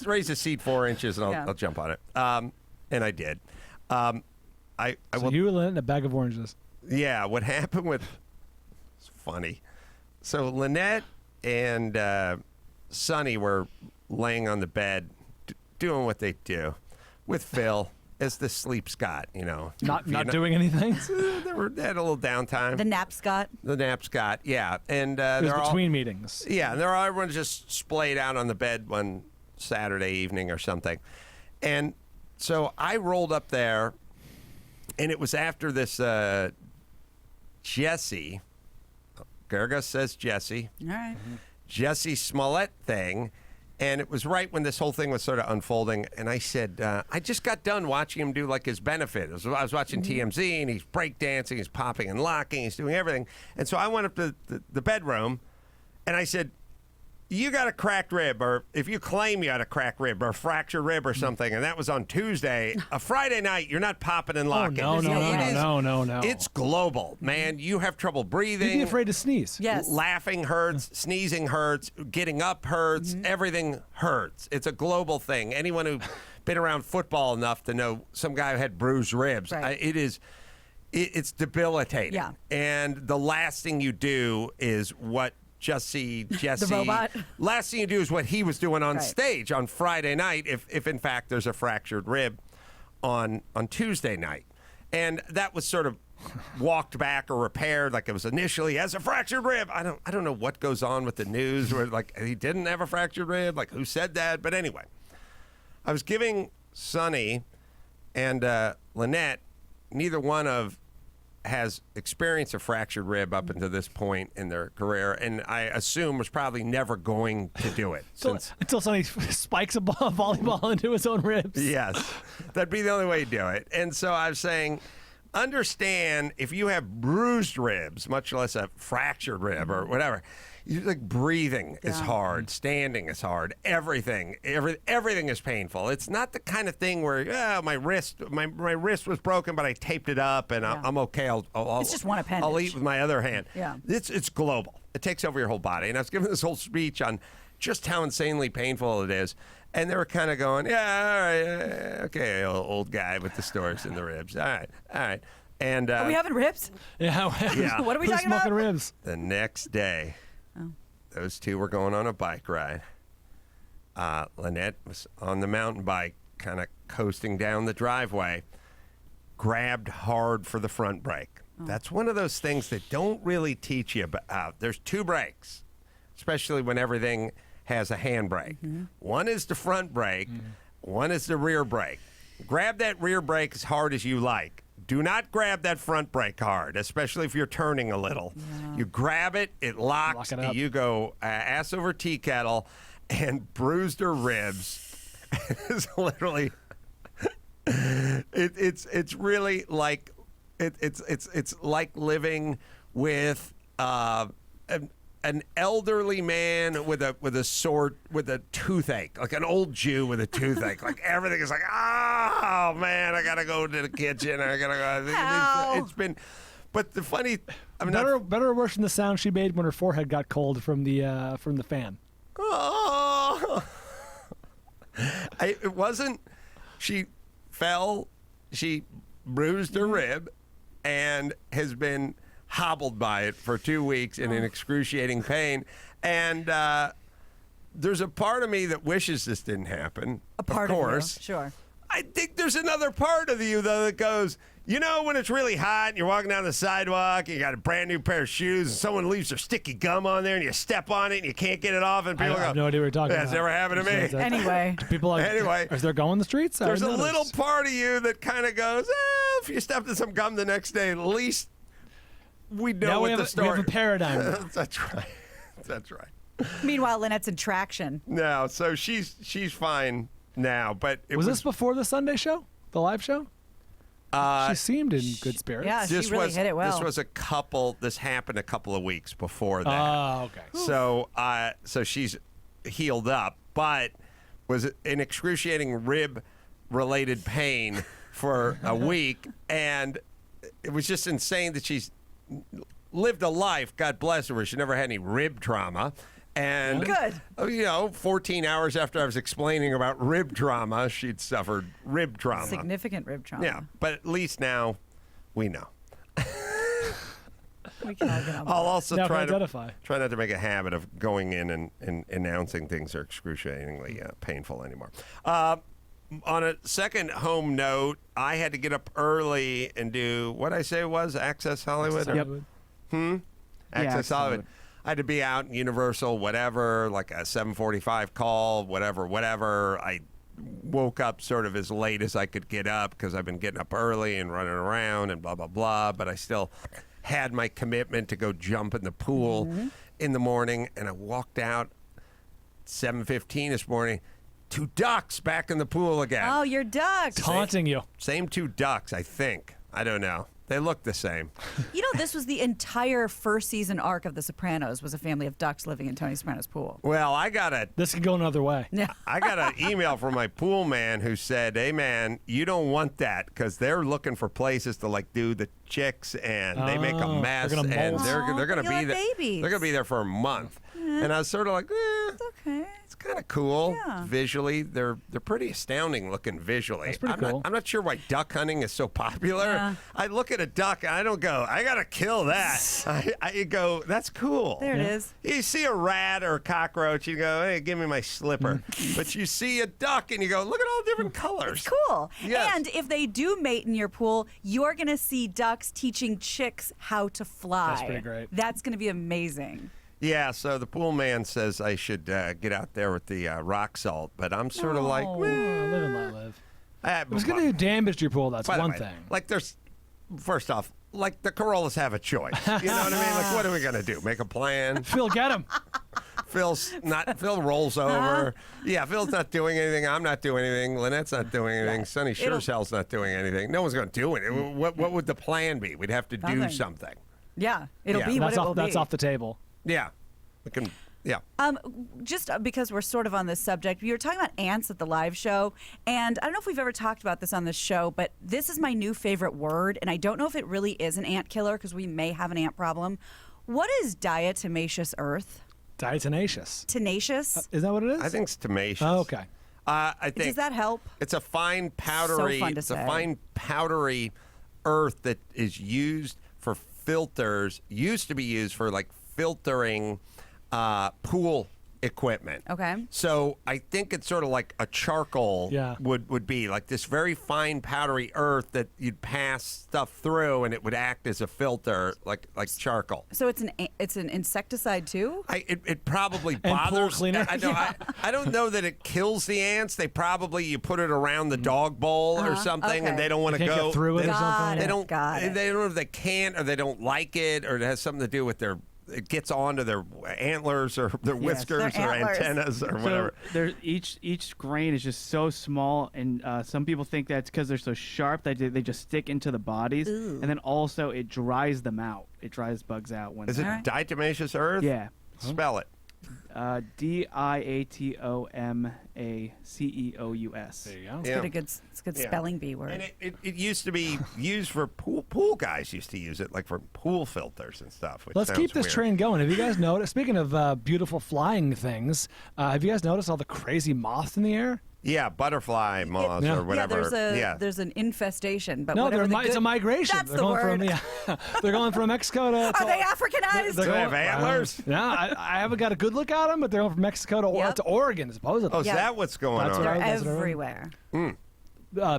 raise the seat 4 inches and I'll jump on it. And I did. You were in a bag of oranges. Yeah, what happened with... It's funny. So Lynette and Sonny were laying on the bed doing what they do with Phil as the sleep Scott, Not doing anything? They had a little downtime. The nap Scott? The nap Scott, yeah. And it was between meetings. Yeah, and everyone just splayed out on the bed one Saturday evening or something. And so I rolled up there, and it was after this Jesse, Gerga says Jesse. All right. Jesse Smollett thing. And it was right when this whole thing was sort of unfolding. And I said, I just got done watching him do like his benefit. I was watching TMZ, and he's breakdancing, he's popping and locking, he's doing everything. And so I went up to the bedroom, and I said, you got a cracked rib, or if you claim you had a cracked rib or a fractured rib or something, and that was on Tuesday, a Friday night, you're not popping and locking. Oh, no. It's global, man. You have trouble breathing. You'd be afraid to sneeze. Yes. Laughing hurts, sneezing hurts, getting up hurts, everything hurts. It's a global thing. Anyone who's been around football enough to know some guy who had bruised ribs, right. It's debilitating. Yeah. And the last thing you do is what Jesse, the robot. last thing you do is what he was doing on stage on Friday night, if in fact there's a fractured rib on Tuesday night. And that was sort of walked back or repaired like it was initially as a fractured rib. I don't know what goes on with the news where like he didn't have a fractured rib, like who said that? But anyway, I was giving Sonny and Lynette, neither one of has experienced a fractured rib up until this point in their career, and I assume was probably never going to do it. Until somebody spikes a volleyball into his own ribs. Yes. That'd be the only way to do it. And so I was saying, understand if you have bruised ribs, much less a fractured rib or whatever, like breathing is hard, standing is hard, everything is painful. It's not the kind of thing where my wrist was broken, but I taped it up and I'm okay. It's just one appendage. I'll eat with my other hand. Yeah, it's global. It takes over your whole body. And I was giving this whole speech on just how insanely painful it is, and they were kind of going, yeah, all right, okay, old guy with the stories in the ribs. All right. And are we having ribs? Yeah. What are we talking about? Smoking ribs. The next day. Those two were going on a bike ride. Lynette was on the mountain bike, kind of coasting down the driveway, grabbed hard for the front brake. That's one of those things that don't really teach you about. There's two brakes, especially when everything has a handbrake. One is the front brake, one is the rear brake. Grab that rear brake as hard as you like. Do not grab that front brake hard, especially if you're turning a little. Yeah. You grab it, it locks, and you go ass over tea kettle, and bruised her ribs. It's literally, it's really like it's like living with an elderly man with a toothache, like an old Jew with a toothache. Like everything is like, oh man, I gotta go to the kitchen. I gotta go. It's been, but the funny, better or worse than the sound she made when her forehead got cold from the fan. Oh, it wasn't. She fell. She bruised her rib, and has been hobbled by it for 2 weeks in an excruciating pain. And there's a part of me that wishes this didn't happen. A part of course. Of you, sure. I think there's another part of you, though, that goes, when it's really hot and you're walking down the sidewalk and you got a brand new pair of shoes and someone leaves their sticky gum on there and you step on it and you can't get it off and people I have no idea what you're talking about. That's never happened to me. Anyway. People is there going in the streets? There's a little part of you that kind of goes, if you stepped in some gum the next day, at least we know what the story. We have a paradigm. That's right. Meanwhile, Lynette's in traction. No, so she's fine now. But was this before the Sunday show, the live show? She seemed in good spirits. Yeah, she really hit it well. This happened a couple of weeks before that. Oh, okay. So she's healed up, but was in excruciating rib-related pain for a week, and it was just insane that she's lived a life, God bless her, where she never had any rib trauma. And, Good. 14 hours after I was explaining about rib trauma, she'd suffered rib trauma. Significant rib trauma. Yeah, but at least now we know. We can all get on board. I'll also Now try can identify. not to make a habit of going in and announcing things are excruciatingly painful anymore. On a second home note, I had to get up early and do what I say was Access Hollywood. Access Hollywood. I had to be out in Universal, whatever, like a 7:45 call, whatever. I woke up sort of as late as I could get up because I've been getting up early and running around and blah, blah, blah. But I still had my commitment to go jump in the pool in the morning. And I walked out 7:15 this morning. 2 ducks back in the pool again. Oh, your ducks. Taunting you. Same 2 ducks, I think. I don't know. They look the same. This was the entire first season arc of The Sopranos was a family of ducks living in Tony Soprano's pool. Well, This could go another way. Yeah. I got an email from my pool man who said, "Hey man, you don't want that because they're looking for places to like do the chicks and they make a mess they're gonna and molt. they're going to You'll be have there. babies. They're going to be there for a month." And I was sort of like, Okay. it's kind of cool Yeah. visually. They're pretty astounding looking visually. That's pretty cool. I'm not sure why duck hunting is so popular. Yeah. I look at a duck and I don't go, I got to kill that. I go, that's cool. There it is. You see a rat or a cockroach, you go, hey, give me my slipper. But you see a duck and you go, look at all the different colors. It's cool. Yes. And if they do mate in your pool, you're going to see ducks teaching chicks how to fly. That's pretty great. That's going to be amazing. Yeah, so the pool man says I should get out there with the rock salt, but I'm sort of like, No. Live and let live. If it's going to do damage to your pool, that's By the one way, thing. Like first off, like the Corollas have a choice. You know what I mean? Like, what are we going to do? Make a plan? Phil, get him. Phil rolls over. Yeah, Phil's not doing anything. I'm not doing anything. Lynette's not doing anything. Sonny sure as hell's not doing anything. No one's going to do it. What would the plan be? We'd have to do Nothing. something. Yeah. It'll Yeah. be what That's it off, will that's be. off the table. Yeah. We can, yeah. Just because we're sort of on this subject, we were talking about ants at the live show, and I don't know if we've ever talked about this on this show, but this is my new favorite word, and I don't know if it really is an ant killer because we may have an ant problem. What is diatomaceous earth? Diatomaceous. Tenacious? Is that what it is? I think it's tenacious. Oh, okay. I think Does that help? it's a fine powdery. So fun to it's say. a fine powdery earth that is used for filters. Used to be used for like filtering pool equipment. Okay. So I think it's sort of like a charcoal Yeah. would be like this very fine powdery earth that you'd pass stuff through and it would act as a filter like charcoal. So it's an insecticide too? It probably And pool bothers. cleaner? I don't know that it kills the ants. They probably you put it around the dog bowl or something, Okay. and they don't want to You can't go get through it or Got something? it. They don't. Got it. They don't know if they can't or they don't like it or it has something to do with their. It gets onto their antlers or their whiskers their or antlers. antennas or whatever. So there, each grain is just so small, and some people think that's because they're so sharp that they just stick into the bodies, and then also it dries them out. It dries bugs out when. Is it All right. diatomaceous earth? Yeah, Spell it. Diatomaceous. There you go. It's Yeah. it's a good Yeah. spelling bee word. And it used to be used for pool guys used to use it like for pool filters and stuff. Which Let's sounds keep this weird. train going. Have you guys noticed? Speaking of beautiful flying things, have you guys noticed all the crazy moths in the air? Yeah, butterfly moths Yeah. or whatever. There's an infestation, but No, whatever the it's good- a migration. That's they're the going word. they're going from Mexico to. Are they Africanized? Do they have antlers? Yeah, I haven't got a good look at them, but they're going from Mexico to, Yep. to Oregon, supposedly. Oh, is Yeah. that what's going That's on? what They're That's what I- everywhere.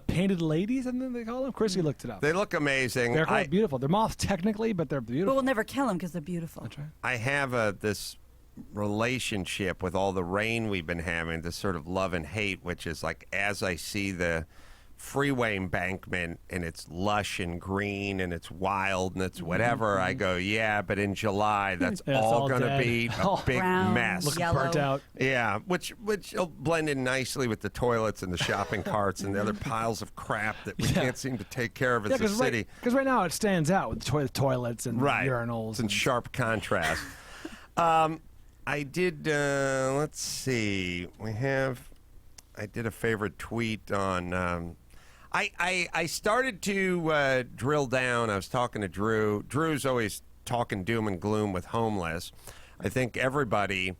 Painted ladies, I think they call them. Chrissy looked it up. They look amazing. They're quite beautiful. They're moths technically, but they're But beautiful. we'll never kill them because they're beautiful. That's right. I have this relationship with all the rain we've been having, this sort of love and hate, which is like as I see the freeway embankment and it's lush and green and it's wild and it's whatever, I go, yeah, but in July that's Yeah, it's all all going to dead. be a Oh. big Brown, mess. Looks yellow. burnt out. Yeah, which will blend in nicely with the toilets and the shopping carts and the other piles of crap that we Yeah. can't seem to take care of as Yeah, a because city. right now it stands out with the toilets and Right. urinals. It's in sharp contrast. I did, let's see. I did a favorite tweet on, I started to drill down. I was talking to Drew. Drew's always talking doom and gloom with homeless. I think everybody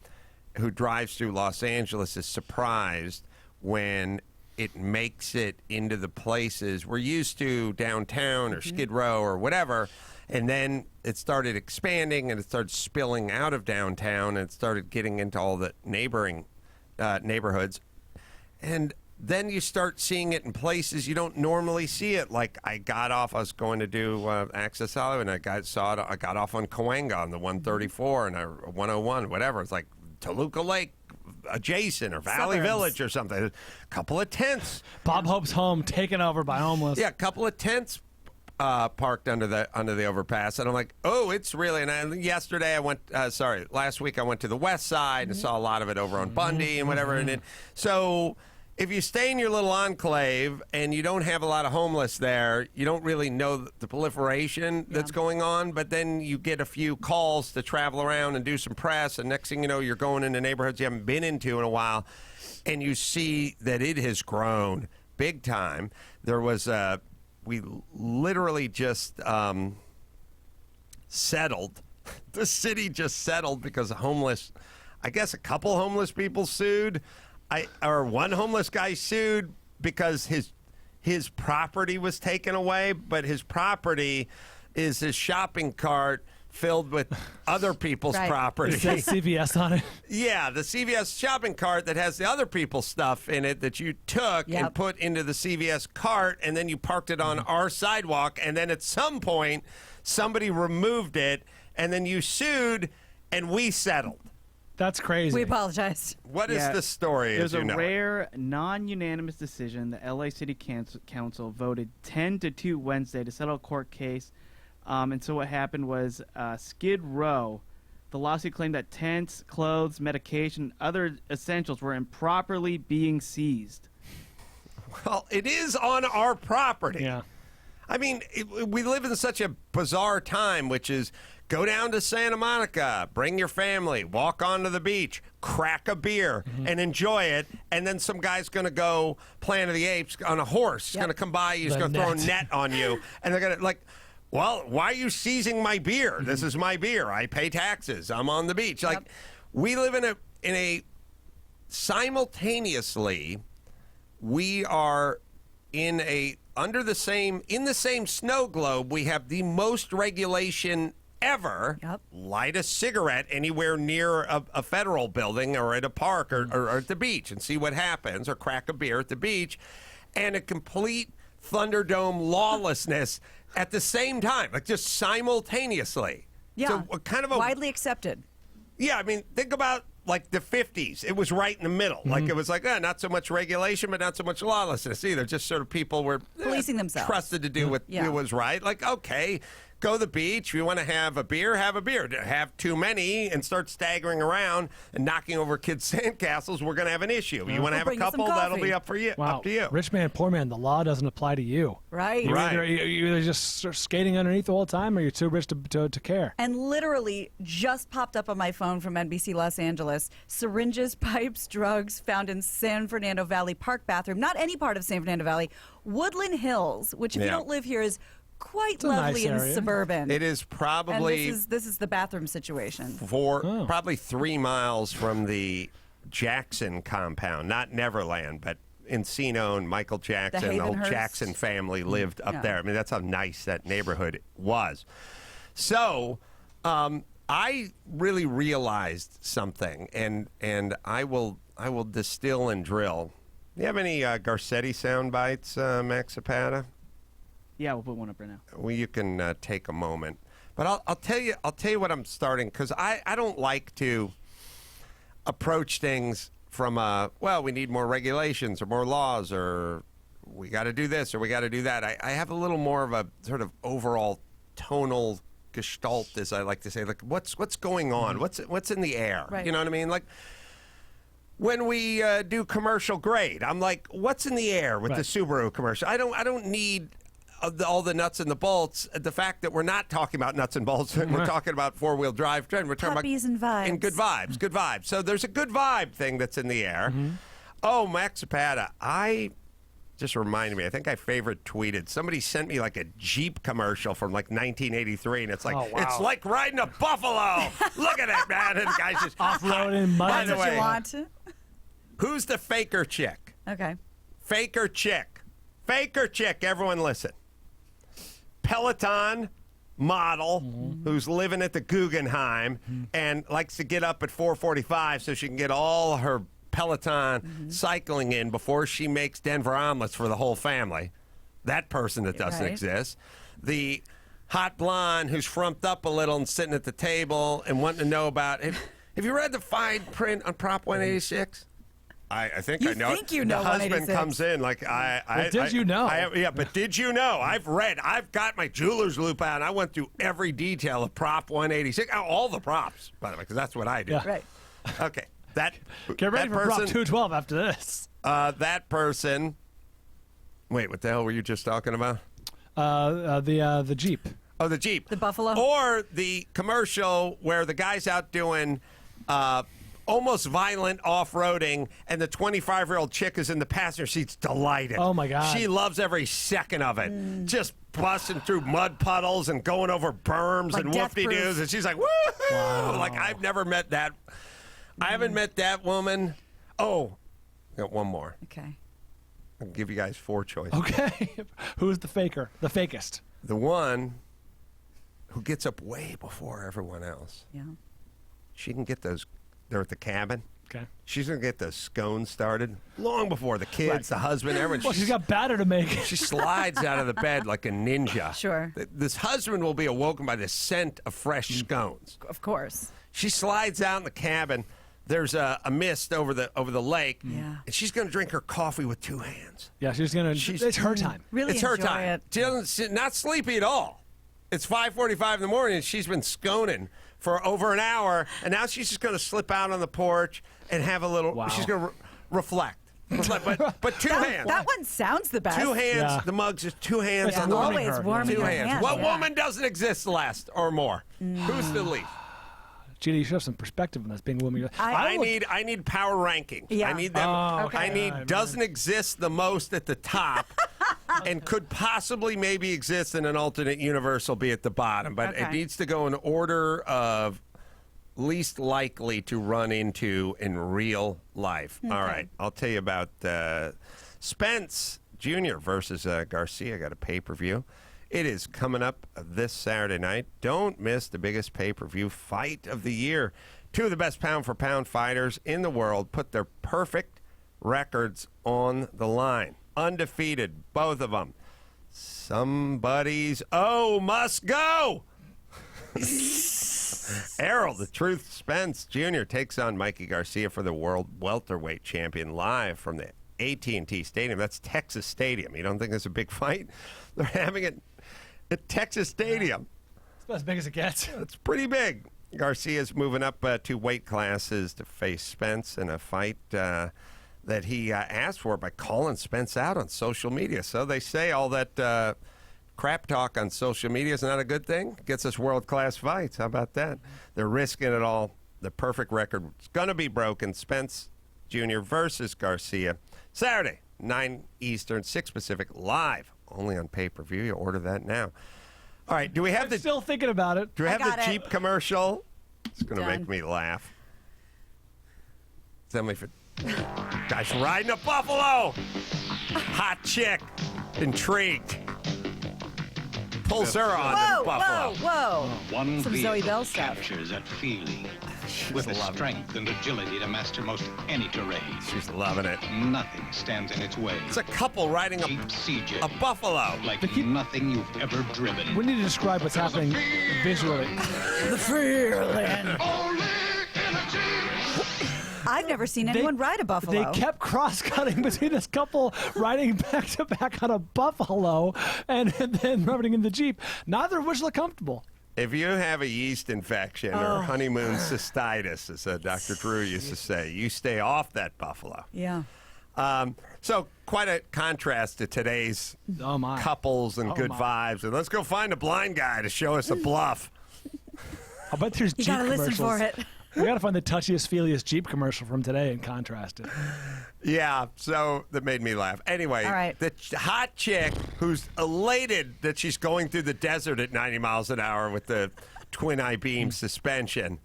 who drives through Los Angeles is surprised when it makes it into the places we're used to, downtown or Skid Row or whatever. And then it started expanding and it started spilling out of downtown and it started getting into all the neighboring neighborhoods. And then you start seeing it in places you don't normally see it. Like I was going to do Access Hollywood, and I got off on Cahuenga on the 134 and 101, whatever. It's like Toluca Lake adjacent or Valley Suburbs. Village or something. A couple of tents. Bob Hope's home taken over by homeless. Yeah, a couple of tents parked under the overpass, and I'm like, oh, it's really. And last week I went to the West Side and saw a lot of it over on Bundy and whatever. And so if you stay in your little enclave and you don't have a lot of homeless there, you don't really know the proliferation that's going on. But then you get a few calls to travel around and do some press, and next thing you know, you're going into neighborhoods you haven't been into in a while, and you see that it has grown big time. There was we literally just settled. The city just settled because I guess a couple homeless people sued. One homeless guy sued because his property was taken away, but his property is his shopping cart filled with other people's property. It says CVS on it. Yeah, the CVS shopping cart that has the other people's stuff in it that you took and put into the CVS cart, and then you parked it on our sidewalk, and then at some point somebody removed it, and then you sued, and we settled. That's crazy. We apologize. What is the story? There's as you a know? rare, non-unanimous decision. The LA City Council voted 10-2 Wednesday to settle a court case. And so what happened was Skid Row, the lawsuit claimed that tents, clothes, medication, and other essentials were improperly being seized. Well, it is on our property. Yeah. I mean, we live in such a bizarre time, which is go down to Santa Monica, bring your family, walk onto the beach, crack a beer, and enjoy it. And then some guy's going to go Planet of the Apes on a horse. He's going to come by you. He's going to throw a net on you. And they're going to, well, why are you seizing my beer? This is my beer. I pay taxes. I'm on the beach. Like, we live in a simultaneously, we are in the same snow globe. We have the most regulation ever. Light a cigarette anywhere near a federal building or at a park or at the beach and see what happens, or crack a beer at the beach, and a complete Thunderdome lawlessness at the same time, like just simultaneously. Yeah, so kind of widely accepted. Yeah, I mean, think about like the 50s. It was right in the middle. Like it was like, not so much regulation, but not so much lawlessness either. Just sort of people were policing themselves, trusted to do what was right. Like, okay, go to the beach. If you want to have a beer, have a beer. Have too many and start staggering around and knocking over kids' sandcastles, we're going to have an issue. You want to have a couple, that'll be up for you. Wow. Up to you. Rich man, poor man, the law doesn't apply to you. Right. You're either just sort of skating underneath the whole time, or you're too rich to care. And literally just popped up on my phone from NBC Los Angeles. Syringes, pipes, drugs found in San Fernando Valley Park bathroom. Not any part of San Fernando Valley. Woodland Hills, which if you don't live here is quite lovely and suburban. It is probably. And this is the bathroom situation. Probably 3 miles from the Jackson compound, not Neverland, but Encino and Michael Jackson, the whole Jackson family lived up there. I mean, that's how nice that neighborhood was. So, I really realized something, and I will distill and drill. Do you have any Garcetti sound bites, Max Zapata? Yeah, we'll put one up right now. Well, you can take a moment, but I'll tell you what I'm starting, because I don't like to approach things from we need more regulations or more laws, or we got to do this or we got to do that. I have a little more of a sort of overall tonal gestalt, as I like to say, like what's going on, what's in the air, right. You know what I mean? Like when we do commercial grade, I'm like, what's in the air with the Subaru commercial? I don't need all the nuts and the bolts. The fact that we're not talking about nuts and bolts, we're talking about four-wheel drive trend. We're talking Puppies and vibes. And good vibes. So there's a good vibe thing that's in the air. Oh, Max Zapata, I just reminded me. I think I favorite tweeted. Somebody sent me like a Jeep commercial from like 1983, and it's like, Oh, wow. it's like riding a buffalo. Look at it, man. And the guy's just Off-roading, mud. By the That's what way, you want. who's the faker chick? Okay. Faker chick. Faker chick. Everyone listen. Peloton model who's living at the Guggenheim and likes to get up at 4:45 so she can get all her Peloton cycling in before she makes Denver omelets for the whole family. That person that doesn't Right. exist. The hot blonde who's frumped up a little and sitting at the table and wanting to know about it. Have you read the fine print on Prop 186? I think You I know. think you know The husband 186. comes in like Well, did you know? yeah, but did you know? I've read. I've got my jeweler's loop out. And I went through every detail of Prop 186. All the props, by the way, because that's what I do. Yeah. Right. Okay. That Get ready that for Prop person, 212 after this. That person. Wait, what the hell were you just talking about? The Jeep. Oh, the Jeep. The Buffalo? Or the commercial where the guy's out doing almost violent off-roading and the 25-year-old chick is in the passenger seat's delighted. Oh, my God. She loves every second of it. Just busting through mud puddles and going over berms Like and Death Proof. whoop-de-doos. And she's like, woo! Like, I've never met that. I haven't met that woman. Oh, got one more. Okay. I'll give you guys 4 choices. Okay. Who's the faker? The fakest. The one who gets up way before everyone else. Yeah. She can get those. They're at the cabin. Okay. She's going to get those scones started long before the kids, the husband, everyone. Well, she's got batter to make. She slides out of the bed like a ninja. Sure. This husband will be awoken by the scent of fresh scones. Of course. She slides out in the cabin. There's a mist over the lake. Yeah. And she's going to drink her coffee with 2 hands. Yeah, she's gonna. It's her time. Really It's her enjoy time. it. She doesn't, not sleepy at all. It's 5:45 in the morning, and she's been sconing for over an hour, and now she's just going to slip out on the porch and have a little. Wow. She's going to reflect. But 2 hands. That one sounds the best. 2 hands. Yeah. The mug's just 2 hands It's on the warming Always her. warming 2 your hands. hands. What yeah. woman doesn't exist last or more? Who's the least? Gina, you should have some perspective on this being a woman. I need power rankings. Yeah. I need them. Oh, okay. I need Right, doesn't exist the most at the top, and could possibly maybe exist in an alternate universe will be at the bottom. But it Okay. needs to go in order of least likely to run into in real life. All right, I'll tell you about Spence Jr. versus Garcia. Got a pay-per-view. It is coming up this Saturday night. Don't miss the biggest pay-per-view fight of the year. 2 of the best pound-for-pound fighters in the world put their perfect records on the line. Undefeated, both of them. Somebody's must go. Errol, the Truth Spence Jr. takes on Mikey Garcia for the World Welterweight Champion live from the AT&T Stadium. That's Texas Stadium. You don't think it's a big fight? They're having it at Texas Stadium. It's about as big as it gets. It's pretty big. Garcia's moving up 2 weight classes to face Spence in a fight that he asked for by calling Spence out on social media. So they say all that crap talk on social media is not a good thing. Gets us world-class fights. How about that? They're risking it all. The perfect record is going to be broken. Spence Jr. versus Garcia. Saturday, 9 Eastern, 6 Pacific, live. Only on pay-per-view. You order that now. All right. Do we have I'm still thinking about it. Do we I have the got it. Jeep commercial? It's going to Done. make me laugh. Tell me if it. Guy's riding a buffalo. Hot chick. Intrigued. Pulls her on Whoa, the buffalo. whoa, whoa. One Some Zoe Bell stuff. captures that feeling with the loving it. strength and agility to master most any terrain. She's loving it. Nothing stands in its way. It's a couple riding Jeep CJ, a buffalo. like nothing you've ever driven. We need to describe what's happening visually. The feeling. I've never seen anyone ride a buffalo. They kept cross-cutting between this couple riding back-to-back on a buffalo and then riding in the Jeep. Neither of which look comfortable. If you have a yeast infection or honeymoon cystitis, as Dr. Drew used to say, you stay off that buffalo. Yeah. So quite a contrast to today's Oh, my. couples and Oh, good my. vibes. And let's go find a blind guy to show us a bluff. I bet there's You Jeep gotta listen commercials. for it. We got to find the touchiest, feeliest Jeep commercial from today and contrast it. Yeah, so that made me laugh. Anyway, All right. the hot chick who's elated that she's going through the desert at 90 miles an hour with the twin I-beam suspension.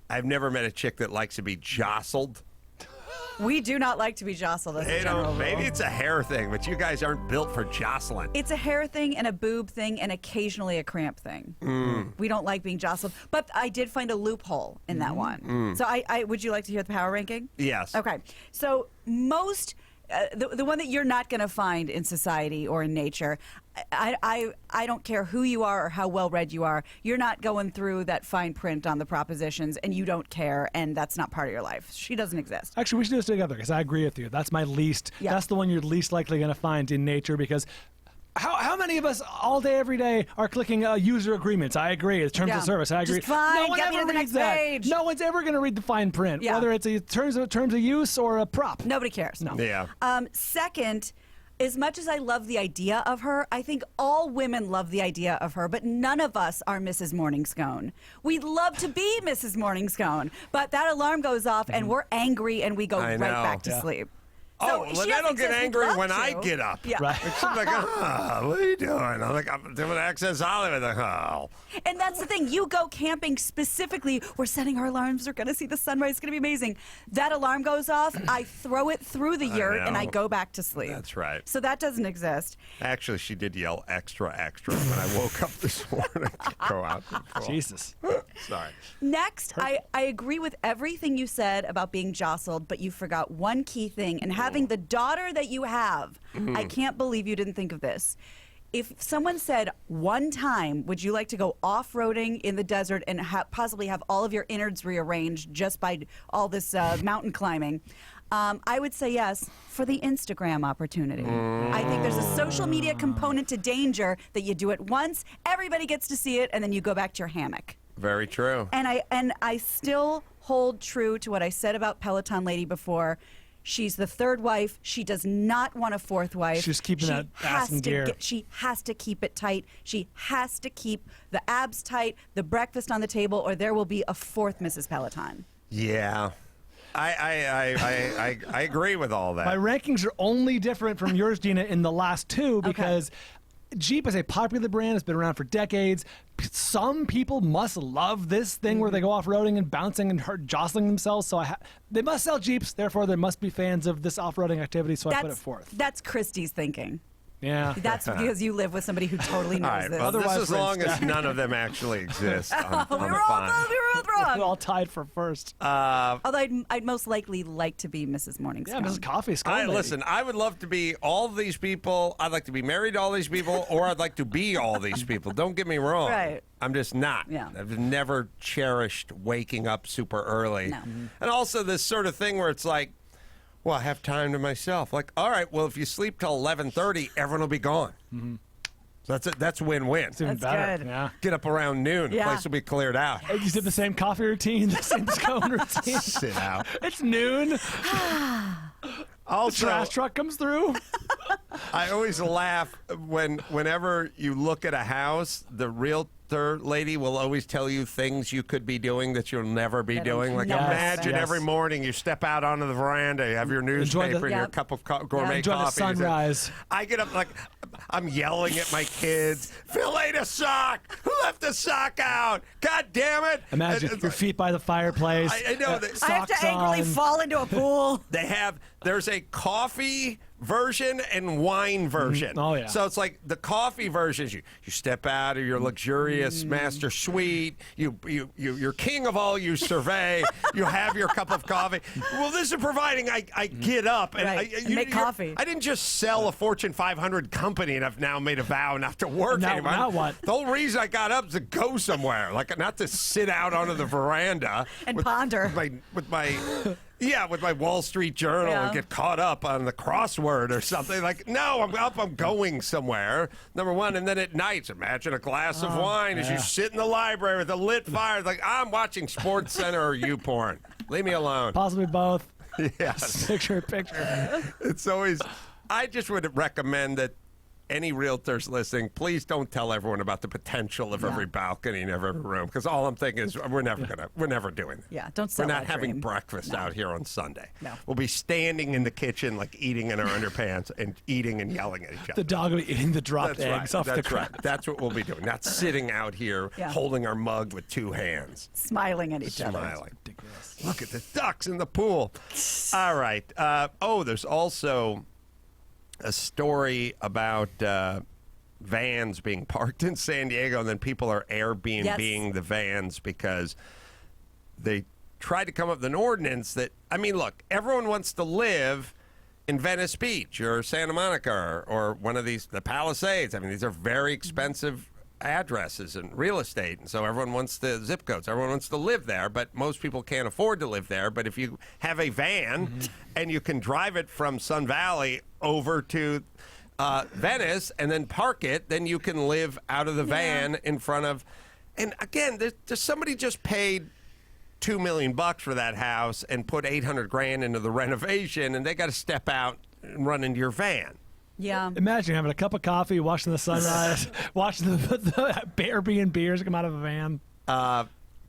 I've never met a chick that likes to be jostled. We do not like to be jostled as a general Maybe rule. it's a hair thing, but you guys aren't built for jostling. It's a hair thing and a boob thing and occasionally a cramp thing. We don't like being jostled. But I did find a loophole in that one. So I would you like to hear the power ranking? Yes. Okay. So most the one that you're not going to find in society or in nature, I don't care who you are or how well read you are. You're not going through that fine print on the propositions, and you don't care, and that's not part of your life. She doesn't exist. Actually, we should do this together because I agree with you. That's my least. Yeah. That's the one you're least likely going to find in nature because. How many of us all day, every day are clicking user agreements? I agree. It's terms Yeah. of service. I agree. Just fine, No one get me ever to the reads next that. page. No one's ever going to read the fine print, Yeah. whether it's a terms of use or a prop. Nobody cares. No. Yeah. Second, as much as I love the idea of her, I think all women love the idea of her, but none of us are Mrs. Morning Scone. We'd love to be Mrs. Morning Scone, but that alarm goes off and we're angry and we go I right know. back to Yeah. sleep. Oh, So well, she I don't doesn't get exist. We'd angry love when I to. get up. Yeah. Right. She's like, what are you doing? I'm like, I'm doing Access Hollywood. Like, oh. And that's the thing. You go camping specifically. We're setting our alarms. We're going to see the sunrise. It's going to be amazing. That alarm goes off. I throw it through the yurt and I know. go back to sleep. That's right. So that doesn't exist. Actually, she did yell extra, extra when I woke up this morning to go out. to the pool. Jesus. Sorry. Next, I agree with everything you said about being jostled, but you forgot one key thing. And having the daughter that you have, I can't believe you didn't think of this. If someone said one time, would you like to go off-roading in the desert and possibly have all of your innards rearranged just by all this mountain climbing? I would say yes for the Instagram opportunity. I think there's a social media component to danger that you do it once, everybody gets to see it, and then you go back to your hammock. Very true. And I still hold true to what I said about Peloton Lady before. She's the third wife. She does not want a fourth wife. She's keeping that ass in gear. She has to keep it tight. She has to keep the abs tight, the breakfast on the table, or there will be a fourth Mrs. Peloton. Yeah. I agree with all that. My rankings are only different from yours, Gina, in the last two because Jeep is a popular brand. It's been around for decades. Some people must love this thing where they go off-roading and bouncing and jostling themselves. So they must sell Jeeps. Therefore, there must be fans of this off-roading activity. So I put it forth. That's Christie's thinking. Yeah. That's because you live with somebody who totally knows all right. this. Well, Otherwise, this as long as none of them actually exist. I'm we were fine. both wrong. We're all tied for first. Although I'd most likely like to be Mrs. Morning Yeah, Scone. Mrs. Coffee. Scone lady. Listen, I would love to be all these people. I'd like to be married to all these people, or I'd like to be all these people. Don't get me wrong. Right. I'm just not. Yeah. I've never cherished waking up super early. No. And also this sort of thing where it's like, well, I have time to myself. Like, all right, well, if you sleep till 11:30, everyone will be gone. So that's win-win. It's even That's better. good. Yeah. Get up around noon. The Yeah. place will be cleared out. You did the same coffee routine, the same scone routine. Sit out. It's noon. Also, Trash truck comes through. I always laugh whenever you look at a house, the realtor lady will always tell you things you could be doing that you'll never be That doing. Like never imagine happen. every morning you step out onto the veranda, you have your newspaper and your Yep. cup of gourmet Enjoy the coffee. sunrise. I get up like I'm yelling at my kids. Phil ate a sock. Who left the sock out? God damn it! Imagine And it's your like- feet by the fireplace. I know that- I have to socks angrily on. fall into a pool. There's a coffee version and wine version. Oh, yeah. So it's like the coffee version is you step out of your luxurious master suite, you're king of all you survey, you have your cup of coffee. Well, this is providing I get up and Right. I And make coffee. I didn't just sell a Fortune 500 company and I've now made a vow not to work Now- anymore. now what? The whole reason I got up is to go somewhere, like not to sit out onto the veranda And ponder. with my Wall Street Journal and Yeah. get caught up on the crossword or something. Like, no, I'm up, I'm going somewhere. Number one. And then at nights, imagine a glass of wine as you sit in the library with a lit fire. Like, I'm watching Sports Center or YouPorn. Leave me alone. Possibly both. Yes. Picture. It's always, I just would recommend that any realtors listening, please don't tell everyone about the potential of every balcony and every room, because all I'm thinking is we're never doing that. Yeah, don't sell We're not that having dream. breakfast No. out here on Sunday. No. We'll be standing in the kitchen, like eating in our underpants and eating and yelling at each other. The dog will be eating the dropped That's eggs right. off the That's ground. right. That's what we'll be doing. Not sitting out here holding our mug with two hands. Smiling at each other. Smiling. Look at the ducks in the pool. All right. There's also a story about vans being parked in San Diego, and then people are Airbnb-ing the vans because they tried to come up with an ordinance that, I mean, look, everyone wants to live in Venice Beach or Santa Monica or one of these, the Palisades. I mean, these are very expensive addresses and real estate, and so everyone wants the zip codes. Everyone wants to live there, but most people can't afford to live there. But if you have a van and you can drive it from Sun Valley over to Venice and then park it, then you can live out of the van in front of. And again, there's somebody just paid $2 million for that house and put $800,000 into the renovation, and they got to step out and run into your van. Yeah. Imagine having a cup of coffee, watching the sunrise, watching the Airbnbers come out of a van.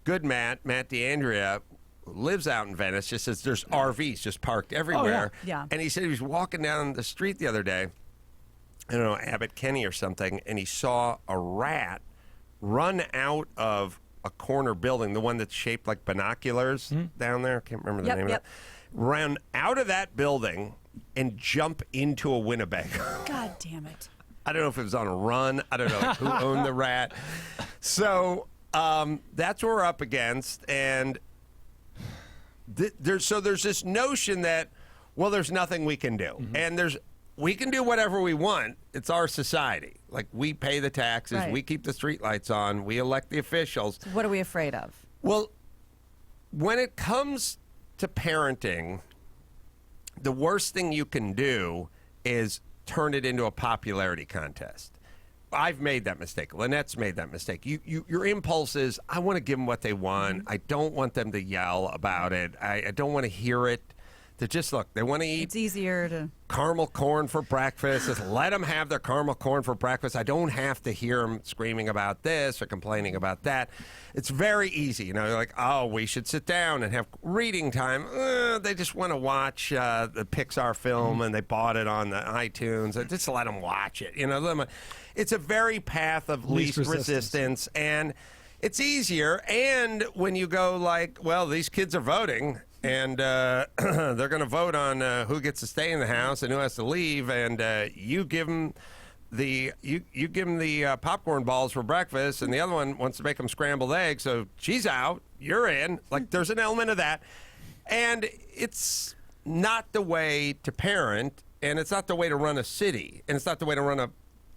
Good Matt DeAndrea, lives out in Venice, just says there's RVs just parked everywhere. Yeah. And he said he was walking down the street the other day, I don't know, Abbott Kinney or something, and he saw a rat run out of a corner building, the one that's shaped like binoculars down there. I can't remember the name of it. Ran out of that building and jump into a Winnebago. God damn it. I don't know if it was on a run. I don't know who owned the rat. So that's what we're up against. And there's this notion that, well, there's nothing we can do. And we can do whatever we want. It's our society. Like, we pay the taxes. Right. We keep the streetlights on. We elect the officials. So what are we afraid of? Well, when it comes to parenting, the worst thing you can do is turn it into a popularity contest. I've made that mistake. Lynette's made that mistake. Your impulse is, I want to give them what they want. I don't want them to yell about it. I don't want to hear it. They just, look, they want to eat It's easier to. caramel corn for breakfast. Just let them have their caramel corn for breakfast. I don't have to hear them screaming about this or complaining about that. It's very easy. You know, you're like, oh, we should sit down and have reading time. They just want to watch the Pixar film and they bought it on the iTunes. Just let them watch it. You know, it's a very path of least resistance. And it's easier. And when you go like, well, these kids are voting, and they're going to vote on who gets to stay in the house and who has to leave, and you give them the popcorn balls for breakfast, and the other one wants to make them scrambled eggs, so she's out, you're in. Like, there's an element of that, and it's not the way to parent, and it's not the way to run a city, and it's not the way to run a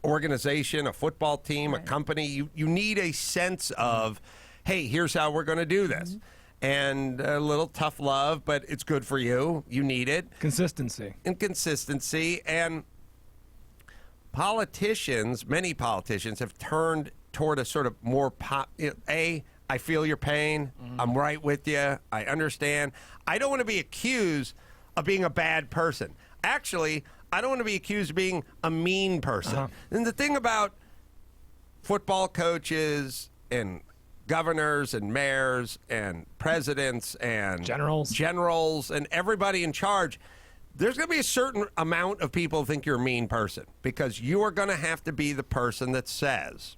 organization, a football team, a company. You need a sense of, hey, here's how we're going to do this. And a little tough love, but it's good for you. You need it. Consistency. And consistency. And many politicians have turned toward a sort of more I feel your pain. I'm right with you. I understand. I don't want to be accused of being a bad person. Actually, I don't want to be accused of being a mean person. And the thing about football coaches and governors and mayors and presidents and generals and everybody in charge, there's going to be a certain amount of people who think you're a mean person, because you are going to have to be the person that says,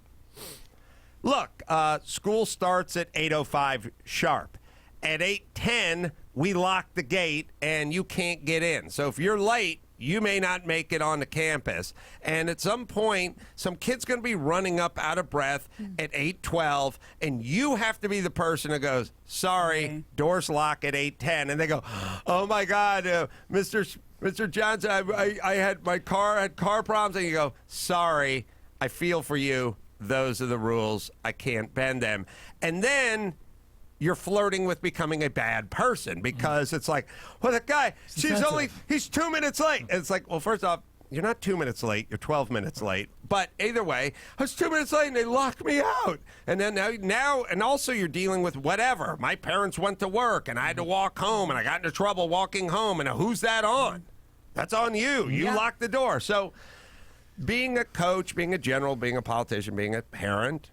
look, school starts at 8:05 sharp. At 8:10, we lock the gate and you can't get in. So if you're late, you may not make it onto campus. And at some point, some kid's going to be running up out of breath at 8:12, and you have to be the person who goes, sorry, doors lock at 8:10. And they go, oh, my God, Mr. Johnson, I had my car had car problems. And you go, sorry, I feel for you. Those are the rules. I can't bend them. And then you're flirting with becoming a bad person, because it's like, well, that guy, he's 2 minutes late. And it's like, well, first off, you're not 2 minutes late, you're 12 minutes late. But either way, I was 2 minutes late and they locked me out. And then now, and also you're dealing with whatever. My parents went to work and I had to walk home and I got into trouble walking home. And who's that on? That's on you. You locked the door. So being a coach, being a general, being a politician, being a parent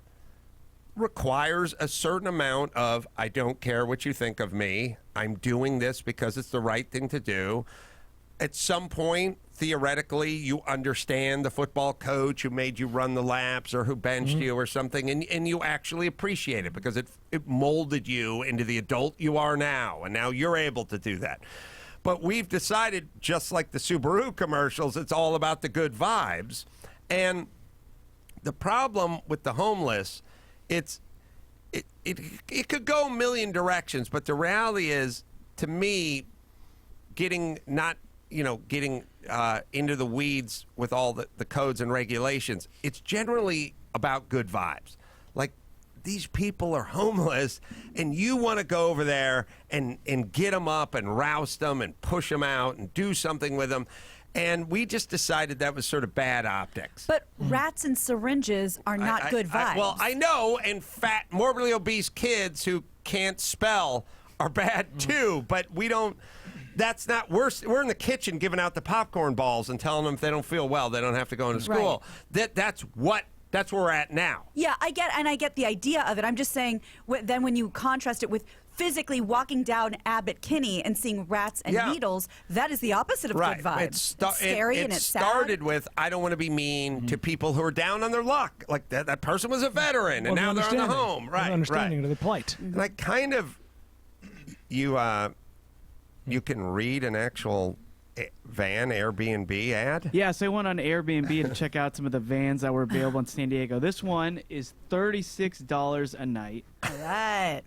requires a certain amount of, I don't care what you think of me. I'm doing this because it's the right thing to do. At some point, theoretically, you understand the football coach who made you run the laps or who benched you or something, and you actually appreciate it because it molded you into the adult you are now, and now you're able to do that. But we've decided, just like the Subaru commercials, it's all about the good vibes. And the problem with the homeless, it could go a million directions, but the reality is, to me, getting into the weeds with all the codes and regulations, it's generally about good vibes. Like, these people are homeless, and you want to go over there and get them up and roust them and push them out and do something with them. And we just decided that was sort of bad optics. But rats and syringes are not good vibes. Well, I know, and fat, morbidly obese kids who can't spell are bad too, but we don't. That's not worse. We're in the kitchen giving out the popcorn balls and telling them if they don't feel well, they don't have to go into school. Right. That's where we're at now. Yeah, I get the idea of it. I'm just saying, then when you contrast it with physically walking down Abbott Kinney and seeing rats and needles, that is the opposite of good vibes. It's scary and it's sad. It started with, I don't want to be mean to people who are down on their luck. Like that person was a veteran, and now they're on the home. Right, understanding to the plight. And I kind of, you can read an actual van Airbnb ad? Yeah, so I went on Airbnb to check out some of the vans that were available in San Diego. This one is $36 a night. All right.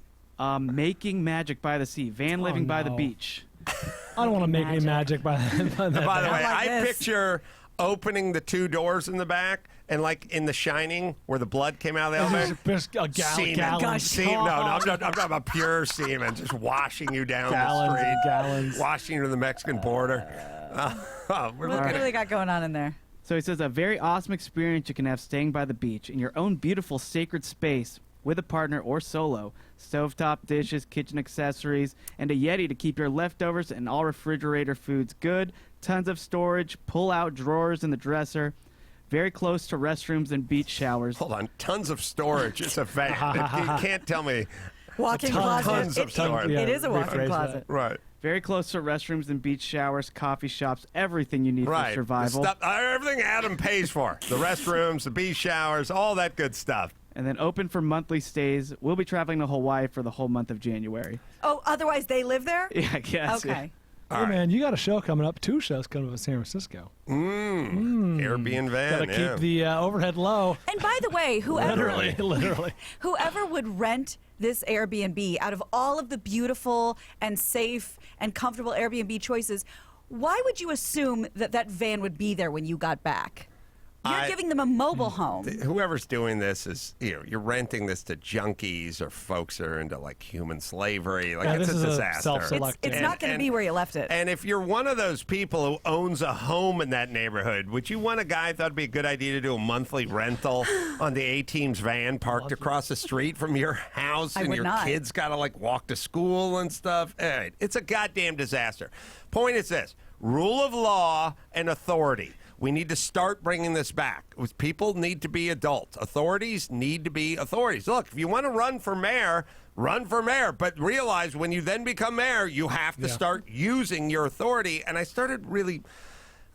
Making Magic by the Sea. Van living by the beach. I don't want to make any magic by that. By the way, I this. picture opening the two doors in the back and like in The Shining where the blood came out of the elevator. Semen. No, I'm talking about pure semen, just washing you down the street. Gallons. Washing you to the Mexican border. What do they got going on in there? So he says, a very awesome experience you can have staying by the beach in your own beautiful sacred space with a partner or solo. Stovetop dishes, kitchen accessories, and a Yeti to keep your leftovers and all refrigerator foods good. Tons of storage, pull-out drawers in the dresser. Very close to restrooms and beach showers. Hold on, tons of storage. It's a van. You can't tell me. Walk-in closet. Tons of storage. It is a walk-in closet. Right. Very close to restrooms and beach showers, coffee shops, everything you need for survival. Everything Adam pays for. The restrooms, the beach showers, all that good stuff. And then open for monthly stays. We'll be traveling to Hawaii for the whole month of January. Oh, otherwise they live there? Yeah, I guess. Okay. Hey, man, you got a show coming up. 2 shows coming up in San Francisco. Airbnb van. Got to keep the overhead low. And by the way, Literally. whoever would rent this Airbnb, out of all of the beautiful and safe and comfortable Airbnb choices, why would you assume that that van would be there when you got back? You're giving them a mobile home. Whoever's doing this is, you're renting this to junkies or folks that are into like human slavery. Like it's a disaster. Self-selected. It's not going to be where you left it. And if you're one of those people who owns a home in that neighborhood, would you want a guy who thought it'd be a good idea to do a monthly rental on the A-Team's van parked across the street from your house, and your kids got to like walk to school and stuff? All right. It's a goddamn disaster. Point is this: rule of law and authority. We need to start bringing this back. People need to be adults. Authorities need to be authorities. Look, if you want to run for mayor, but realize when you then become mayor, you have to start using your authority. And I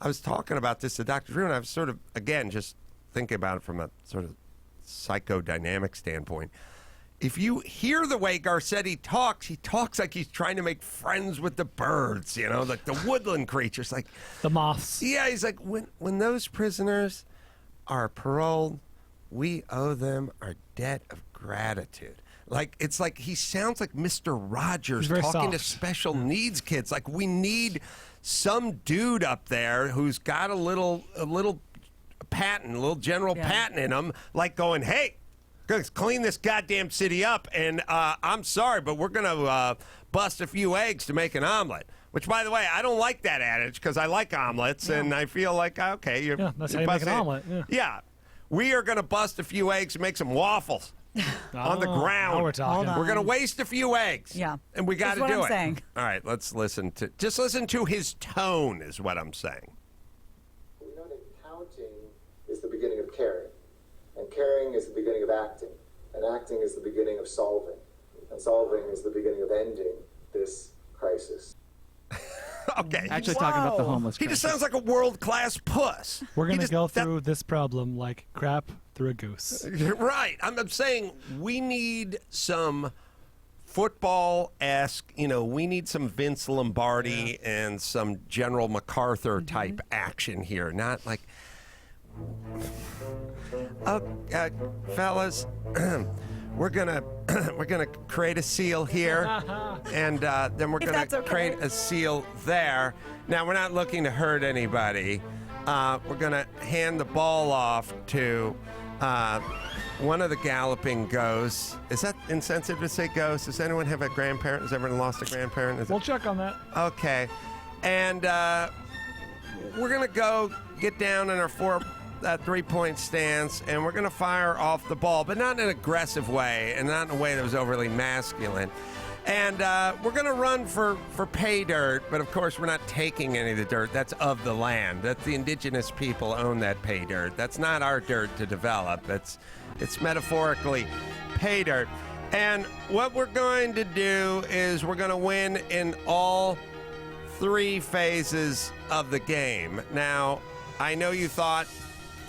was talking about this to Dr. Drew, and I was sort of, again, just thinking about it from a sort of psychodynamic standpoint. If you hear the way Garcetti talks, he talks like he's trying to make friends with the birds, like the woodland creatures, like the moths. Yeah, he's like, when those prisoners are paroled, we owe them our debt of gratitude. Like, it's like he sounds like Mr. Rogers talking to special needs kids. Like, we need some dude up there who's got a little patent, a little general patent in him, like going, hey, clean this goddamn city up, and I'm sorry, but we're going to bust a few eggs to make an omelet. Which, by the way, I don't like that adage because I like omelets, and I feel like, okay, that's how you make an omelet. Yeah. We are going to bust a few eggs and make some waffles on the ground. Now we're talking. We're going to waste a few eggs. Yeah. And we got to do That's what I'm it. saying. All right, let's listen to his tone is what I'm saying. We know that counting beginning of caring. And caring is the beginning of acting. And acting is the beginning of solving. And solving is the beginning of ending this crisis. Okay. Actually, talking about the homeless. He just crisis. sounds like a world-class puss. We're He going to just- go that- through this problem like crap through a goose. Right. I'm saying we need some football-esque, we need some Vince Lombardi and some General MacArthur type action here. Not like, fellas, we're gonna create a seal here, and then we're gonna that's okay. create a seal there. Now we're not looking to hurt anybody. We're gonna hand the ball off to one of the galloping ghosts. Is that insensitive to say ghost? Does anyone have a grandparent? Has everyone lost a grandparent? Is it- We'll check on that. Okay. And we're going to go get down in our three-point stance, and we're going to fire off the ball, but not in an aggressive way, and not in a way that was overly masculine. And we're going to run for pay dirt, but of course we're not taking any of the dirt. That's of the land. That's the indigenous people own that pay dirt. That's not our dirt to develop. It's metaphorically pay dirt. And what we're going to do is we're going to win in all three phases of the game. Now, I know you thought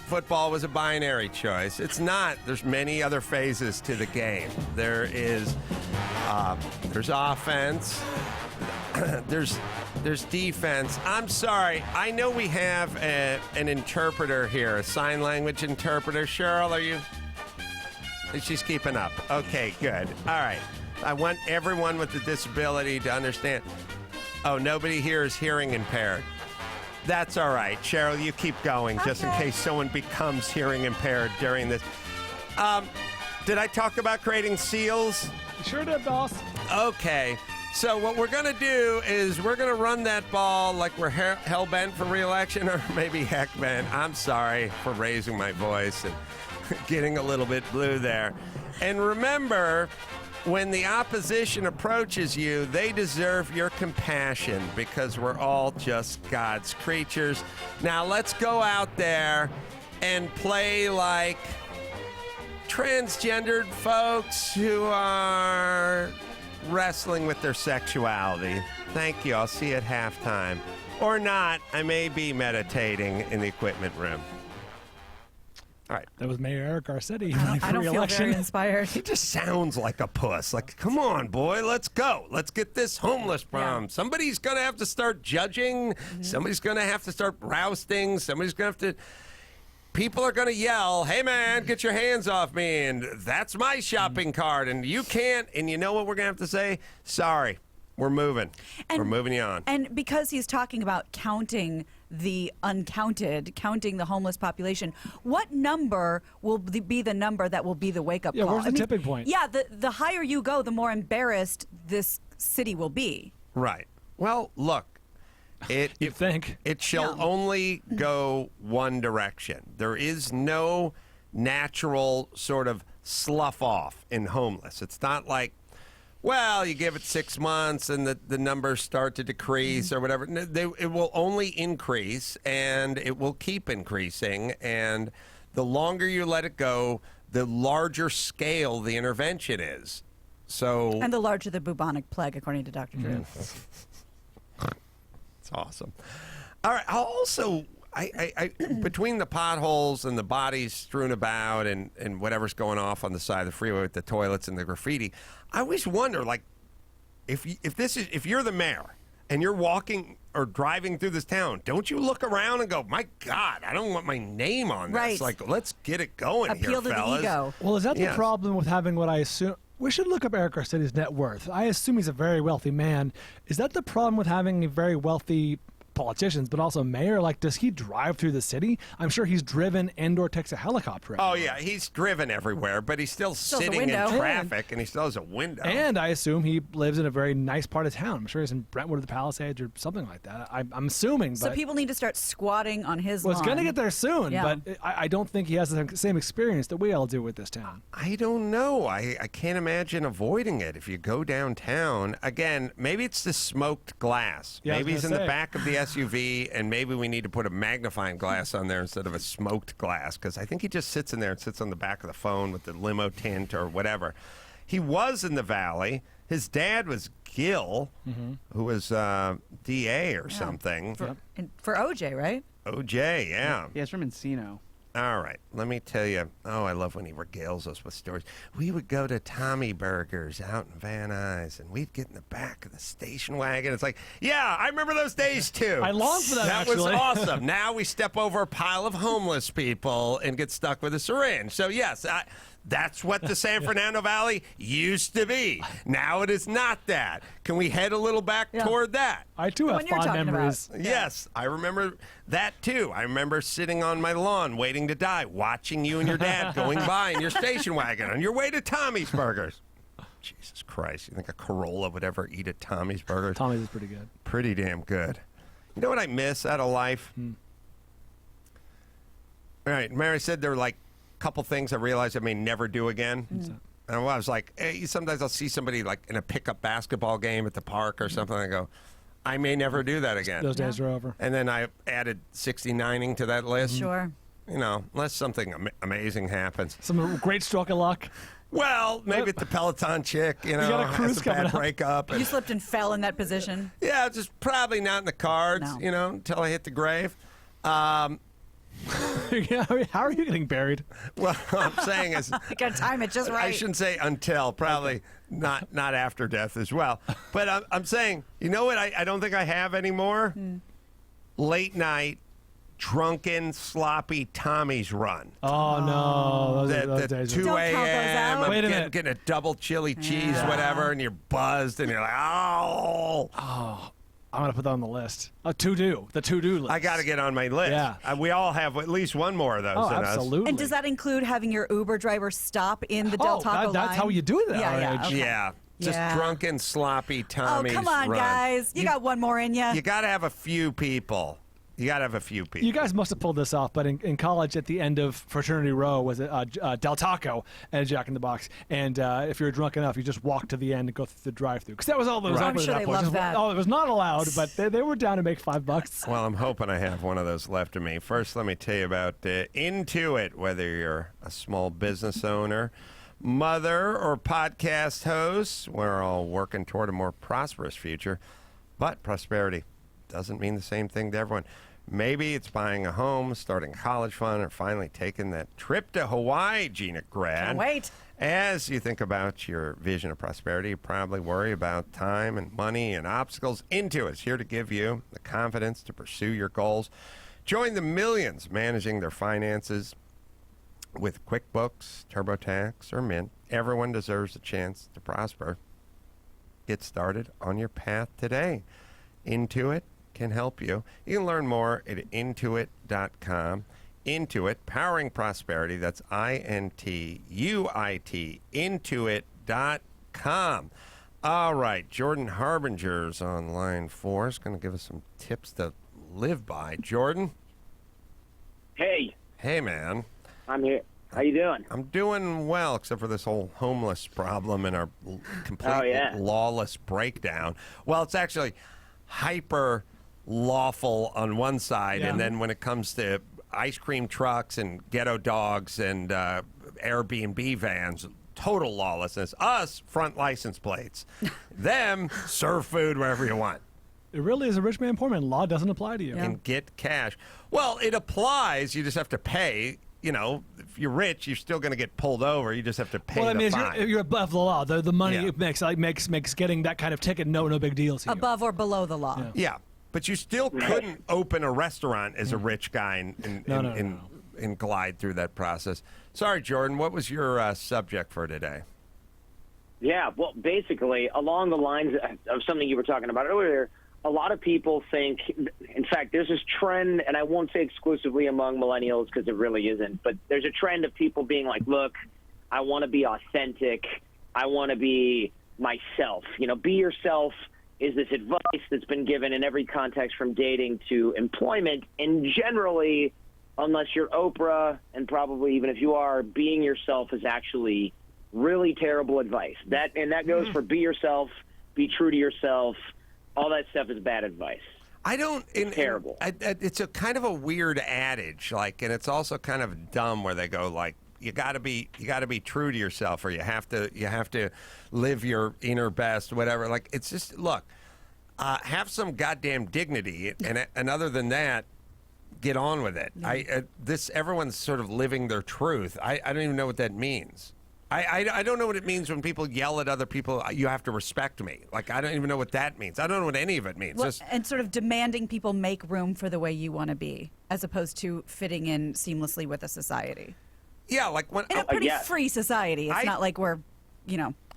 football was a binary choice. It's not. There's many other phases to the game. There's offense. There's defense. I'm sorry. I know we have an interpreter here, a sign language interpreter. Cheryl, are you? She's keeping up. Okay, good. All right. I want everyone with a disability to understand. Oh, nobody here is hearing impaired. That's all right. Cheryl, you keep going just in case someone becomes hearing impaired during this. Did I talk about creating seals? Sure did, boss. Okay. So what we're going to do is we're going to run that ball like we're hell-bent for re-election, or maybe heck-bent. I'm sorry for raising my voice and getting a little bit blue there. And remember, when the opposition approaches you, they deserve your compassion because we're all just God's creatures. Now let's go out there and play like transgendered folks who are wrestling with their sexuality. Thank you. I'll see you at halftime. Or not. I may be meditating in the equipment room. All right. That was Mayor Eric Garcetti. I don't feel very inspired. He just sounds like a puss. Like, come on, boy, let's go. Let's get this homeless problem. Yeah. Somebody's going to have to start judging. Somebody's going to have to start rousting. Somebody's going to have to... People are going to yell, hey, man, get your hands off me, and that's my shopping cart, and you can't. And you know what we're going to have to say? Sorry, we're moving. We're moving you on. And because he's talking about counting the uncounted, counting the homeless population, what number will be the number that will be the wake-up Yeah, call? where's the tipping point? Yeah, the higher you go, the more embarrassed this city will be. Right. Well, look. You'd think. It shall only go one direction. There is no natural sort of slough off in homeless. It's not like, well, you give it 6 months and the numbers start to decrease or whatever. No, it will only increase, and it will keep increasing. And the longer you let it go, the larger scale the intervention is. So, And the larger the bubonic plague, according to Dr. Drew. It's awesome. All right. I'll also, I between the potholes and the bodies strewn about and whatever's going off on the side of the freeway with the toilets and the graffiti, I always wonder, like, if you're the mayor and you're walking or driving through this town, don't you look around and go, my God, I don't want my name on this. Right. Like, let's get it going Appeal here, to fellas. the ego. Well, is that Yes. the problem with having what I assume? We should look up Eric Garcetti's net worth. I assume he's a very wealthy man. Is that the problem with having a very wealthy politicians, but also mayor? Like, does he drive through the city? I'm sure he's driven and/or takes a helicopter. Oh, yeah. He's driven everywhere, but he's still Still has a sitting in window. traffic, and he still has a window. And I assume he lives in a very nice part of town. I'm sure he's in Brentwood or the Palisades or something like that. I'm assuming. So but people need to start squatting on his well, it's lawn. going to get there soon, Yeah. but I don't think he has the same experience that we all do with this town. I don't know. I can't imagine avoiding it if you go downtown. Again, maybe it's the smoked glass. Yeah, I was maybe he's in gonna the say. back of the SUV, and maybe we need to put a magnifying glass on there instead of a smoked glass, because I think he just sits in there and sits on the back of the phone with the limo tint or whatever. He was in the Valley. His dad was Gil, who was DA or something. For OJ, right? OJ, yeah. Yeah, it's from Encino. All right, let me tell you. Oh, I love when he regales us with stories. We would go to Tommy Burgers out in Van Nuys, and we'd get in the back of the station wagon. It's like, yeah, I remember those days, too. I long for that, That was actually. awesome. Now we step over a pile of homeless people and get stuck with a syringe. So, yes, that's what the San Fernando Valley used to be. Now it is not that. Can we head a little back toward that? I too have When you're fond talking memories. Yes, I remember that too. I remember sitting on my lawn waiting to die, watching you and your dad going by in your station wagon on your way to Tommy's Burgers. Jesus Christ, you think a Carolla would ever eat at Tommy's Burgers? Tommy's is pretty good. Pretty damn good. You know what I miss out of life? All right, Mary said there were like a couple things I realized I may never do again. And I was like, hey, sometimes I'll see somebody like in a pickup basketball game at the park or something. I go, I may never do that again. Those days are over. And then I added 69ing to that list. Sure. You know, unless something amazing happens. Some great stroke of luck. Well, maybe it's the Peloton chick, you know, got a cruise has a coming bad up. breakup. You And, slipped and fell in that position. yeah, it's just probably not in the cards, No. you know, until I hit the grave. Yeah, I mean, how are you getting buried? Well, I'm saying is, You got to time it just right. I shouldn't say until, probably not after death as well. But I'm saying, you know what I don't think I have anymore? Late night, drunken, sloppy Tommy's run. Oh, no. Those The days 2 are... Don't count those a.m. out. I'm Wait a getting, minute. getting a double chili cheese, whatever, and you're buzzed, and you're like, oh. I'm going to put that on the list. The to-do list. I got to get on my list. Yeah. We all have at least one more of those Oh, in us. absolutely. And does that include having your Uber driver stop in the Del Taco line? that's how you do that. Yeah, yeah. Age. Okay. Yeah. Just Yeah. drunken, sloppy Tommy's Oh, come on, run. guys. You got one more in you. You got to have a few people. You got to have a few people. You guys must have pulled this off, but in college, at the end of fraternity row, was Del Taco and Jack in the Box. And if you're drunk enough, you just walk to the end and go through the drive-through. Because that was all that was Right. open I'm at sure that they point. love Just- that. Oh, it was not allowed, but they were down to make $5. Well, I'm hoping I have one of those left of me. First, let me tell you about Intuit, whether you're a small business owner, mother, or podcast host. We're all working toward a more prosperous future. But prosperity doesn't mean the same thing to everyone. Maybe it's buying a home, starting a college fund, or finally taking that trip to Hawaii, Gina Grad. Can't wait. As you think about your vision of prosperity, you probably worry about time and money and obstacles. Intuit's here to give you the confidence to pursue your goals. Join the millions managing their finances with QuickBooks, TurboTax, or Mint. Everyone deserves a chance to prosper. Get started on your path today. Intuit can help you. You can learn more at intuit.com. Intuit, powering prosperity. That's INTUIT, intuit.com. All right, Jordan Harbinger's on line 4. He's going to give us some tips to live by. Jordan? Hey, Hey, man. I'm here. How you doing? I'm doing well, except for this whole homeless problem and our complete lawless breakdown. Well, it's actually hyper lawful on one side, and then when it comes to ice cream trucks and ghetto dogs and Airbnb vans, total lawlessness. Us, front license plates. Them, serve food wherever you want. It really is a rich man, poor man. Law doesn't apply to you. And get cash. Well, it applies. You just have to pay. You know, if you're rich, you're still going to get pulled over. You just have to pay Well, I the mean, fine. you're above the law. The money Yeah. it makes getting that kind of ticket no big deal to you. Above or below the law. Yeah, but you still couldn't open a restaurant as a rich guy and glide through that process. Sorry, Jordan, what was your subject for today? Yeah, well, basically, along the lines of something you were talking about earlier, a lot of people think, in fact, there's this trend, and I won't say exclusively among millennials because it really isn't, but there's a trend of people being like, look, I want to be authentic. I want to be myself. You know, be yourself is this advice that's been given in every context from dating to employment. And generally, unless you're Oprah, and probably even if you are, being yourself is actually really terrible advice. That goes for be yourself, be true to yourself. All that stuff is bad advice. I don't. Terrible. It's a kind of a weird adage, like, and it's also kind of dumb where they go like, you got to be true to yourself, or you have to live your inner best, whatever. Like, it's just, look, have some goddamn dignity, and other than that, get on with it. Everyone's sort of living their truth. I don't even know what that means. I don't know what it means when people yell at other people, you have to respect me. Like, I don't even know what that means. I don't know what any of it means. Well, and sort of demanding people make room for the way you want to be, as opposed to fitting in seamlessly with a society. Yeah, like when in a pretty free society. It's not like we're,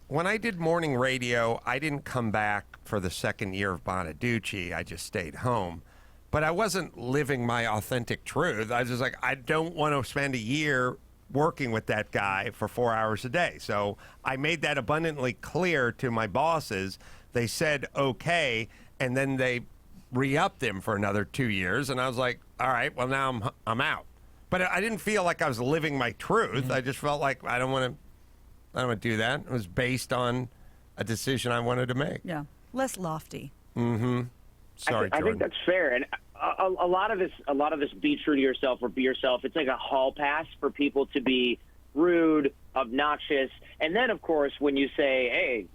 When I did morning radio, I didn't come back for the second year of Bonaducci. I just stayed home. But I wasn't living my authentic truth. I was just like, I don't want to spend a year working with that guy for 4 hours a day. So I made that abundantly clear to my bosses. They said, okay, and then they re-upped him for another 2 years. And I was like, all right, well, now I'm out. But I didn't feel like I was living my truth. Mm-hmm. I just felt like I don't want to do that. It was based on a decision I wanted to make. Yeah, less lofty. Mm-hmm. Sorry, I think Jordan. that's fair, and a lot of this be true to yourself or be yourself. It's like a hall pass for people to be rude, obnoxious, and then of course when you say, "Hey,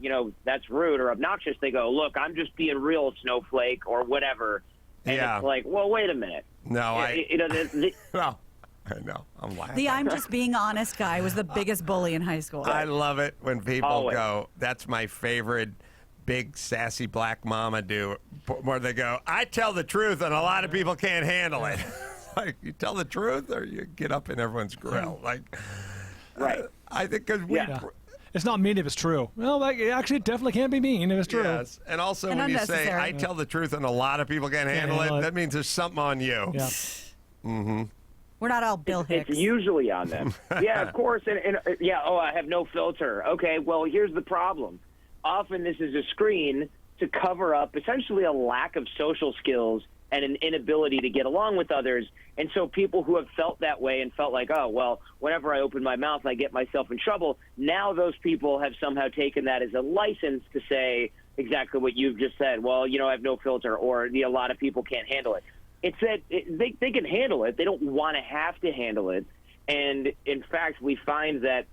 that's rude or obnoxious," they go, "Look, I'm just being real, snowflake," or whatever. And it's like, well, wait a minute. No, well, I know. I'm laughing. The "I'm just being honest" guy was the biggest bully in high school. I love it when people Always. go, that's my favorite big sassy black mama do, where they go, I tell the truth and a lot of people can't handle it. Like, you tell the truth or you get up in everyone's grill. Like, right. I think because it's not mean if it's true. Well, like, actually, it definitely can't be mean if it's true. Yes, and also when you say, I tell the truth and a lot of people can't handle it, that means there's something on you. Yeah. Mm-hmm. We're not all Bill Hicks. It's usually on them. Yeah, of course. And I have no filter. Okay, well, here's the problem. Often this is a screen to cover up essentially a lack of social skills and an inability to get along with others. And so people who have felt that way and felt like, oh, well, whenever I open my mouth, I get myself in trouble. Now those people have somehow taken that as a license to say exactly what you've just said. Well, I have no filter, or a lot of people can't handle it. It's that they can handle it. They don't want to have to handle it. And in fact, we find that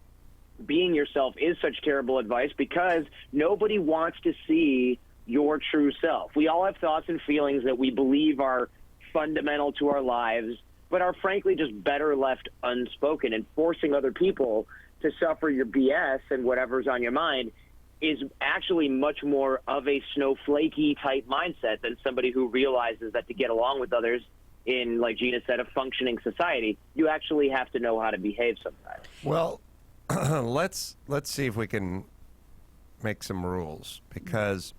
being yourself is such terrible advice because nobody wants to see your true self. We all have thoughts and feelings that we believe are fundamental to our lives, but are frankly just better left unspoken. And forcing other people to suffer your BS and whatever's on your mind is actually much more of a snowflakey type mindset than somebody who realizes that to get along with others in, like Gina said, a functioning society, you actually have to know how to behave sometimes. Well, let's see if we can make some rules, because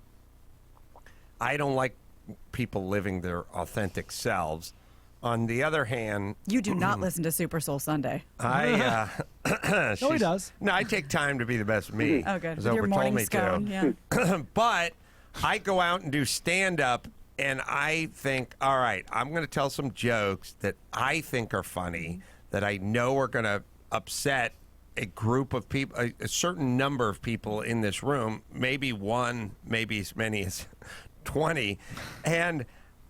I don't like people living their authentic selves. On the other hand, you do not listen to Super Soul Sunday. No, he does. No, I take time to be the best me. Oh, good. As Your Oprah morning told me scone, to. yeah. But I go out and do stand-up, and I think, all right, I'm going to tell some jokes that I think are funny, that I know are going to upset a group of people, a certain number of people in this room, maybe one, maybe as many as 20. And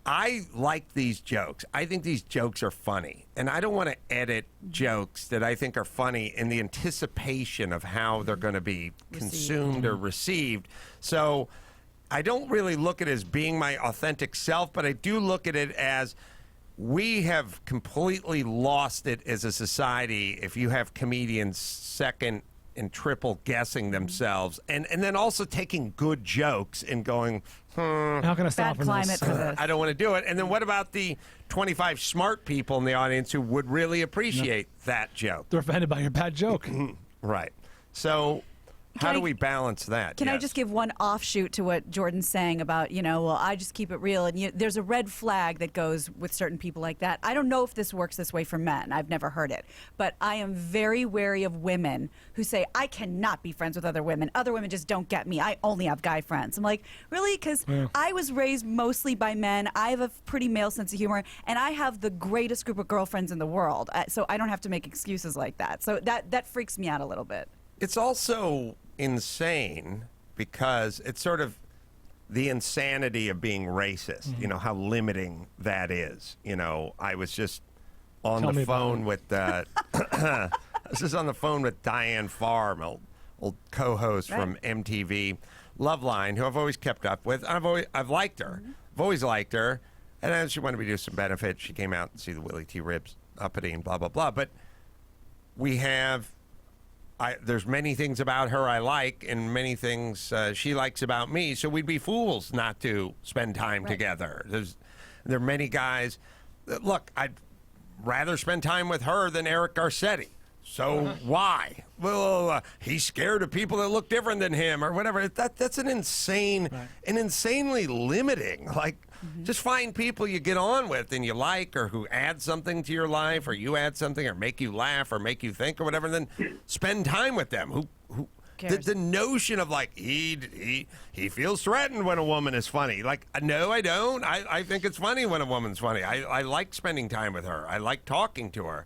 I like these jokes. I think these jokes are funny. And I don't want to edit jokes that I think are funny in the anticipation of how they're going to be consumed or received. So I don't really look at it as being my authentic self, but I do look at it as we have completely lost it as a society if you have comedians second and triple guessing themselves and then also taking good jokes and going, how can I stop Bad climate this? for this. I don't want to do it. And then what about the 25 smart people in the audience who would really appreciate that joke? They're offended by your bad joke. Right. So how do we balance that? Can I just give one offshoot to what Jordan's saying about, well, I just keep it real. And there's a red flag that goes with certain people like that. I don't know if this works this way for men. I've never heard it. But I am very wary of women who say, I cannot be friends with other women. Other women just don't get me. I only have guy friends. I'm like, really? Because I was raised mostly by men. I have a pretty male sense of humor. And I have the greatest group of girlfriends in the world. So I don't have to make excuses like that. So that freaks me out a little bit. It's also insane because it's sort of the insanity of being racist. You know how limiting that is. You know, I was just on Tell me the about phone it. with. I was just on the phone with Diane Farr, my old co-host from MTV Loveline, who I've always kept up with. I've liked her. I've always liked her. And then she wanted me to do some benefits. She came out and see the Willie T. Ribs uppity and blah, blah, blah. But we have, there's many things about her I like and many things she likes about me. So we'd be fools not to spend time together. There are many guys. Look, I'd rather spend time with her than Eric Garcetti. So why? Well, he's scared of people that look different than him or whatever. That's an insanely limiting. Like, just find people you get on with and you like, or who add something to your life, or you add something, or make you laugh, or make you think, or whatever. And then spend time with them. The notion of like he feels threatened when a woman is funny. Like, no, I don't. I think it's funny when a woman's funny. I like spending time with her. I like talking to her.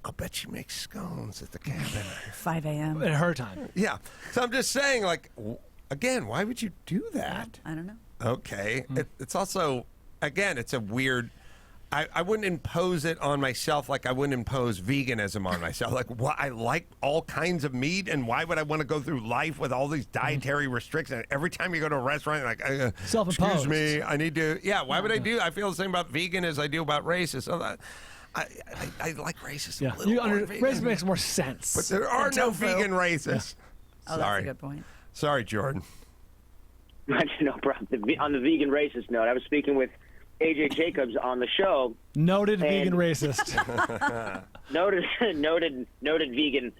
I'll bet she makes scones at the cabin. 5 a.m. At her time. Yeah. So I'm just saying, like, again, why would you do that? I don't know. Okay. It's also, again, it's a weird. I wouldn't impose it on myself like I wouldn't impose veganism on myself. Like, I like all kinds of meat, and why would I want to go through life with all these dietary restrictions? Every time you go to a restaurant, you're like, Self-imposed. excuse me, I need to. Yeah, why would I do? I feel the same about vegan as I do about racist. So I like racism a little more. Racism makes more sense. But there are no tofu. vegan racists. Oh, Sorry. that's a good point. Sorry, Jordan. No problem. On the vegan racist note, I was speaking with AJ Jacobs on the show. Noted vegan racist. noted vegan.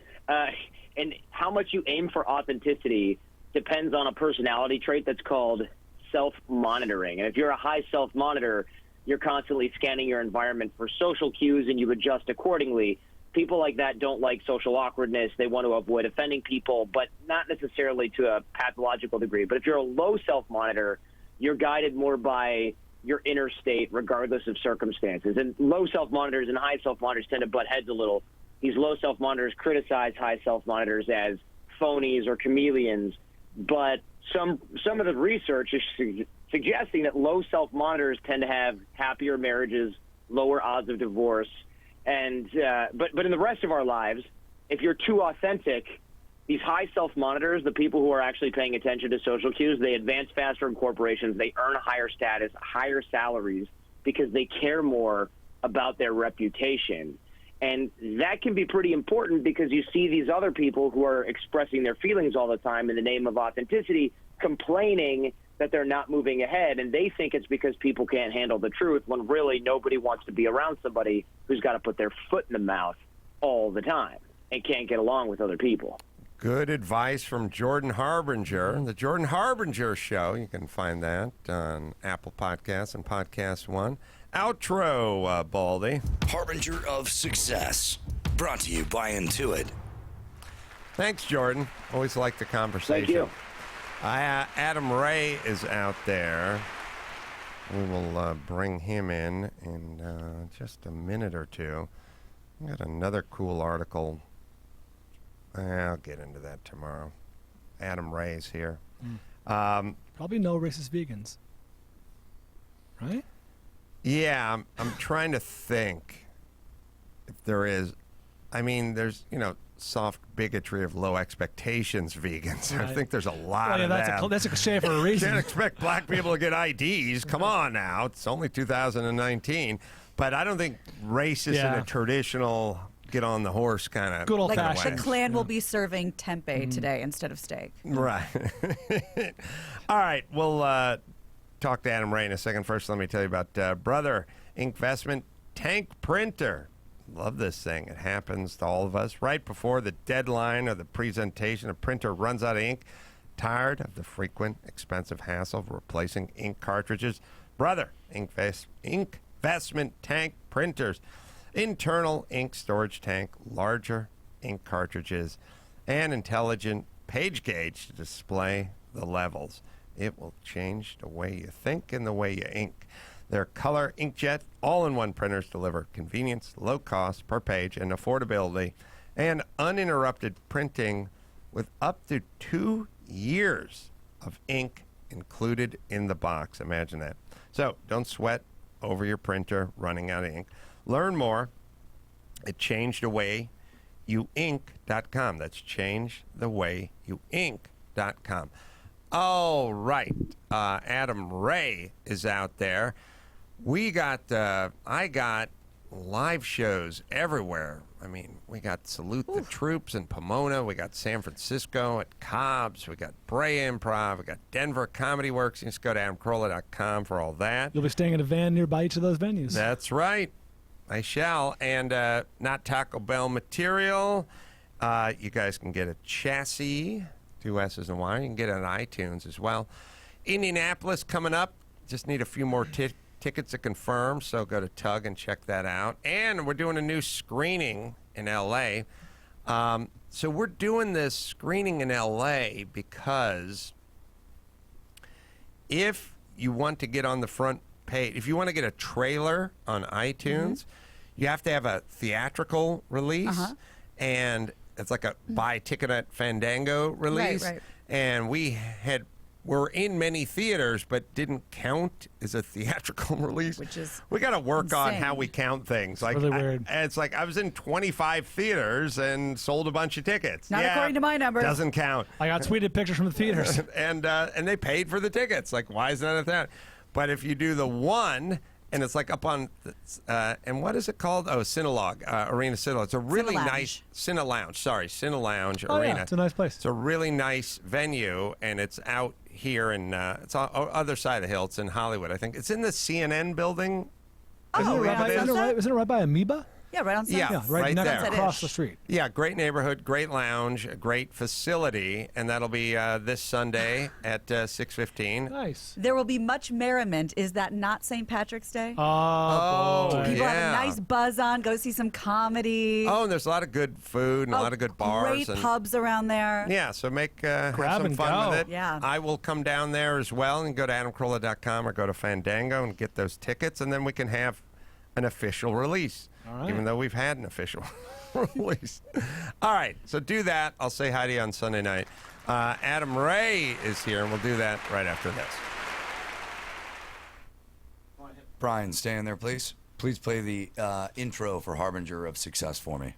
And how much you aim for authenticity depends on a personality trait that's called self-monitoring. And if you're a high self-monitor, you're constantly scanning your environment for social cues and you adjust accordingly. People like that don't like social awkwardness. They want to avoid offending people, but not necessarily to a pathological degree. But if you're a low self-monitor, you're guided more by your inner state regardless of circumstances. And low self-monitors and high self-monitors tend to butt heads a little. These low self-monitors criticize high self-monitors as phonies or chameleons, but some of the research is suggesting that low self-monitors tend to have happier marriages, lower odds of divorce, and but in the rest of our lives, if you're too authentic, these high self-monitors, the people who are actually paying attention to social cues, they advance faster in corporations, they earn a higher status, higher salaries, because they care more about their reputation. And that can be pretty important because you see these other people who are expressing their feelings all the time in the name of authenticity, complaining that they're not moving ahead, and they think it's because people can't handle the truth, when really nobody wants to be around somebody who's got to put their foot in the mouth all the time and can't get along with other people. Good advice from Jordan Harbinger. The Jordan Harbinger Show. You can find that on Apple Podcasts and Podcast One. Outro, Baldy. Harbinger of Success. Brought to you by Intuit. Thanks, Jordan. Always like the conversation. Thank you. Adam Ray is out there. We will bring him in just a minute or two. I got another cool article. I'll get into that tomorrow. Adam Ray's here. Probably no racist vegans. Right? Yeah, I'm trying to think if there is. I mean, there's, soft bigotry of low expectations vegans. Right. I think there's a lot of that. That's a cliche for a reason. Can't expect black people to get IDs. Come on now. It's only 2019. But I don't think racist in a traditional get on the horse kind of good old Like fashioned. the Klan will be serving tempeh today instead of steak. Right. All right. We'll talk to Adam Ray in a second. First, let me tell you about Brother Investment Tank Printer. Love this thing. It happens to all of us right before the deadline of the presentation. A printer runs out of ink. Tired of the frequent, expensive hassle of replacing ink cartridges? Brother Investment Tank Printers. Internal ink storage tank, larger ink cartridges, and intelligent page gauge to display the levels. It will change the way you think and the way you ink. Their color inkjet all-in-one printers deliver convenience, low cost per page, and affordability, and uninterrupted printing with up to 2 years of ink included in the box. Imagine that. So don't sweat over your printer running out of ink. Learn more at changethewayouink.com. That's changethewayouink.com. All right. Adam Ray is out there. I got live shows everywhere. I mean, we got Salute the Troops in Pomona. We got San Francisco at Cobb's. We got Brea Improv. We got Denver Comedy Works. You can just go to AdamCarolla.com for all that. You'll be staying in a van nearby each of those venues. That's right. I shall. And Not Taco Bell material. You guys can get a chassis, 2 S's and Y. You can get it on iTunes as well. Indianapolis coming up. Just need a few more tickets to confirm, so go to Tug and check that out. And we're doing a new screening in L.A. So we're doing this screening in L.A. because if you want to get on the front page, if you want to get a trailer on iTunes, you have to have a theatrical release. And it's like a buy ticket at Fandango release. Right. And we're in many theaters, but didn't count as a theatrical release. Which is we got to work on insane. how we count things. Like really weird. It's like I was in 25 theaters and sold a bunch of tickets. Not according to my numbers. Doesn't count. I got tweeted pictures from the theaters. and they paid for the tickets. Like, why is that a that? But if you do the one, and it's like up on, and what is it called? Oh, Cinelogue, Arena Cinelogue. It's a really Cine nice Cine Lounge. Sorry, Cine Lounge Oh, Arena. yeah, it's a nice place. It's a really nice venue, and it's out here in it's on the other side of the hill. It's in Hollywood, I think. It's in the CNN building. Oh, I right believe on it is. Sunset? Isn't it right by Amoeba? Yeah, right on Sunset. Yeah. Yeah, right, Right next there. across the street. Yeah, great neighborhood, great lounge, a great facility, and that'll be this Sunday at 6:15. Nice. There will be much merriment. Is that not St. Patrick's Day? Oh, boy. People have yeah. a nice buzz on. Go see some comedy. Oh, and there's a lot of good food and a lot of good bars. Great and, pubs around there. Yeah, so have Grab some and fun go. with it. Yeah. I will come down there as well and go to AdamCarolla.com or go to Fandango and get those tickets, and then we can have an official release, All right. even though we've had an official release. All right, so do that. I'll say hi to you on Sunday night. Adam Ray is here, and we'll do that right after this. Brian, stay in there, please. Please play the intro for Harbinger of Success for me.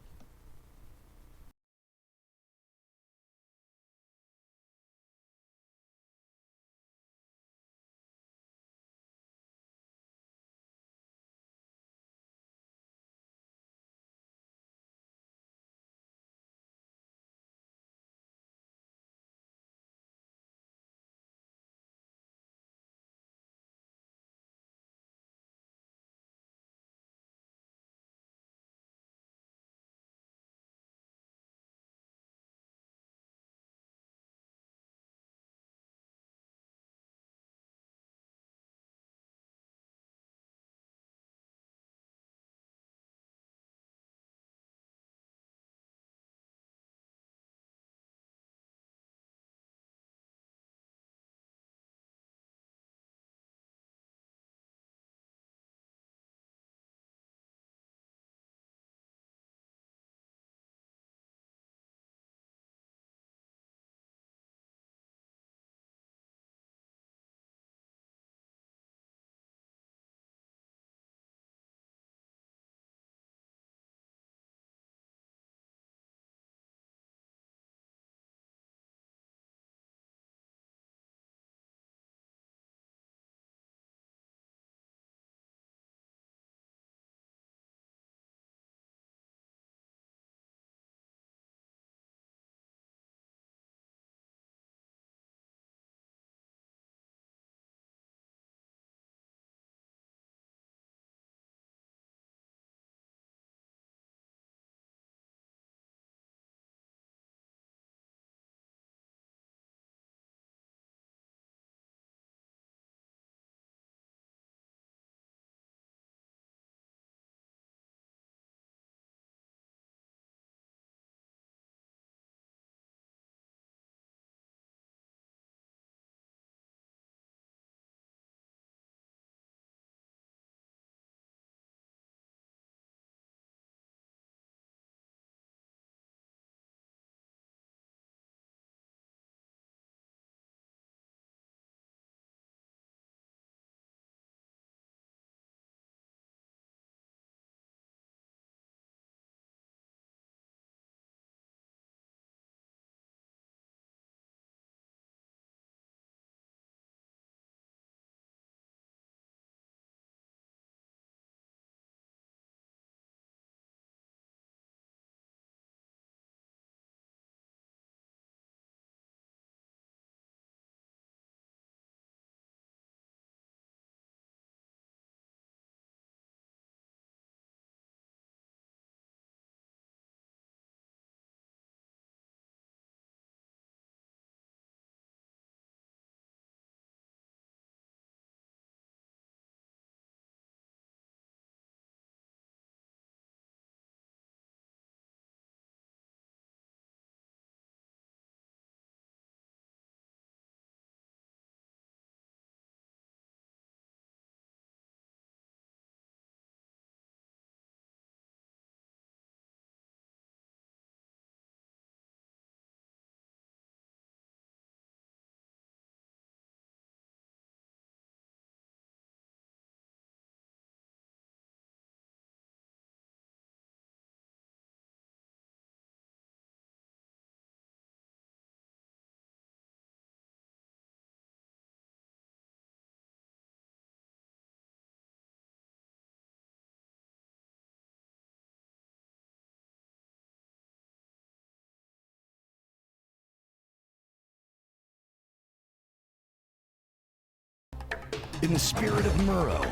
In the spirit of Murrow,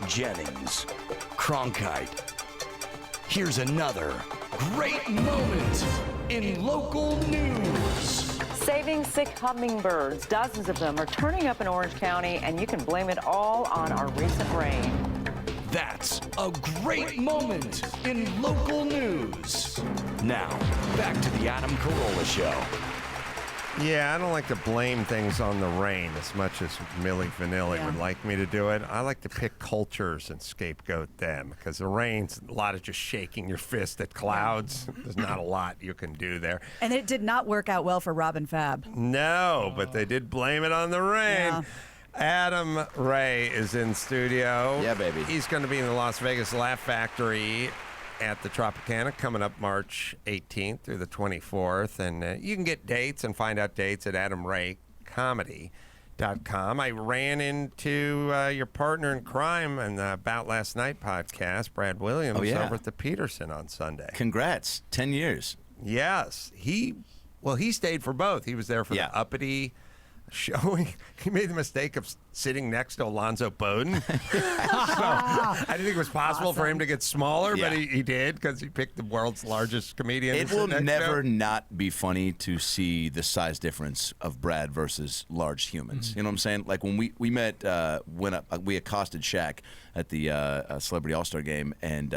Jennings, Cronkite, here's another great moment in local news. Saving sick hummingbirds. Dozens of them are turning up in Orange County, and you can blame it all on our recent rain. That's a great moment in local news. Now, back to the Adam Carolla Show. Yeah, I don't like to blame things on the rain as much as Milli Vanilli would like me to do it. I like to pick cultures and scapegoat them because the rain's a lot of just shaking your fist at clouds. There's not a lot you can do there. And it did not work out well for Robin Fab. No, but they did blame it on the rain. Yeah. Adam Ray is in studio. Yeah, baby. He's going to be in the Las Vegas Laugh Factory at the Tropicana coming up March 18th through the 24th. And you can get dates and find out dates at AdamRayComedy.com. I ran into your partner in crime in the About Last Night podcast, Brad Williams, over at the Peterson on Sunday. Congrats. 10 years. Yes. He stayed for both. He was there for the uppity showing. He made the mistake of sitting next to Alonzo Bowden. So I didn't think it was possible for him to get smaller, but he did because he picked the world's largest comedian. It will never not be funny to see the size difference of Brad versus large humans. You know what I'm saying? Like when we met, we accosted Shaq at the Celebrity All-Star Game, and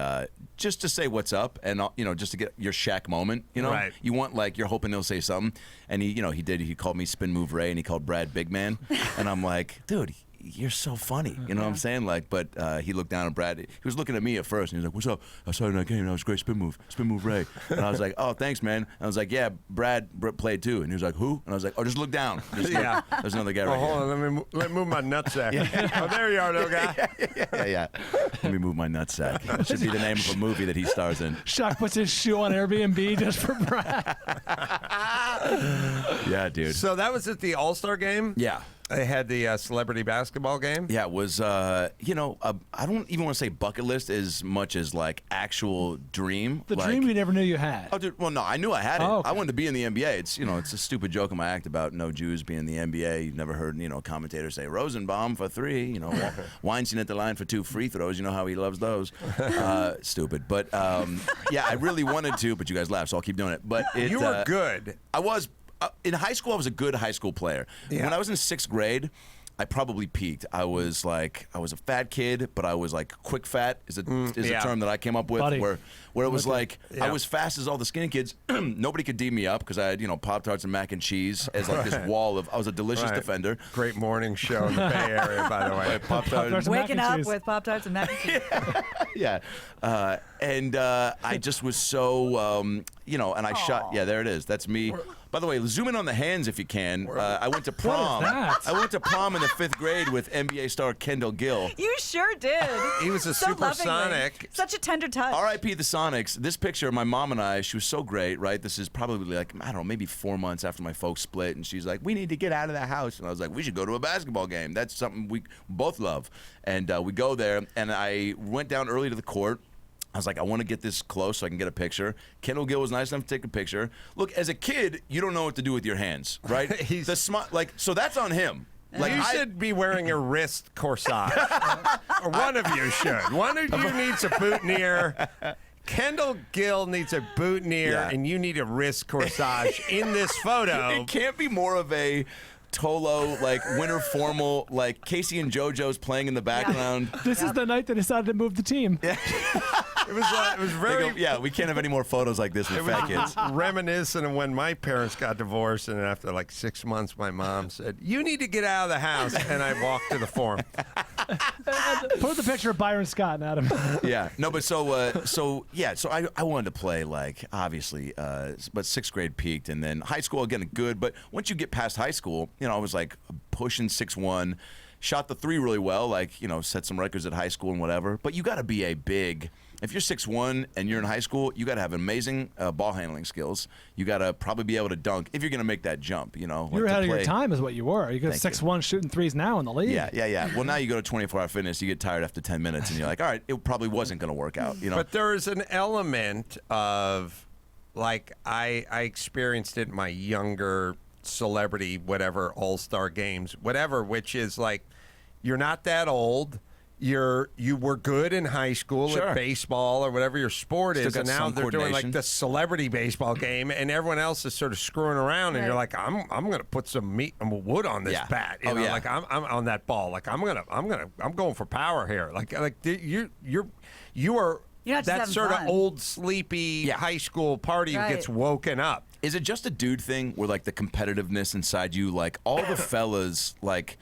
just to say what's up, and just to get your Shaq moment. Right. You want, like, you're hoping he'll say something, and he did. He called me Spin Move Ray, and he called Brad Big Man, and I'm like, dude, you're so funny. You know what I'm saying? Like, but he looked down at Brad. He was looking at me at first, and he was like, "What's up? I saw you in that game. That was great. Spin move Ray." And I was like, "Oh, thanks, man." And I was like, "Yeah, Brad played too." And he was like, "Who?" And I was like, "Oh, just look down. There's another guy right here." Hold on, let me move my nutsack. Oh, there you are, little guy. Yeah. Let me move my nutsack. That should be the name of a movie that he stars in. Shaq puts his shoe on Airbnb just for Brad. Yeah, dude. So that was at the All-Star game? Yeah. They had the celebrity basketball game? Yeah, it was, I don't even want to say bucket list as much as, like, actual dream. The dream you never knew you had. Oh, dude, well, no, I knew I had it. Okay. I wanted to be in the NBA. It's a stupid joke in my act about no Jews being in the NBA. You've never heard, commentators say, Rosenbaum for 3, Weinstein at the line for 2 free throws. You know how he loves those. Stupid. But, yeah, I really wanted to, but you guys laughed, so I'll keep doing it. But you were good. I was. In high school, I was a good high school player. Yeah. When I was in 6th grade, I probably peaked. I was a fat kid, but I was like quick fat is a term that I came up with, where it was like I was fast as all the skinny kids. Nobody could D me up because I had Pop-Tarts and mac and cheese as like this wall of. I was a delicious defender. Great morning show in the Bay Area, by the way. Pop-Tarts. Waking up with Pop-Tarts and mac and cheese. Yeah. And I just was so, and I shot. Yeah, there it is. That's me. By the way, zoom in on the hands if you can. I went to prom. What is that? I went to prom in the 5th grade with NBA star Kendall Gill. You sure did. He was a So supersonic. lovingly. Such a tender touch. R.I.P. the Sonics. This picture, my mom and I, she was so great, right? This is probably like, I don't know, maybe 4 months after my folks split, and she's like, we need to get out of the house. And I was like, we should go to a basketball game. That's something we both love. And we go there, and I went down early to the court. I was like, I want to get this close so I can get a picture. Kendall Gill was nice enough to take a picture. Look, as a kid, you don't know what to do with your hands, right? So that's on him. Like you should be wearing a wrist corsage. Or one of you should. One of you needs a boutonniere. Kendall Gill needs a boutonniere, and you need a wrist corsage in this photo. It can't be more of a Tolo, like winter formal, like Casey and JoJo's playing in the background. This is the night they decided to move the team. It was very. We can't have any more photos like this with fat kids. Reminiscent of when my parents got divorced, and after like 6 months, my mom said, "You need to get out of the house," and I walked to the Forum. Put the picture of Byron Scott and Adam. Yeah, no, but so I wanted to play, like, obviously, but 6th grade peaked, and then high school again good, but once you get past high school, I was like pushing 6'1", shot the 3 really well, like, set some records at high school and whatever, but you got to be if you're 6'1" and you're in high school, you got to have amazing ball handling skills. You got to probably be able to dunk if you're going to make that jump, You were ahead of your time is what you were. You got 6'1" shooting threes now in the league. Yeah. Well, now you go to 24 Hour Fitness, you get tired after 10 minutes, and you're like, all right, it probably wasn't going to work out, But there's an element of, like, I experienced it in my younger celebrity, whatever, all-star games, whatever, which is like, You're not that old. You were good in high school at baseball or whatever your sport Still is, got and now some they're doing like coordination. the celebrity baseball game, and everyone else is sort of screwing around, and you're like, I'm going to put some meat and wood on this bat, you know, like I'm on that ball, like I'm going for power here, like you are You're not just that having sort fun. of old sleepy high school party who gets woken up. Is it just a dude thing where like the competitiveness inside you, like all the fellas, like,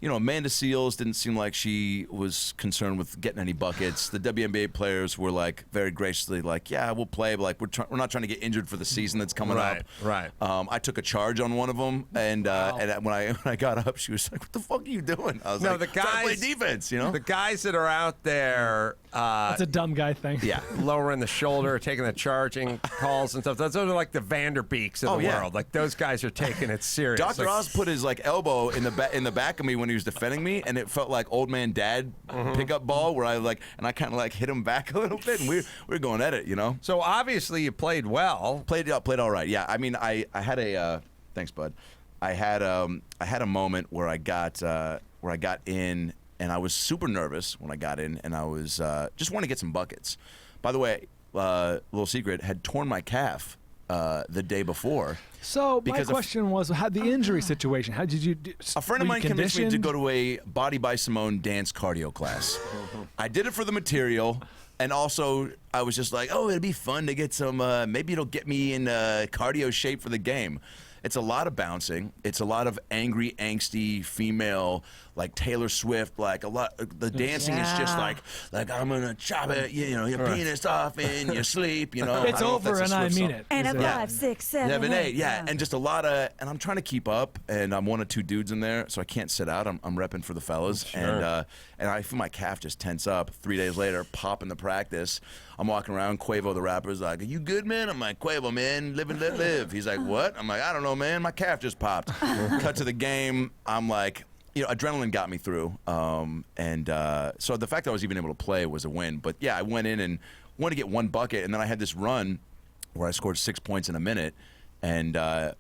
you know, Amanda Seales didn't seem like she was concerned with getting any buckets. The WNBA players were like very graciously like, yeah, we'll play, but like we're not trying to get injured for the season that's coming up. Right. I took a charge on one of them, and when I got up, she was like, "What the fuck are you doing?" I was like, the "Trying to play guys, defense," you know. The guys that are out there, That's a dumb guy thing. yeah, lowering the shoulder, taking the charging calls and stuff. Those are like the Vanderbeeks of the world. Like those guys are taking it serious. Dr. Like, Oz put his like elbow in the back of me when he was defending me, and it felt like old man dad pickup ball where I kind of like hit him back a little bit, and we were going at it, you know. So obviously you played well. Played all right. Yeah, I mean, I had a thanks, bud. I had a moment where I got in, and I was super nervous when I got in, and I was just wanting to get some buckets. By the way, little secret, had torn my calf the day before. So my question was, how the injury situation? How did you do? A friend of mine convinced me to go to a Body by Simone dance cardio class. I did it for the material, and also I was just like, oh, it'd be fun to get some, maybe it'll get me in cardio shape for the game. It's a lot of bouncing. It's a lot of angry, angsty female, like Taylor Swift. Like a lot. The dancing is just like I'm gonna chop it. You know, your penis off in your sleep. You know, it's over, and I mean it. And a 5, 6, 7, 8. Yeah, and just a lot of. And I'm trying to keep up, and I'm one of two dudes in there, so I can't sit out. I'm repping for the fellas, and I feel my calf just tense up. 3 days later, pop in the practice. I'm walking around. Quavo the rapper's like, "Are you good, man?" I'm like, "Quavo, man, live and let live." He's like, "What?" I'm like, "I don't know, man. My calf just popped." Cut to the game. I'm like, you know, adrenaline got me through, and so the fact that I was even able to play was a win. But yeah, I went in and wanted to get one bucket, and then I had this run where I scored 6 points in a minute. And I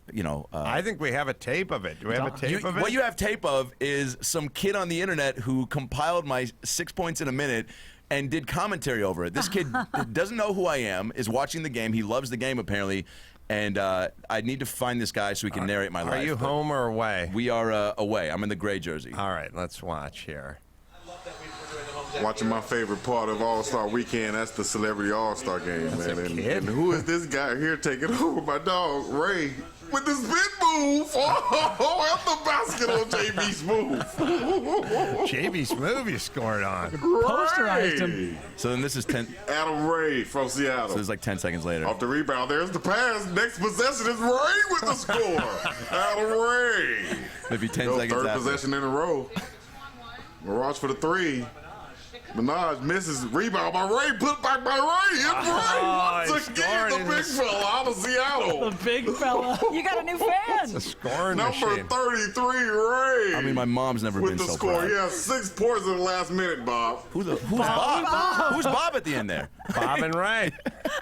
think we have a tape of it. Do we have a tape of it? What you have tape of is some kid on the internet who compiled my 6 points in a minute and did commentary over it. This kid doesn't know who I am, is watching the game. He loves the game, apparently. And I need to find this guy so he can narrate my life. Are you home or away? We are away. I'm in the gray jersey. All right, let's watch here. Watching my favorite part of All-Star Weekend, that's the Celebrity All-Star Game, man. And who is this guy here taking over my dog, Ray, with the spin move? Oh, I'm the basket on JB Smooth. JB Smooth you scored on. Posterized him. So then this is 10. Adam Ray from Seattle. So this is like 10 seconds later. Off the rebound, there's the pass. Next possession is Ray with the score. Adam Ray. Maybe 10 Go seconds third after. possession in a row. Mirage for the three. Minaj misses. Rebound by Ray. Put back by Ray. It's Ray. Once again, the big fella out of Seattle. The big fella. You got a new fan. It's a scoring Number machine. 33, Ray. I mean, my mom's never with been the so score. proud. Yeah, 6 points in the last minute, Bob. Who's Bob? Who's Bob at the end there? Bob and Ray.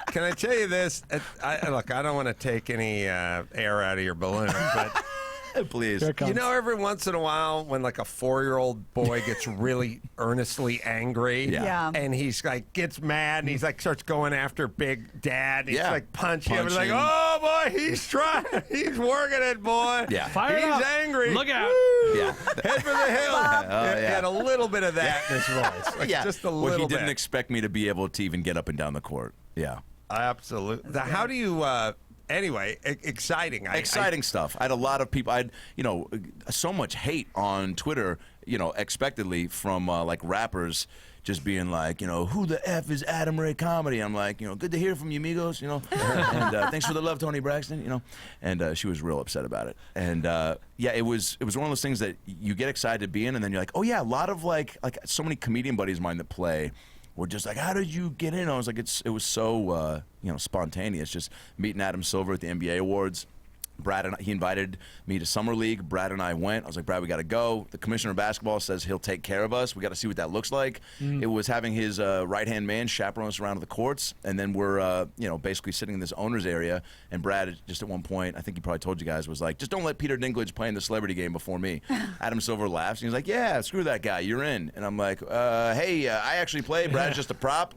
Can I tell you this? Look, I don't want to take any air out of your balloon, but please. You know, every once in a while when like a 4-year-old boy gets really earnestly angry and he's like gets mad and he's like starts going after Big Dad and he's like punching him and like, oh boy, he's trying, he's working it, boy. Yeah. Fire he's up. angry. Look out. Yeah. Head for the hill. He had a little bit of that in his voice. Like just a Well, little he didn't bit. expect me to be able to even get up and down the court. Yeah. Absolutely. How do you anyway, exciting. Exciting stuff. I had a lot of people. So much hate on Twitter, expectedly from like rappers just being like, who the F is Adam Ray Comedy? I'm like, good to hear from you, amigos, and thanks for the love, Tony Braxton, and she was real upset about it. And it was one of those things that you get excited to be in, and then you're like, oh yeah, a lot of like so many comedian buddies of mine that play were just like, how did you get in? I was like, it was so spontaneous. Just meeting Adam Silver at the NBA Awards, Brad and he invited me to Summer League. Brad and I went. I was like, Brad, we got to go. The commissioner of basketball says he'll take care of us. We got to see what that looks like. It was having his right-hand man chaperone us around to the courts, and then we're basically sitting in this owner's area. And Brad, just at one point, I think he probably told you guys, was like, just don't let Peter Dinklage play in the celebrity game before me. Adam Silver laughs, and he's like, yeah, screw that guy. You're in. And I'm like, hey, I actually play. Brad's just a prop.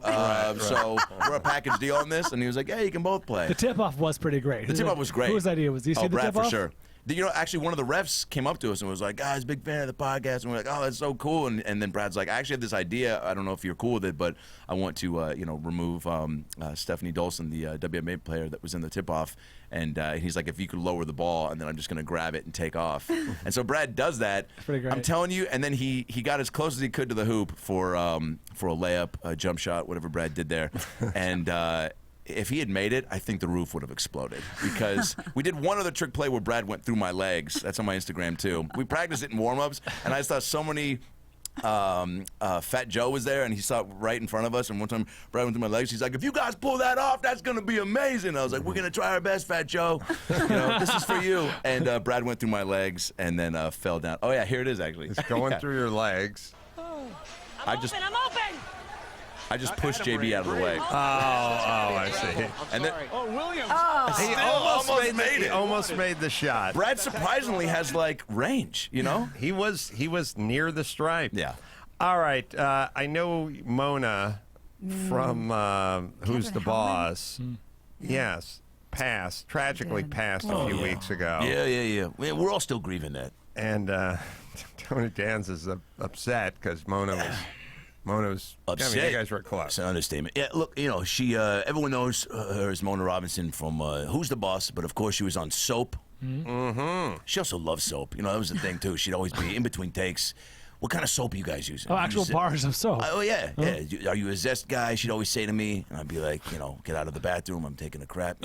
So we're a package deal on this. And he was like, yeah, you can both play. The tip-off was pretty great. The tip-off was great. Whose idea was? Did you see the Brad tip-off? for sure. Actually, one of the refs came up to us and was like, guys, big fan of the podcast. And we're like, oh, that's so cool. And then Brad's like, I actually have this idea. I don't know if you're cool with it, but I want to, remove Stephanie Dolson, the WNBA player that was in the tip-off. And he's like, if you could lower the ball, and then I'm just going to grab it and take off. And so Brad does that. Pretty great. I'm telling you. And then he got as close as he could to the hoop for a layup, a jump shot, whatever Brad did there. And if he had made it, I think the roof would have exploded, because we did one other trick play where Brad went through my legs. That's on my Instagram too. We practiced it in warm-ups, and I just thought so many. Fat Joe was there, and he saw it right in front of us. And one time, Brad went through my legs. He's like, "If you guys pull that off, that's gonna be amazing." I was like, "We're gonna try our best, Fat Joe. This is for you." And Brad went through my legs and then fell down. Oh yeah, here it is actually. It's going through your legs. I'm open. I just pushed JB out of the way. Oh, I see. And then, Williams. He almost made the shot. Brad surprisingly has like range, He was near the stripe. Yeah. All right. I know Mona from Who's the Boss. Yes. Tragically passed a few weeks ago. Yeah. We're all still grieving that. And Tony Danza is upset because Mona was upset. I mean, you guys were close. It's an understatement. Yeah, look, she. Everyone knows her as Mona Robinson from Who's the Boss, but of course she was on Soap. Mm-hmm. She also loved soap. That was the thing too. She'd always be in between takes. What kind of soap are you guys using? Oh, actual bars of soap. Oh yeah. Are you a Zest guy? She'd always say to me, and I'd be like, get out of the bathroom. I'm taking a crap.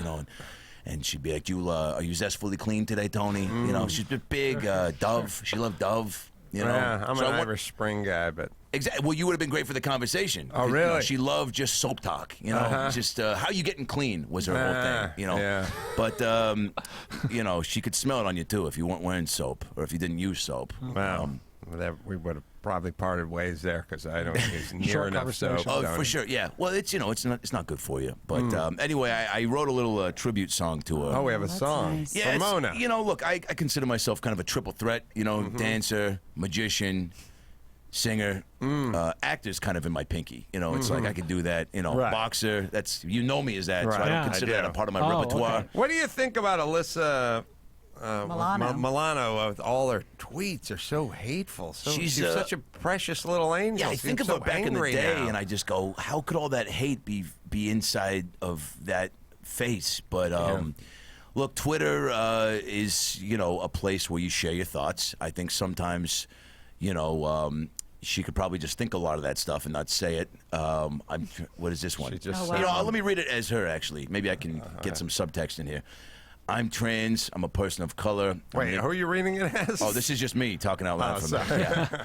And she'd be like, are you Zest fully clean today, Tony? She's big. Dove. She loved Dove. Yeah, I'm an Irish Spring guy, but exactly. Well, you would have been great for the conversation. Oh, really? She loved just soap talk. Just how you getting clean was her whole thing. Yeah. But she could smell it on you too if you weren't wearing soap or if you didn't use soap. Wow. We would have probably parted ways there because I don't use near enough soap. Oh, for sure. Yeah. Well, it's not good for you. But anyway, I wrote a little tribute song to her. Oh, we have a song. Nice. Yeah, for Mona. Look, I consider myself kind of a triple threat. Dancer, magician, singer, actor's kind of in my pinky. It's like I could do that. Right. Boxer. That's me as that. So Right. I Yeah, don't consider I that do. a part of my repertoire. Okay. What do you think about Alyssa Milano? Milano? With all her tweets are so hateful. She's such a precious little angel. Yeah, I think of her back in the day, and I just go, how could all that hate be inside of that face? But look, Twitter is a place where you share your thoughts. I think sometimes, she could probably just think a lot of that stuff and not say it. What is this one? She just let me read it as her. Actually, maybe I can get some subtext in here. I'm trans. I'm a person of color. Wait, who are you reading it as? Oh, this is just me talking out loud.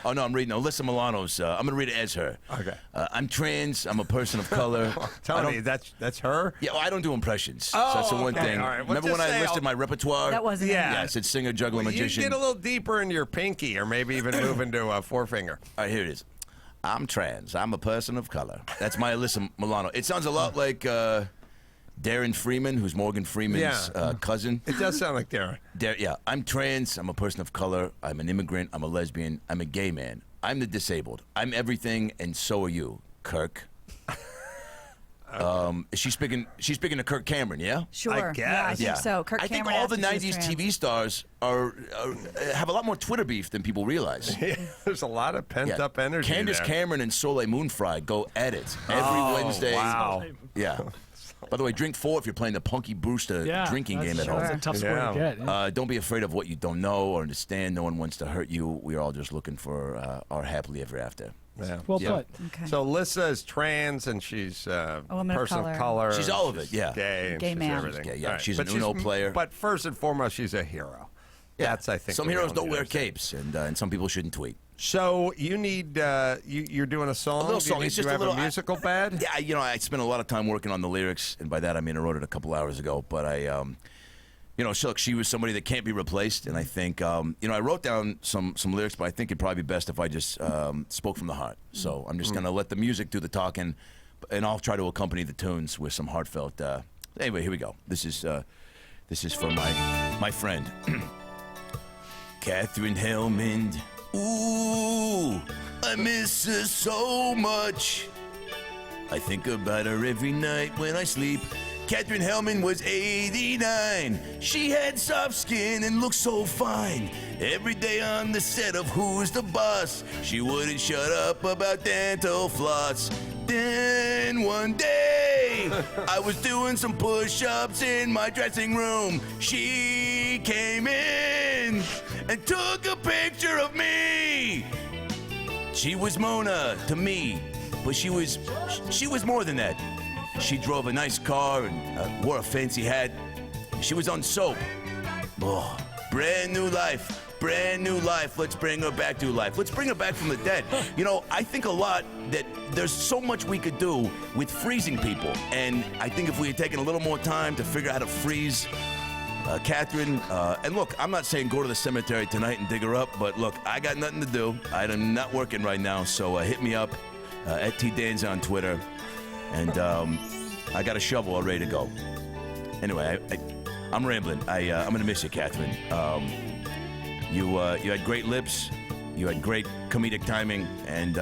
Oh, no, I'm reading Alyssa Milano's. I'm going to read it as her. Okay. I'm trans. I'm a person of color. Tell me, that's her? Yeah, well, I don't do impressions. Oh, so that's the one okay. thing. All right. Well, Remember when just I say listed my repertoire? That wasn't Yeah, I said singer, juggler, magician. You get a little deeper into your pinky, or maybe even move into a forefinger. All right, here it is. I'm trans. I'm a person of color. That's my Alyssa Milano. It sounds a lot like Darren Freeman, who's Morgan Freeman's cousin. It does sound like Darren. Yeah. I'm trans. I'm a person of color. I'm an immigrant. I'm a lesbian. I'm a gay man. I'm the disabled. I'm everything, and so are you, Kirk. She's speaking to Kirk Cameron, yeah? Sure. I guess. Yeah, I think so. Kirk I think Cameron all the after she was 90s trans. TV stars have a lot more Twitter beef than people realize. Yeah, there's a lot of pent-up energy Candace there. Cameron and Soleil Moonfry go at it every Wednesday. Wow. Yeah. By the way, drink 4 if you're playing the Punky Brewster drinking game at home. That's a tough score to get. Yeah. Don't be afraid of what you don't know or understand. No one wants to hurt you. We're all just looking for our happily ever after. Yeah. Well put. Okay. So Alyssa is trans, and she's a woman of person color. of color. She's all of it, yeah. Gay, and Gay she's man. everything. She's gay, yeah. All right. She's an But Uno player. But first and foremost, she's a hero. Yeah. That's, I think, some the heroes real don't wear news. capes, and some people shouldn't tweet. So you need you're doing a song. A little Do you song. need It's to just a have little a musical bed. Yeah, I spent a lot of time working on the lyrics, and by that I mean I wrote it a couple hours ago. But she was somebody that can't be replaced, and I think, I wrote down some lyrics, but I think it'd probably be best if I just spoke from the heart. So I'm just going to let the music do the talking, and I'll try to accompany the tunes with some heartfelt. Anyway, here we go. This is for my friend, Catherine Hellman. Ooh, I miss her so much. I think about her every night when I sleep. Catherine Hellman was 89. She had soft skin and looked so fine. Every day on the set of Who's the Boss, she wouldn't shut up about dental floss. Then one day, I was doing some push-ups in my dressing room. She came in and took a picture of me. She was Mona to me, but she was more than that. She drove a nice car and wore a fancy hat. She was on soap. Oh, brand new life. Brand new life. Let's bring her back to life. Let's bring her back from the dead. I think a lot that there's so much we could do with freezing people. And I think if we had taken a little more time to figure out how to freeze Catherine, and look, I'm not saying go to the cemetery tonight and dig her up, but look, I got nothing to do. I'm not working right now, so hit me up at TDanza on Twitter. And I got a shovel all ready to go. Anyway, I'm rambling. I'm going to miss you, Catherine. You had great lips. You had great comedic timing. And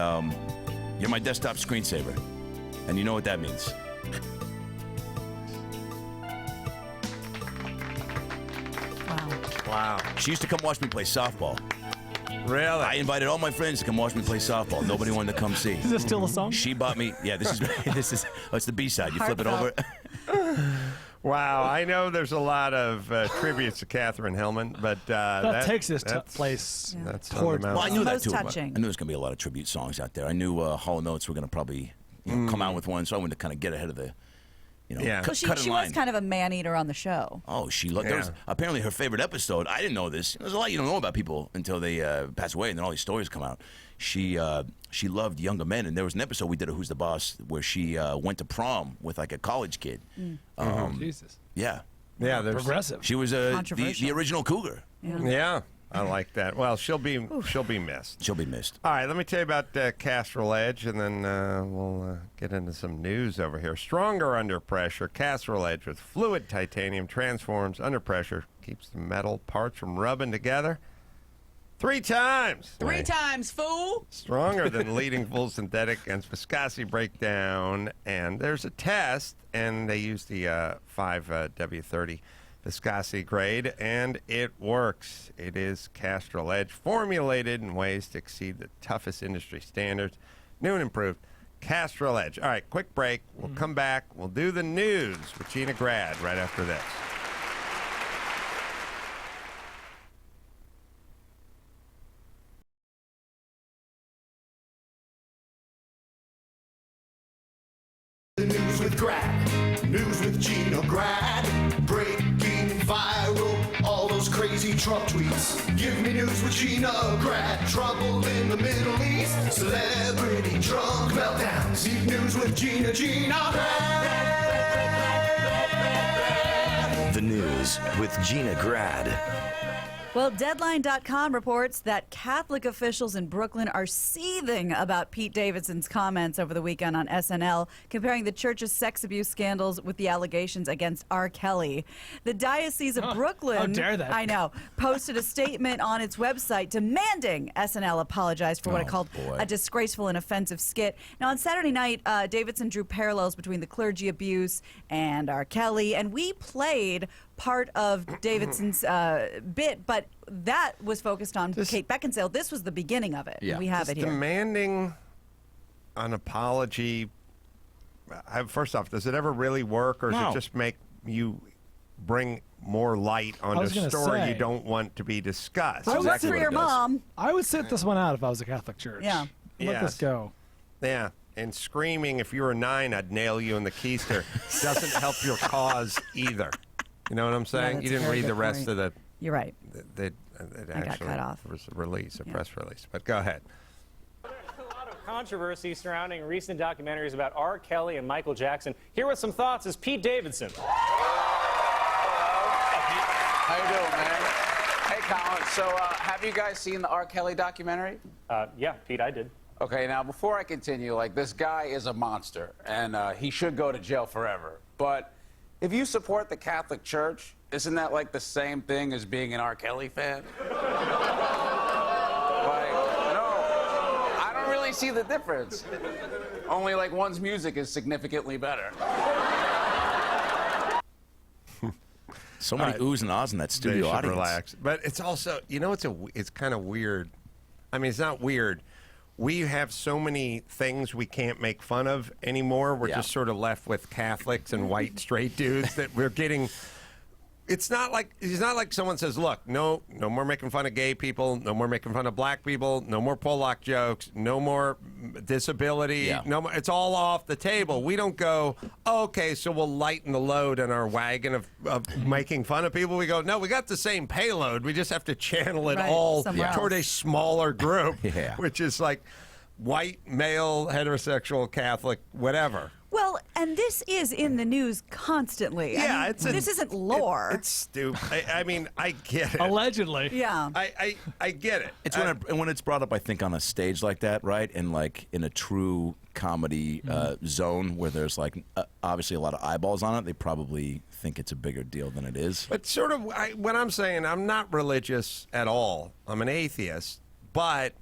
you're my desktop screensaver. And you know what that means. Wow. She used to come watch me play softball. Really? I invited all my friends to come watch me play softball. Nobody wanted to come see. Is this still a song? She bought me. Yeah, this is. It's the B-side. You flip it over. Wow, I know there's a lot of tributes to Catherine Hellman, but that takes this place. That's towards. Well, I knew that too. Touching. I knew there's going to be a lot of tribute songs out there. I knew Hall & Oates were going to probably come out with one, so I wanted to kind of get ahead of the. Well, she was kind of a man-eater on the show. Oh, she loved. There was apparently her favorite episode. I didn't know this. There's a lot you don't know about people until they pass away, and then all these stories come out. She loved younger men, and there was an episode we did of Who's the Boss where she went to prom with like a college kid. Jesus. Yeah. Yeah, progressive. She was the original cougar. Yeah, I like that. Well, she'll be missed. She'll be missed. All right, let me tell you about Castrol Edge, and then we'll get into some news over here. Stronger under pressure. Castrol Edge with fluid titanium transforms under pressure, keeps the metal parts from rubbing together 3 times. 3 times, fool. Stronger than leading full synthetic and viscosity breakdown. And there's a test, and they use the 5W30 viscosity grade, and it works. It is Castrol Edge, formulated in ways to exceed the toughest industry standards. New and improved Castrol Edge. All right, quick break. We'll come back. We'll do the news with Gina Grad right after this. The news with Grad, news with Gina Grad, breaking viral, all those crazy Trump tweets. Give me news with Gina Grad, trouble in the Middle East, celebrity drunk meltdowns. Need news with Gina Grad. The news with Gina Grad. Well, Deadline.com reports that Catholic officials in Brooklyn are seething about Pete Davidson's comments over the weekend on SNL, comparing the church's sex abuse scandals with the allegations against R. Kelly. The Diocese of Brooklyn, how dare that? I know, posted a statement on its website demanding SNL apologize for what it called a disgraceful and offensive skit. Now, on Saturday night, Davidson drew parallels between the clergy abuse and R. Kelly, and we played part of Davidson's bit, but that was focused on Kate Beckinsale. This was the beginning of it. We have it here. Demanding an apology. First off, does it ever really work, or does it just make you bring more light on a story you don't want to be discussed? I would for your mom. I would sit this one out if I was a Catholic church. Yeah. Let this go. Yeah. And screaming, if you were 9, I'd nail you in the keister, doesn't help your cause either. You know what I'm saying? Yeah, you didn't read the rest of the. You're right. It got cut off. Was a release, a press release. But go ahead. There's a lot of controversy surrounding recent documentaries about R. Kelly and Michael Jackson. Here with some thoughts is Pete Davidson. How you doing, man? Hey, Colin. So, have you guys seen the R. Kelly documentary? Yeah, Pete, I did. Okay, now, before I continue, like, this guy is a monster, and he should go to jail forever. But if you support the Catholic Church, isn't that, like, the same thing as being an R. Kelly fan? Like, no, I don't really see the difference. Only, like, one's music is significantly better. So many oohs and ahs in that studio They should audience. relax. But it's also, it's kind of weird. I mean, it's not weird. We have so many things we can't make fun of anymore. We're just sort of left with Catholics and white straight dudes that we're getting. It's not like someone says, "Look, no more making fun of gay people, no more making fun of black people, no more Polak jokes, no more disability, no more." It's all off the table. We don't go, "Okay, so we'll lighten the load in our wagon of making fun of people." We go, "No, we got the same payload. We just have to channel it all toward a smaller group, which is like white, male, heterosexual, Catholic, whatever." Well, and this is in the news constantly. Yeah, I mean, this isn't lore. It's stupid. I mean, I get it. Allegedly. Yeah. I get it. It's when it's brought up, I think, on a stage like that, right? And like in a true comedy zone where there's like obviously a lot of eyeballs on it, they probably think it's a bigger deal than it is. But sort of what I'm saying, I'm not religious at all. I'm an atheist. But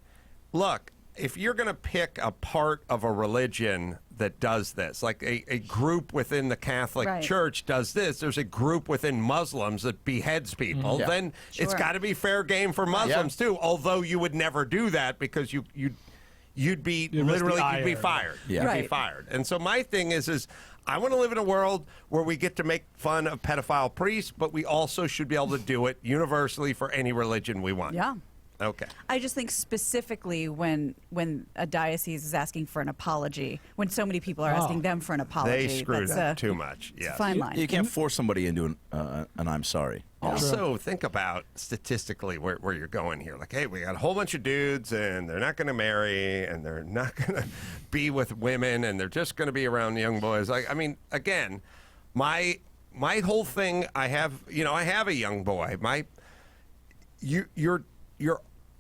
look, if you're going to pick a part of a religion that does this, like a group within the Catholic Church does this, there's a group within Muslims that beheads people, then it's got to be fair game for Muslims too, although you would never do that because you'd be literally you'd be fired. You'd be fired. And so my thing is I want to live in a world where we get to make fun of pedophile priests, but we also should be able to do it universally for any religion we want. Yeah. Okay. I just think specifically when a diocese is asking for an apology, when so many people are asking them for an apology, they screwed up too much. It's a fine line. You can't force somebody into an I'm sorry. Also, think about statistically where you're going here. Like, hey, we got a whole bunch of dudes, and they're not going to marry, and they're not going to be with women, and they're just going to be around young boys. Like, I mean, again, my whole thing. I have a young boy. You're.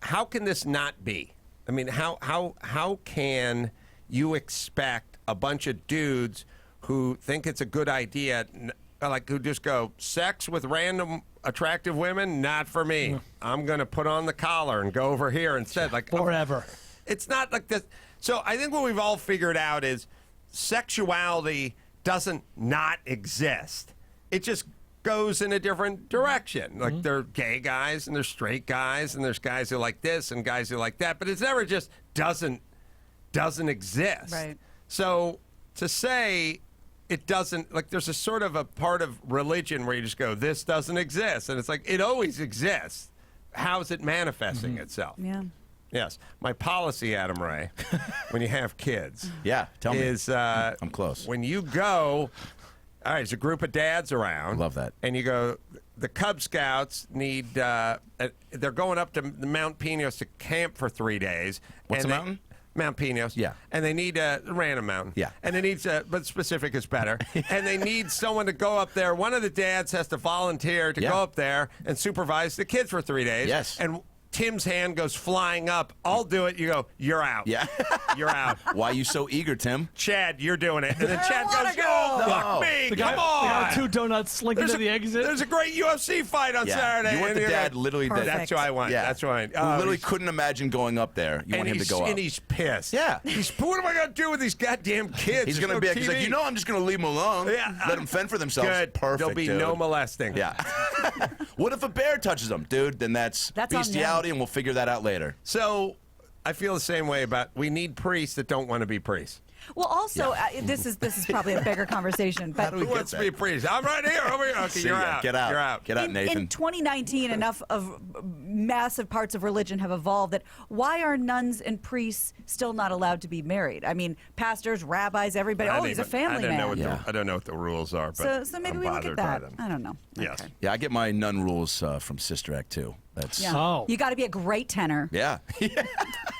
How can this not be? I mean, how can you expect a bunch of dudes who think it's a good idea, like who just go, sex with random attractive women, not for me. I'm going to put on the collar and go over here instead. Like forever. It's not like this. So I think what we've all figured out is sexuality doesn't not exist. It just goes in a different direction. Like there are gay guys and there's straight guys and there's guys who like this and guys who like that, but it's never just doesn't exist. Right. So to say it doesn't, like there's a sort of a part of religion where you just go, this doesn't exist, and it's like it always exists. How's it manifesting itself? Yeah. Yes. My policy, Adam Ray, when you have kids, tell me. is I'm close. When you go. All right, there's a group of dads around. Love that. And you go, the Cub Scouts need, they're going up to Mount Pinos to camp for 3 days. What's and the mountain? Mount Pinos. Yeah. And they need a random mountain. Yeah. And they need, but specific is better. And they need someone to go up there. One of the dads has to volunteer to go up there and supervise the kids for 3 days. Yes. And Tim's hand goes flying up. I'll do it. You go, you're out. Yeah. You're out. Why are you so eager, Tim? Chad, you're doing it. And then Chad goes, oh, fuck me. Come on. Two donuts slinking to the exit. There's a great UFC fight on Saturday. You want the dad literally that. That's what I want. Yeah. That's what I want. Literally couldn't imagine going up there. You want him to go up. And he's pissed. Yeah. What am I going to do with these goddamn kids? He's going to be he's like, I'm just going to leave them alone. Yeah. Let them fend for themselves. Good. Perfect, There'll be no molesting. Yeah. What if a bear touches them? Dude, then that's bestiality, and we'll figure that out later. So I feel the same way about we need priests that don't want to be priests. Well, also, this is probably a bigger conversation. But Who wants to be a priest? I'm right here. Over here. Okay, you're out. Get out. You're out. Get out, Nathan. In 2019, enough of massive parts of religion have evolved that why are nuns and priests still not allowed to be married? I mean, pastors, rabbis, everybody. He's a family man. I don't know what the rules are, but so maybe we look at that. I don't know. Yes. Okay. Yeah, I get my nun rules from Sister Act too. That's You got to be a great tenor. yeah.